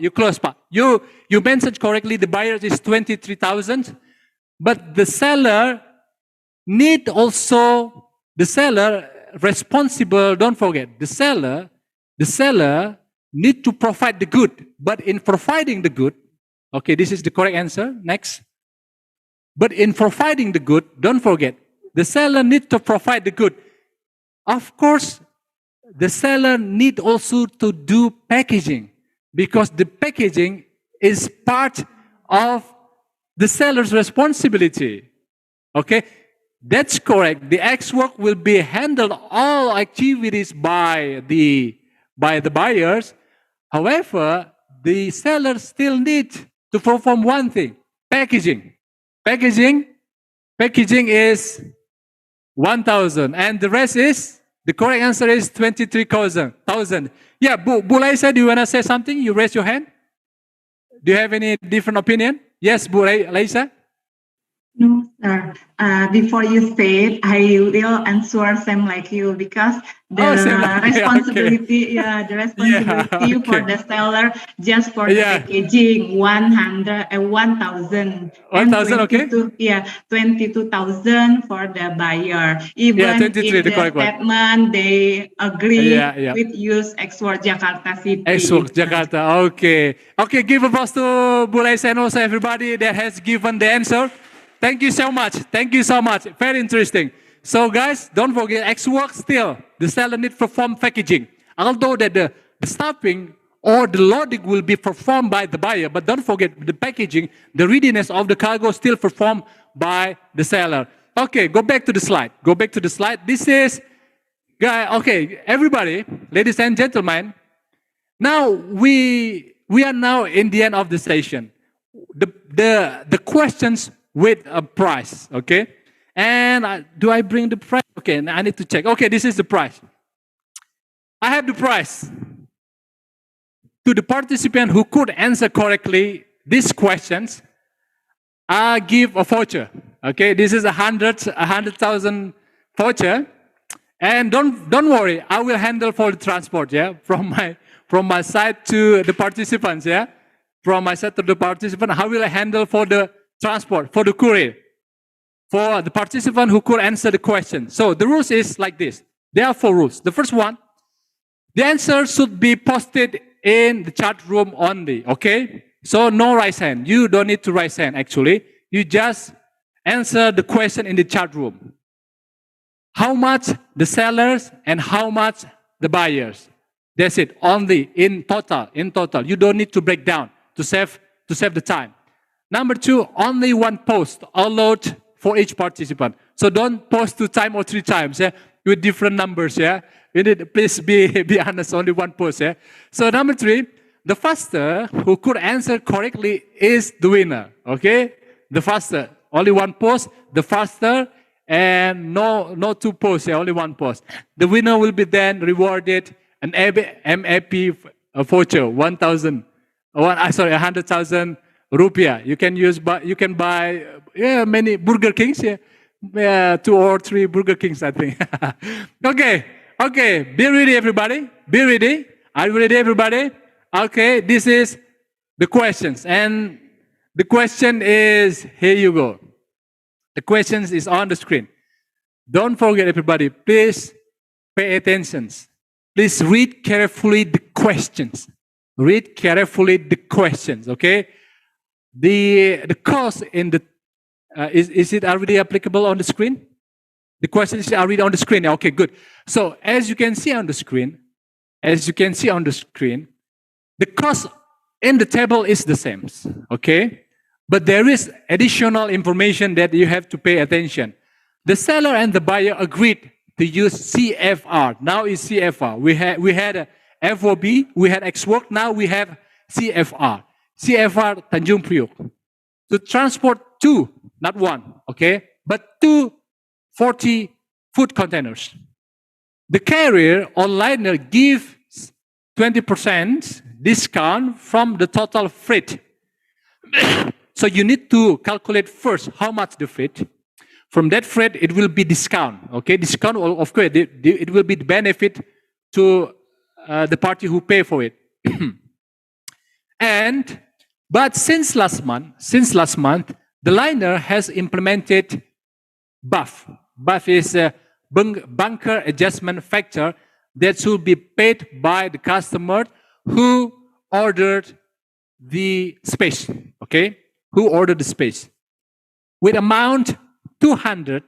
You mentioned correctly the buyers is 23,000, but the seller responsible. Don't forget the seller need to provide the good. But in providing the good, okay, this is the correct answer. Next. But in providing the good, don't forget the seller need to provide the good. Of course, the seller need also to do packaging because the packaging is part of the seller's responsibility. Okay, that's correct. The X work will be handled all activities by the buyers. However, the seller still need to perform one thing: packaging. Packaging is 1,000, and the rest is the correct answer is 23,000. Yeah, Bu Laisa, do you wanna say something? You raise your hand. Do you have any different opinion? Yes, Bu Laisa. No, sir. Before you say it, I will answer same like you because the responsibility, the responsibility for the seller just for the packaging 1,000, 1,000, okay. 22,000 for the buyer. Even if the statement they agree with use X work Jakarta City. X work Jakarta. Okay. Give applause to Bu Laisa and also everybody that has given the answer. Thank you so much. Very interesting. So guys, don't forget X work still. The seller need to perform packaging. Although that the stuffing or the loading will be performed by the buyer, but don't forget the packaging, the readiness of the cargo still performed by the seller. Okay, go back to the slide. This is, okay, everybody, ladies and gentlemen, now we are now in the end of the session. The questions with a price, okay? And do I bring the price? Okay, I need to check. Okay, this is the price. I have the price. To the participant who could answer correctly these questions, I give a voucher. Okay, this is 100,000 voucher. And don't worry, I will handle for the transport, yeah? From my side to the participants, yeah? From my side to the participant, how will I handle for the transport, for the courier, for the participant who could answer the question. So the rules is like this. There are 4 rules. The first one, the answer should be posted in the chat room only, okay? So no raise hand. You don't need to raise hand actually. You just answer the question in the chat room. How much the sellers and how much the buyers. That's it, only in total. You don't need to break down to save the time. Number 2, only one post allowed for each participant. So don't post 2 times or 3 times, yeah, with different numbers, yeah. You need, please be honest, only one post, yeah. So number 3, the faster who could answer correctly is the winner, okay? The faster, only one post, the faster, and no 2 posts, yeah, only one post. The winner will be then rewarded an MAP voucher, 100,000 rupiah. You can buy many Burger Kings, yeah, 2 or 3 Burger Kings, I think. Okay, be ready, everybody. Be ready. Are you ready, everybody? Okay, this is the questions, and the question is, here you go. The questions is on the screen. Don't forget, everybody, please pay attention. Please read carefully the questions. Read carefully the questions, okay? The cost in the is it already applicable on the screen? The questions are already on the screen. Okay, good. So as you can see on the screen, the cost in the table is the same. Okay, but there is additional information that you have to pay attention. The seller and the buyer agreed to use CFR. Now it's CFR. We had FOB, we had X-Work, now we have CFR. CFR Tanjung Priok. To transport 2, not 1, okay? But 2 40 food containers. The carrier or liner gives 20% discount from the total freight. So you need to calculate first how much the freight. From that freight, it will be discount. Okay, discount, of course, it will be the benefit to the party who pay for it. But since last month, the liner has implemented BAF. BAF is a bunker adjustment factor that should be paid by the customer who ordered the space. Okay, who ordered the space with amount 200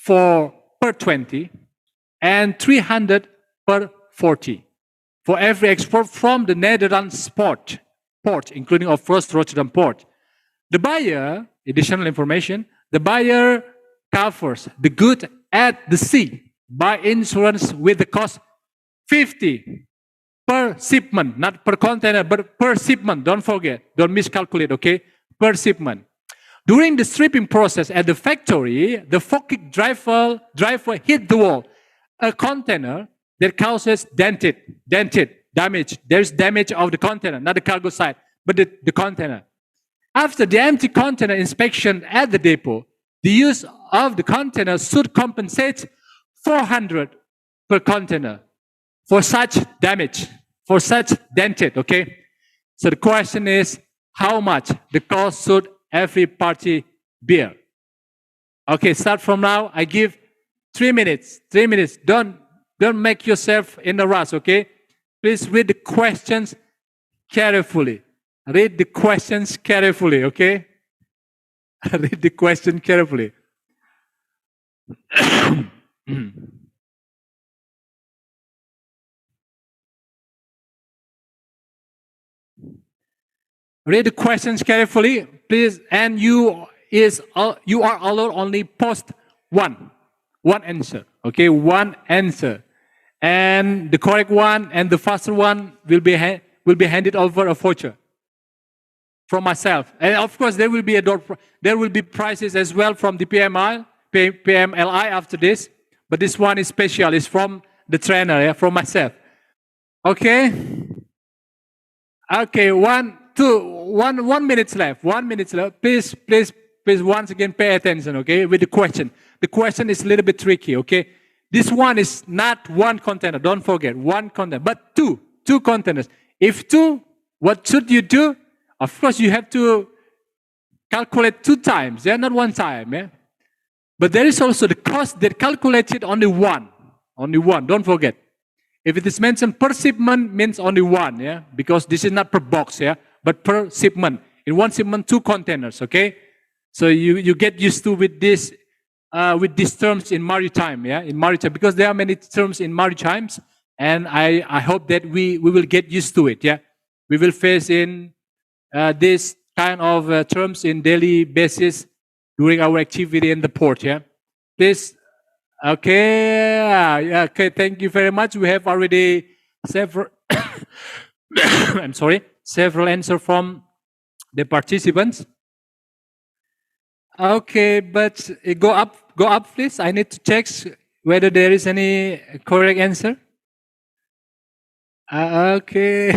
per 20 and 300 per 40 for every export from the Netherlands port, including of first Rotterdam port. The buyer, additional information, the buyer covers the good at the sea by insurance with the cost 50 per shipment, not per container, but per shipment. Don't forget, don't miscalculate, okay? Per shipment. During the stripping process at the factory, the forklift driver hit the wall. A container that causes dented, damage. There's damage of the container, not the cargo side, but the container. After the empty container inspection at the depot, the use of the container should compensate 400 per container for such damage, for such dented, okay? So the question is, how much the cost should every party bear? Okay, start from now. I give 3 minutes. 3 minutes. Don't make yourself in a rush, okay? Please read the questions carefully. Read the questions carefully, okay? Read the question carefully. Read the questions carefully, please. And you are allowed only post one answer. Okay, one answer, and the correct one and the faster one will be handed over a voucher from myself. And of course, there will be prizes as well from the PMLI after this. But this one is special. It's from the trainer, yeah, from myself. Okay. Okay. 1 minute left. 1 minute left. Please, once again, pay attention. Okay, with the question. The question is a little bit tricky. Okay, this one is not one container. Don't forget, one container, but two containers. If two, what should you do? Of course, you have to calculate 2 times. Yeah, not 1 time. Yeah, but there is also the cost that calculated only one. Only one. Don't forget. If it is mentioned per shipment, means only one. Yeah, because this is not per box. Yeah, but per shipment. In one shipment, 2 containers. Okay, so you get used to with these terms in maritime. Yeah, in maritime, because there are many terms in maritimes, and I hope that we will get used to it. Yeah, we will face in this kind of terms in daily basis during our activity in the port. Yeah, please. Okay. Okay. Thank you very much. We have already several. I'm sorry. Several answers from the participants. Okay, but go up, please. I need to check whether there is any correct answer. Okay.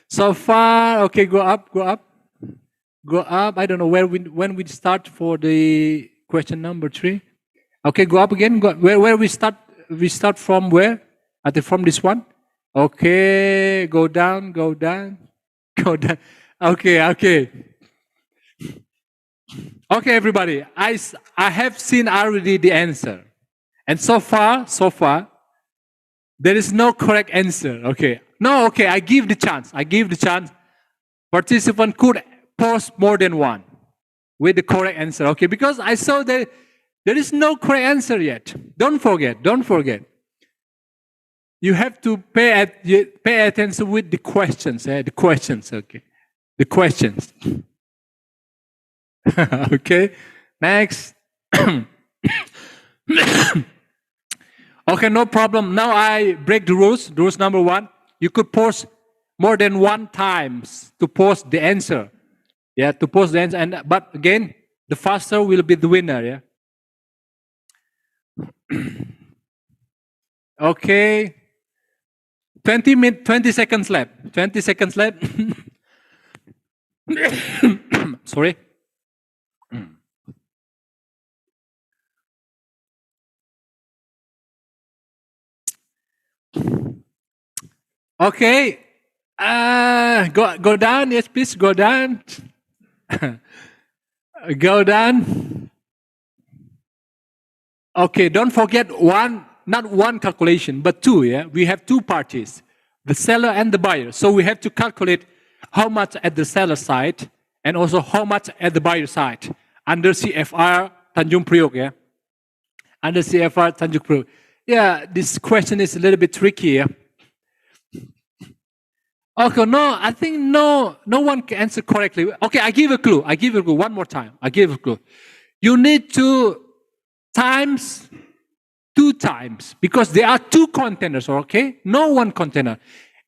So far, okay. Go up. I don't know when we start for the question number 3. Okay, go up again. Where we start? We start from where? From this one. Okay, go down. Okay. Okay, everybody. I have seen already the answer, and so far, there is no correct answer. Okay. No. Okay. I give the chance. Participant could post more than one with the correct answer. Okay, because I saw that there is no correct answer yet. Don't forget. You have to pay attention with the questions. The questions. Okay. The questions. Okay. Next. Okay, no problem. Now I break the rules. Rules number 1, you could post more than 1 times to post the answer. Yeah, to post the answer. But again, the faster will be the winner. Yeah. Okay. 20 seconds left. 20 seconds left. Sorry. Okay. Go down. Yes, please go down. Go down. Okay, don't forget not one calculation, but 2. Yeah, we have 2 parties, the seller and the buyer. So we have to calculate how much at the seller side and also how much at the buyer side under CFR Tanjung Priok. Yeah, under CFR Tanjung Priok. Yeah, this question is a little bit tricky. Yeah? Okay, no, I think no one can answer correctly. Okay, I give a clue. One more time. I give a clue. You need to times 2 times because there are 2 containers. Okay, no 1 container.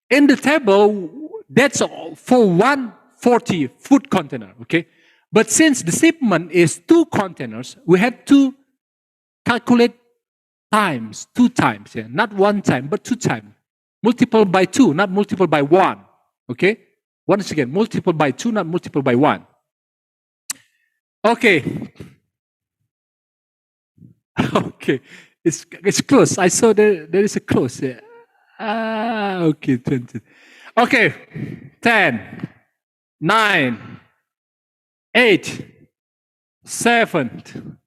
In the table, that's for 140 food container. Okay, but since the shipment is 2 containers, we have to calculate times 2 times. Yeah, not 1 time, but 2 times. Multiple by 2, not multiple by 1. Okay? Once again, multiple by 2, not multiple by 1. Okay. Okay. It's close. I saw there is a close. Yeah. Okay. 20. Okay. 10, 9, 8, 7,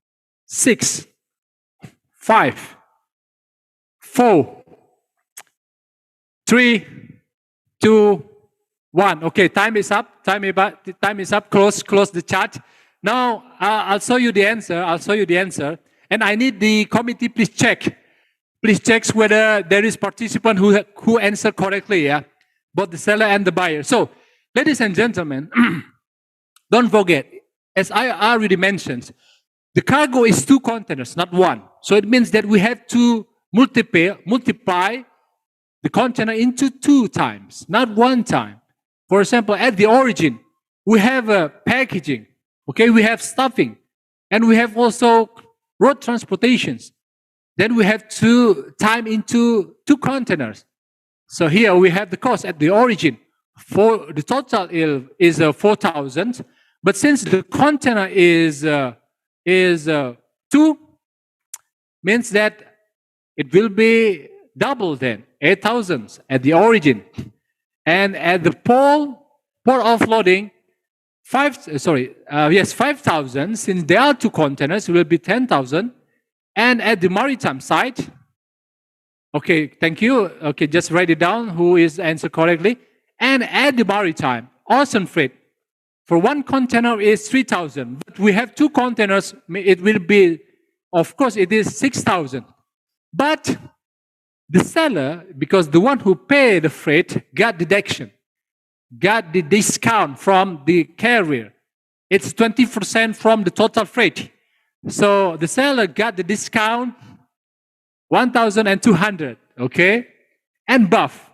6, 5, 4, 3, 2, 1. Okay, time is up. Time is up. Close the chat. Now I'll show you the answer. And I need the committee. Please check whether there is participant who answered correctly. Yeah, both the seller and the buyer. So, ladies and gentlemen, don't forget, as I already mentioned, the cargo is 2 containers, not 1. So it means that we have to multiply the container into 2 times, not 1 time. For example, at the origin, we have packaging, okay, we have stuffing, and we have also road transportations. Then we have to time into 2 containers. So here we have the cost at the origin. For the total is 4,000, but since the container is 2, means that it will be double then, 8,000 at the origin. And at the port offloading, 5,000, since there are 2 containers, it will be 10,000. And at the maritime side, okay, thank you. Okay, just write it down who is answered correctly. And at the maritime, ocean freight, for 1 container is 3,000. But we have 2 containers, it will be, of course, it is 6,000. But the seller, because the one who paid the freight, got deduction, got the discount from the carrier. It's 20% from the total freight. So the seller got the discount 1,200, okay? And buff.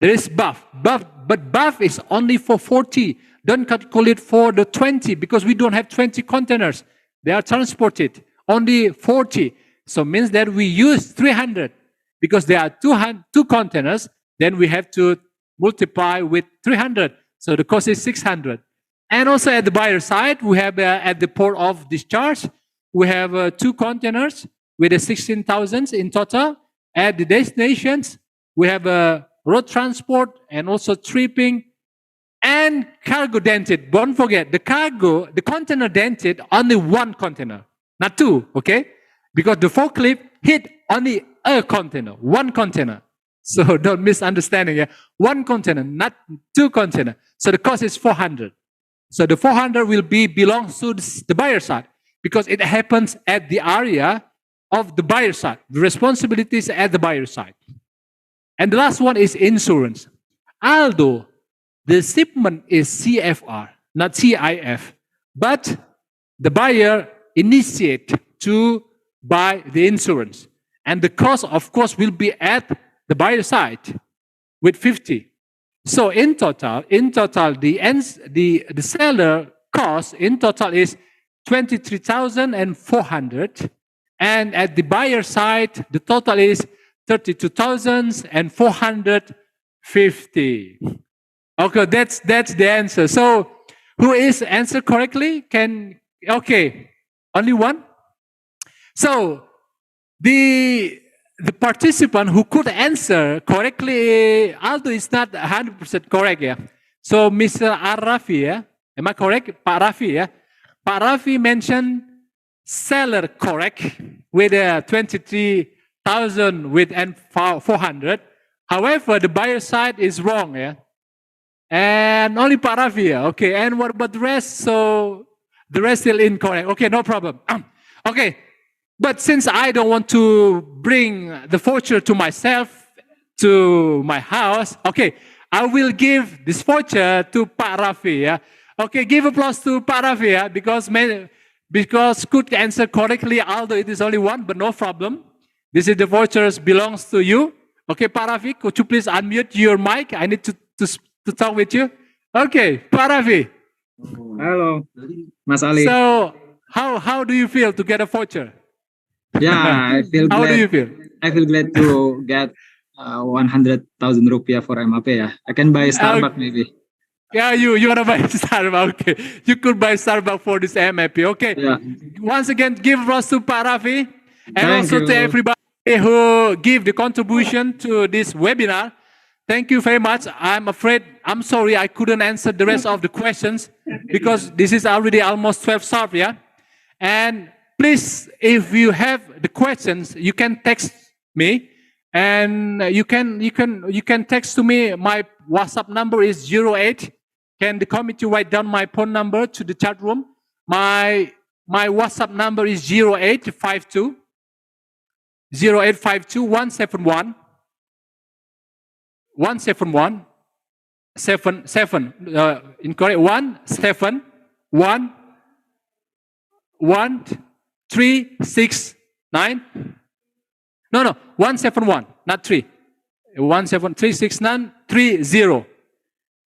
There is buff, but buff is only for 40. Don't calculate for the 20 because we don't have 20 containers. They are transported, only 40. So means that we use 300 because there are 2 containers. Then we have to multiply with 300. So the cost is 600. And also at the buyer side, we have at the port of discharge, we have 2 containers with 16,000 in total. At the destinations, we have road transport and also tripping and cargo dented. Don't forget, the container dented only 1 container, not 2, okay? Because the forklift hit only a container, 1 container. So don't misunderstanding here. 1 container, not 2 container. So the cost is 400. So the 400 will belongs to the buyer side because it happens at the area of the buyer side. The responsibility is at the buyer side. And the last one is insurance. Although the shipment is CFR, not CIF, but the buyer initiate to buy the insurance. and the cost, of course, will be at the buyer side with 50. So in total, the seller cost in total is 23,400, and at the buyer side, the total is 32,450. Okay, that's the answer. So who is answered correctly? Okay, only one. So the participant who could answer correctly, Aldo is not 100% correct, yeah. So Mr. Arafi, yeah, am I correct? Pak Rafi, yeah. Pak Rafi mentioned seller correct with 23,000 with and 400. However, the buyer side is wrong, yeah. And only Pak Rafi, yeah. Okay. And what about the rest? So the rest still incorrect. Okay, no problem. Okay. But since I don't want to bring the voucher to myself, to my house, okay, I will give this voucher to Pak Rafi. Yeah? Okay, give applause to Pak Rafi, yeah? because could answer correctly, although it is only one, but no problem. This is the vouchers belongs to you. Okay, Pak Rafi, could you please unmute your mic? I need to talk with you. Okay, Pak Rafi. Hello, Mas Ali. So, how do you feel to get a voucher? Yeah, I feel glad. How do you feel? I feel glad to get 100,000 rupiah for MAP. Yeah, I can buy Starbucks maybe. Yeah, you want to buy Starbucks? Okay, you could buy Starbucks for this MAP. Okay. Yeah. Once again, give applause to Pak Rafi and also to everybody who give the contribution to this webinar. Thank you very much. I'm sorry I couldn't answer the rest of the questions because this is already almost 12 sharp. Yeah, and please, if you have the questions, you can text me, and you can text to me. My WhatsApp number is 08. Can the committee write down my phone number to the chat room? My WhatsApp number is 0852 171 77 incorrect 171 No, 171, not 3. 1736930.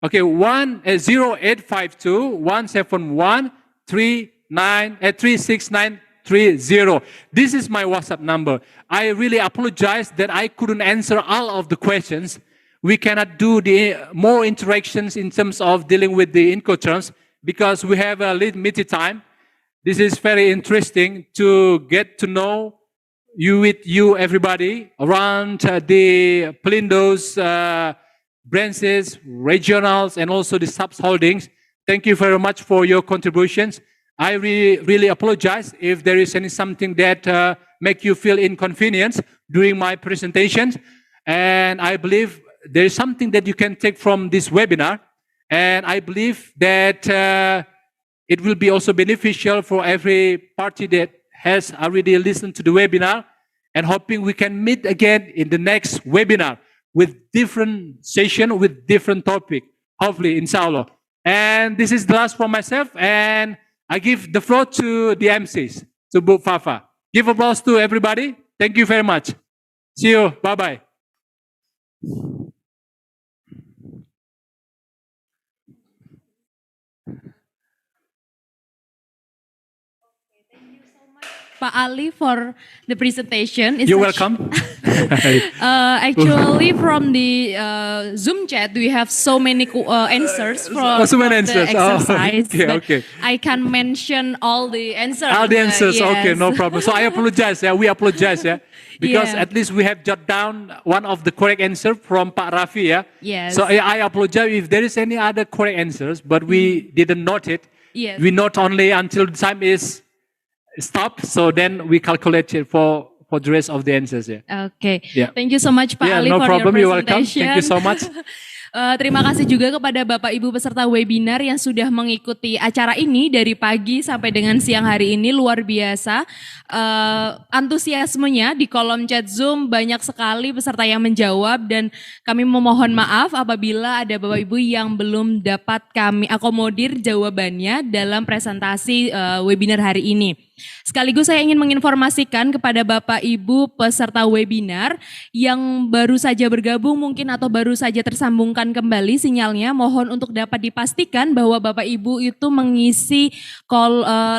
Okay, 0852 171 36930. This is my WhatsApp number. I really apologize that I couldn't answer all of the questions. We cannot do the more interactions in terms of dealing with the Incoterms because we have a limited time. This is very interesting to get to know you everybody around the Pelindo's branches, regionals, and also the subs holdings. Thank you very much for your contributions. I really apologize if there is something that make you feel inconvenience during my presentations. And I believe there is something that you can take from this webinar. And I believe that it will be also beneficial for every party that has already listened to the webinar, and hoping we can meet again in the next webinar with different session, with different topic, hopefully, inshallah. And this is the last for myself, and I give the floor to the MCs, to Bu Fafa. Give applause to everybody. Thank you very much. See you. Bye-bye. Pak Ali for the presentation. You're welcome. Actually, from the Zoom chat, we have so many answers from the exercise. Okay. I can mention all the answers. All the answers. Yes. Okay, no problem. So I apologize. Yeah, we apologize. Yeah, because at least we have jot down one of the correct answer from Pak Rafi. Yeah. Yes. So I apologize if there is any other correct answers, but we didn't note it. Yes. We note only until the time is stop, so then we calculate it for the rest of the answers. Yeah. Okay. Yeah. Thank you so much, Pak Ali, no for problem. your You're welcome. presentation. Thank you so much. Terima kasih juga kepada Bapak Ibu peserta webinar yang sudah mengikuti acara ini dari pagi sampai dengan siang hari ini, luar biasa. Antusiasmenya di kolom chat Zoom banyak sekali peserta yang menjawab dan kami memohon maaf apabila ada Bapak Ibu yang belum dapat kami akomodir jawabannya dalam presentasi webinar hari ini. Sekaligus saya ingin menginformasikan kepada Bapak Ibu peserta webinar yang baru saja bergabung mungkin atau baru saja tersambungkan kembali sinyalnya, mohon untuk dapat dipastikan bahwa Bapak Ibu itu mengisi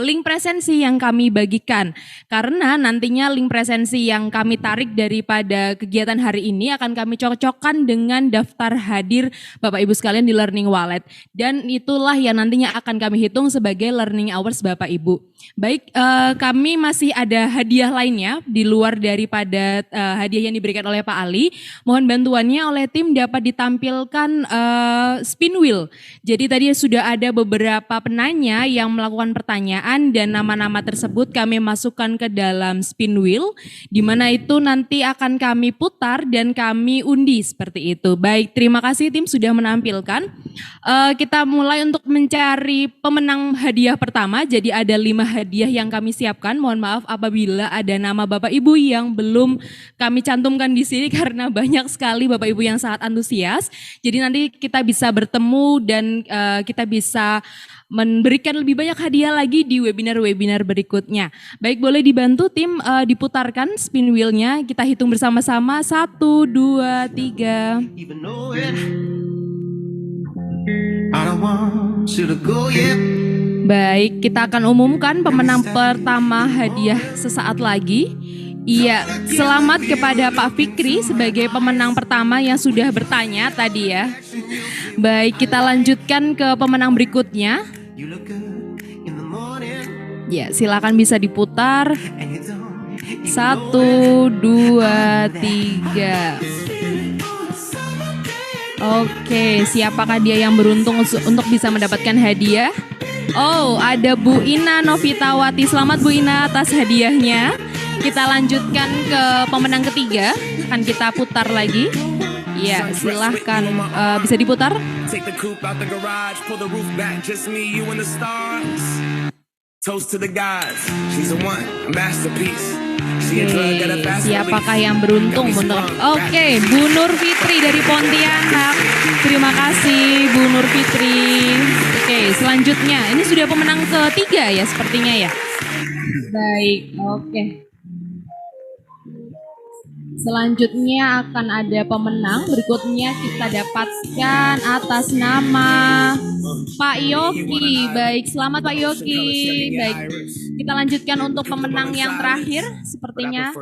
link presensi yang kami bagikan. Karena nantinya link presensi yang kami tarik daripada kegiatan hari ini akan kami cocokkan dengan daftar hadir Bapak Ibu sekalian di Learning Wallet. Dan itulah yang nantinya akan kami hitung sebagai learning hours Bapak Ibu. Baik, kami masih ada hadiah lainnya di luar daripada hadiah yang diberikan oleh Pak Ali. Mohon bantuannya oleh tim dapat ditampilkan spin wheel. Jadi tadi sudah ada beberapa penanya yang melakukan pertanyaan dan nama-nama tersebut kami masukkan ke dalam spin wheel, di mana itu nanti akan kami putar dan kami undi seperti itu. Baik, terima kasih tim sudah menampilkan. Kita mulai untuk mencari pemenang hadiah pertama. Jadi ada 5 hadiah yang kami siapkan. Mohon maaf apabila ada nama Bapak Ibu yang belum kami cantumkan di sini karena banyak sekali Bapak Ibu yang sangat antusias. Jadi nanti kita bisa bertemu dan kita bisa memberikan lebih banyak hadiah lagi di webinar-webinar berikutnya. Baik, boleh dibantu tim diputarkan spin wheel-nya. Kita hitung bersama-sama 1, 2, 3. Baik, kita akan umumkan pemenang pertama hadiah sesaat lagi. Iya, selamat kepada Pak Fikri sebagai pemenang pertama yang sudah bertanya tadi ya. Baik, kita lanjutkan ke pemenang berikutnya. Ya, silakan bisa diputar. 1, 2, 3. Oke, siapakah dia yang beruntung untuk bisa mendapatkan hadiah? Oh, ada Bu Ina Novitawati. Selamat Bu Ina atas hadiahnya. Kita lanjutkan ke pemenang ketiga. Akan kita putar lagi. Ya, silahkan bisa diputar. Oke, siapakah yang beruntung? Oke, Bu Nur Fitri dari Pontianak. Terima kasih Bu Nur Fitri. Oke, selanjutnya ini sudah pemenang ketiga ya sepertinya ya. Baik, oke. Selanjutnya akan ada pemenang. Berikutnya kita dapatkan atas nama Pak Yogi. Baik, selamat Pak Yogi. Baik, kita lanjutkan untuk pemenang yang terakhir. Sepertinya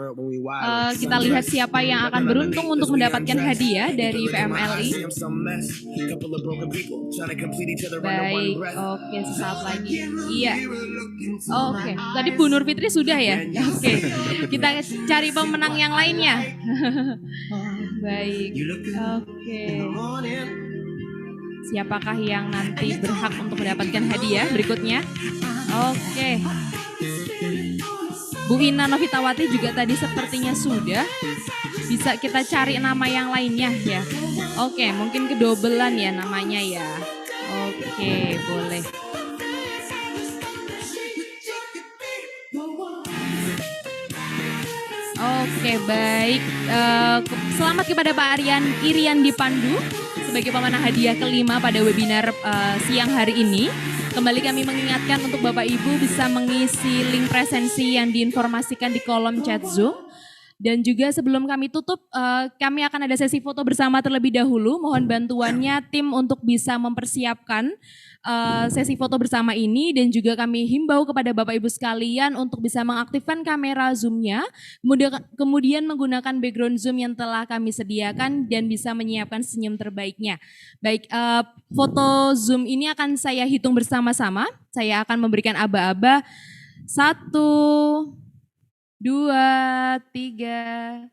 kita lihat siapa yang akan beruntung untuk mendapatkan hadiah dari PMLI. Baik, oke, sesaat lagi. Iya. Oke, tadi Bu Nur Fitri sudah ya? Oke, kita cari pemenang yang lainnya. Baik, oke. Siapakah yang nanti berhak untuk mendapatkan hadiah berikutnya? Oke. Bu Ina Novitawati juga tadi sepertinya sudah. Bisa kita cari nama yang lainnya ya. Oke, mungkin kedobelan ya namanya ya. Oke, boleh. Oke, baik. Selamat kepada Pak Irian Dipandu sebagai pemenang hadiah kelima pada webinar siang hari ini. Kembali kami mengingatkan untuk Bapak Ibu bisa mengisi link presensi yang diinformasikan di kolom chat Zoom. Dan juga sebelum kami tutup, kami akan ada sesi foto bersama terlebih dahulu. Mohon bantuannya tim untuk bisa mempersiapkan sesi foto bersama ini dan juga kami himbau kepada Bapak Ibu sekalian untuk bisa mengaktifkan kamera Zoom-nya, kemudian menggunakan background Zoom yang telah kami sediakan dan bisa menyiapkan senyum terbaiknya. Baik, foto Zoom ini akan saya hitung bersama-sama. Saya akan memberikan aba-aba. 1, 2, 3.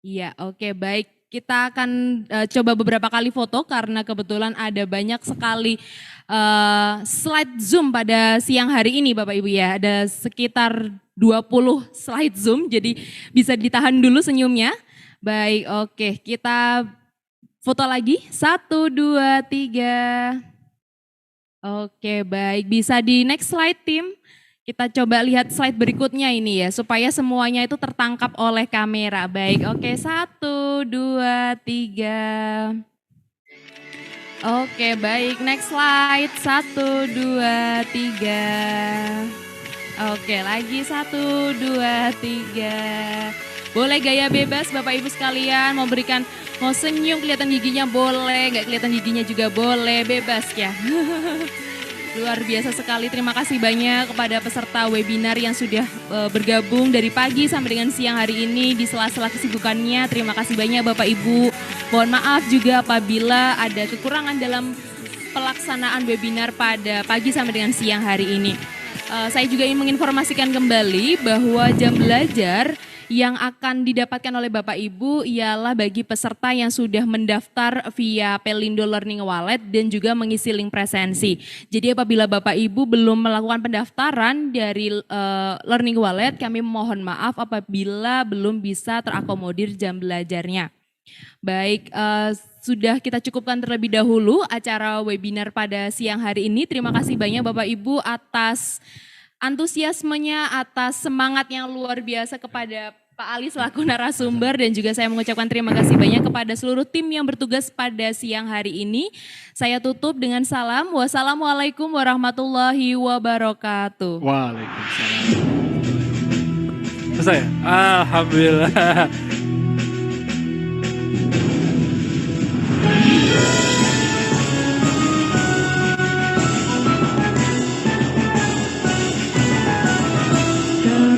Iya, oke, baik. Kita akan coba beberapa kali foto karena kebetulan ada banyak sekali slide Zoom pada siang hari ini Bapak Ibu ya. Ada sekitar 20 slide Zoom, jadi bisa ditahan dulu senyumnya. Baik, oke, kita Foto lagi, 1, 2, 3. Oke, baik. Bisa di next slide, tim. Kita coba lihat slide berikutnya ini ya, supaya semuanya itu tertangkap oleh kamera. Baik, oke, 1, 2, 3. Oke, baik. Next slide, 1, 2, 3. Oke, lagi 1, 2, 3. Boleh gaya bebas Bapak Ibu sekalian, mau senyum kelihatan giginya boleh, nggak kelihatan giginya juga boleh, bebas ya. Luar biasa sekali, terima kasih banyak kepada peserta webinar yang sudah bergabung dari pagi sampai dengan siang hari ini di sela-sela kesibukannya. Terima kasih banyak Bapak Ibu. Mohon maaf juga apabila ada kekurangan dalam pelaksanaan webinar pada pagi sampai dengan siang hari ini. Saya juga ingin menginformasikan kembali bahwa jam belajar yang akan didapatkan oleh Bapak Ibu ialah bagi peserta yang sudah mendaftar via Pelindo Learning Wallet dan juga mengisi link presensi. Jadi apabila Bapak Ibu belum melakukan pendaftaran dari Learning Wallet, kami mohon maaf apabila belum bisa terakomodir jam belajarnya. Baik, sudah kita cukupkan terlebih dahulu acara webinar pada siang hari ini. Terima kasih banyak Bapak Ibu atas antusiasmenya, atas semangat yang luar biasa kepada Pak Ali selaku narasumber, dan juga saya mengucapkan terima kasih banyak kepada seluruh tim yang bertugas pada siang hari ini. Saya tutup dengan salam. Wassalamualaikum warahmatullahi wabarakatuh. Waalaikumsalam. Selesai? Alhamdulillah.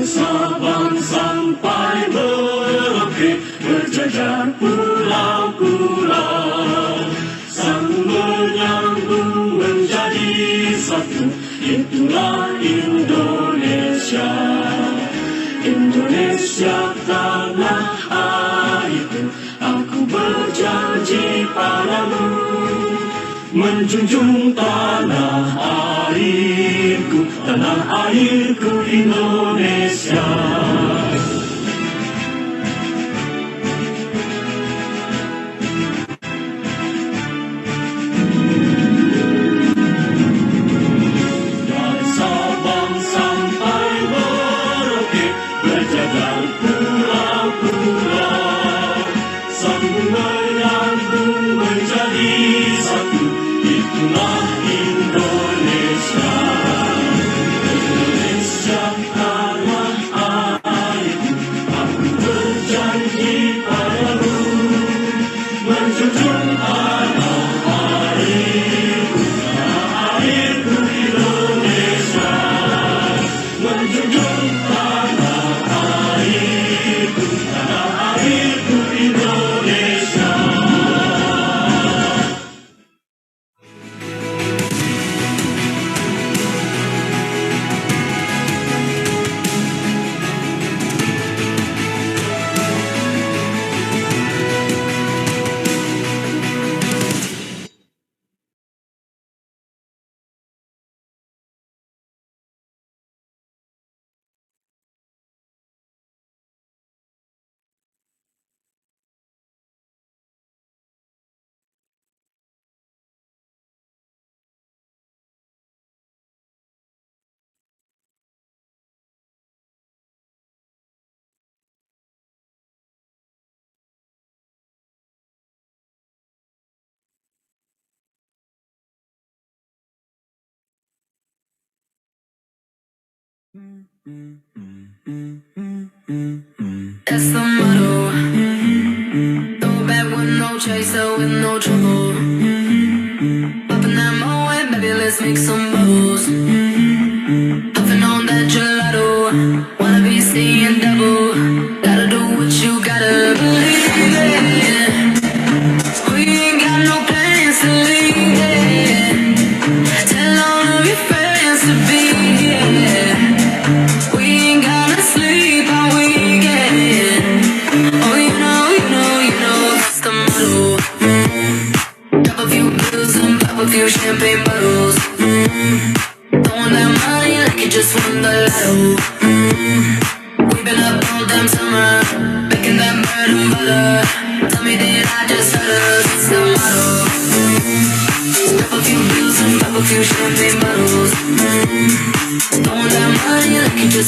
Sabang sampai Merauke berjajar pulau-pulau, sang menyambung menjadi satu, itulah Indonesia. Indonesia tanah airku, aku berjanji padamu, menjunjung tanah airku Indonesia. Dari Sabang sampai Merauke berjajar pulau-pulau, sambung menyambung menjadi satu, itulah Indonesia. Indonesia tanah airku, aku berjanji padamu, menjunjung tanah airku Indonesia, menjunjung tanah airku Indonesia. That's the motto. Throw back with no chaser, with no trouble. Popping that moe, baby, let's make some bubbles. Puffing on that gelato, wanna be seeing double. Gotta do what you gotta believe in. We ain't got no plans to leave it. Tell all of your friends to be here. We ain't gonna sleep all weekend. Oh, you know, it's the motto. Drop a few pills and pop a few champagne bottles. Throwing that money like you just won the lotto. We've been up all damn summer, making that bread and butter. Tell me, did I just stutter? It's the a few bills and pop a few champagne bottles. Throwing that money like you just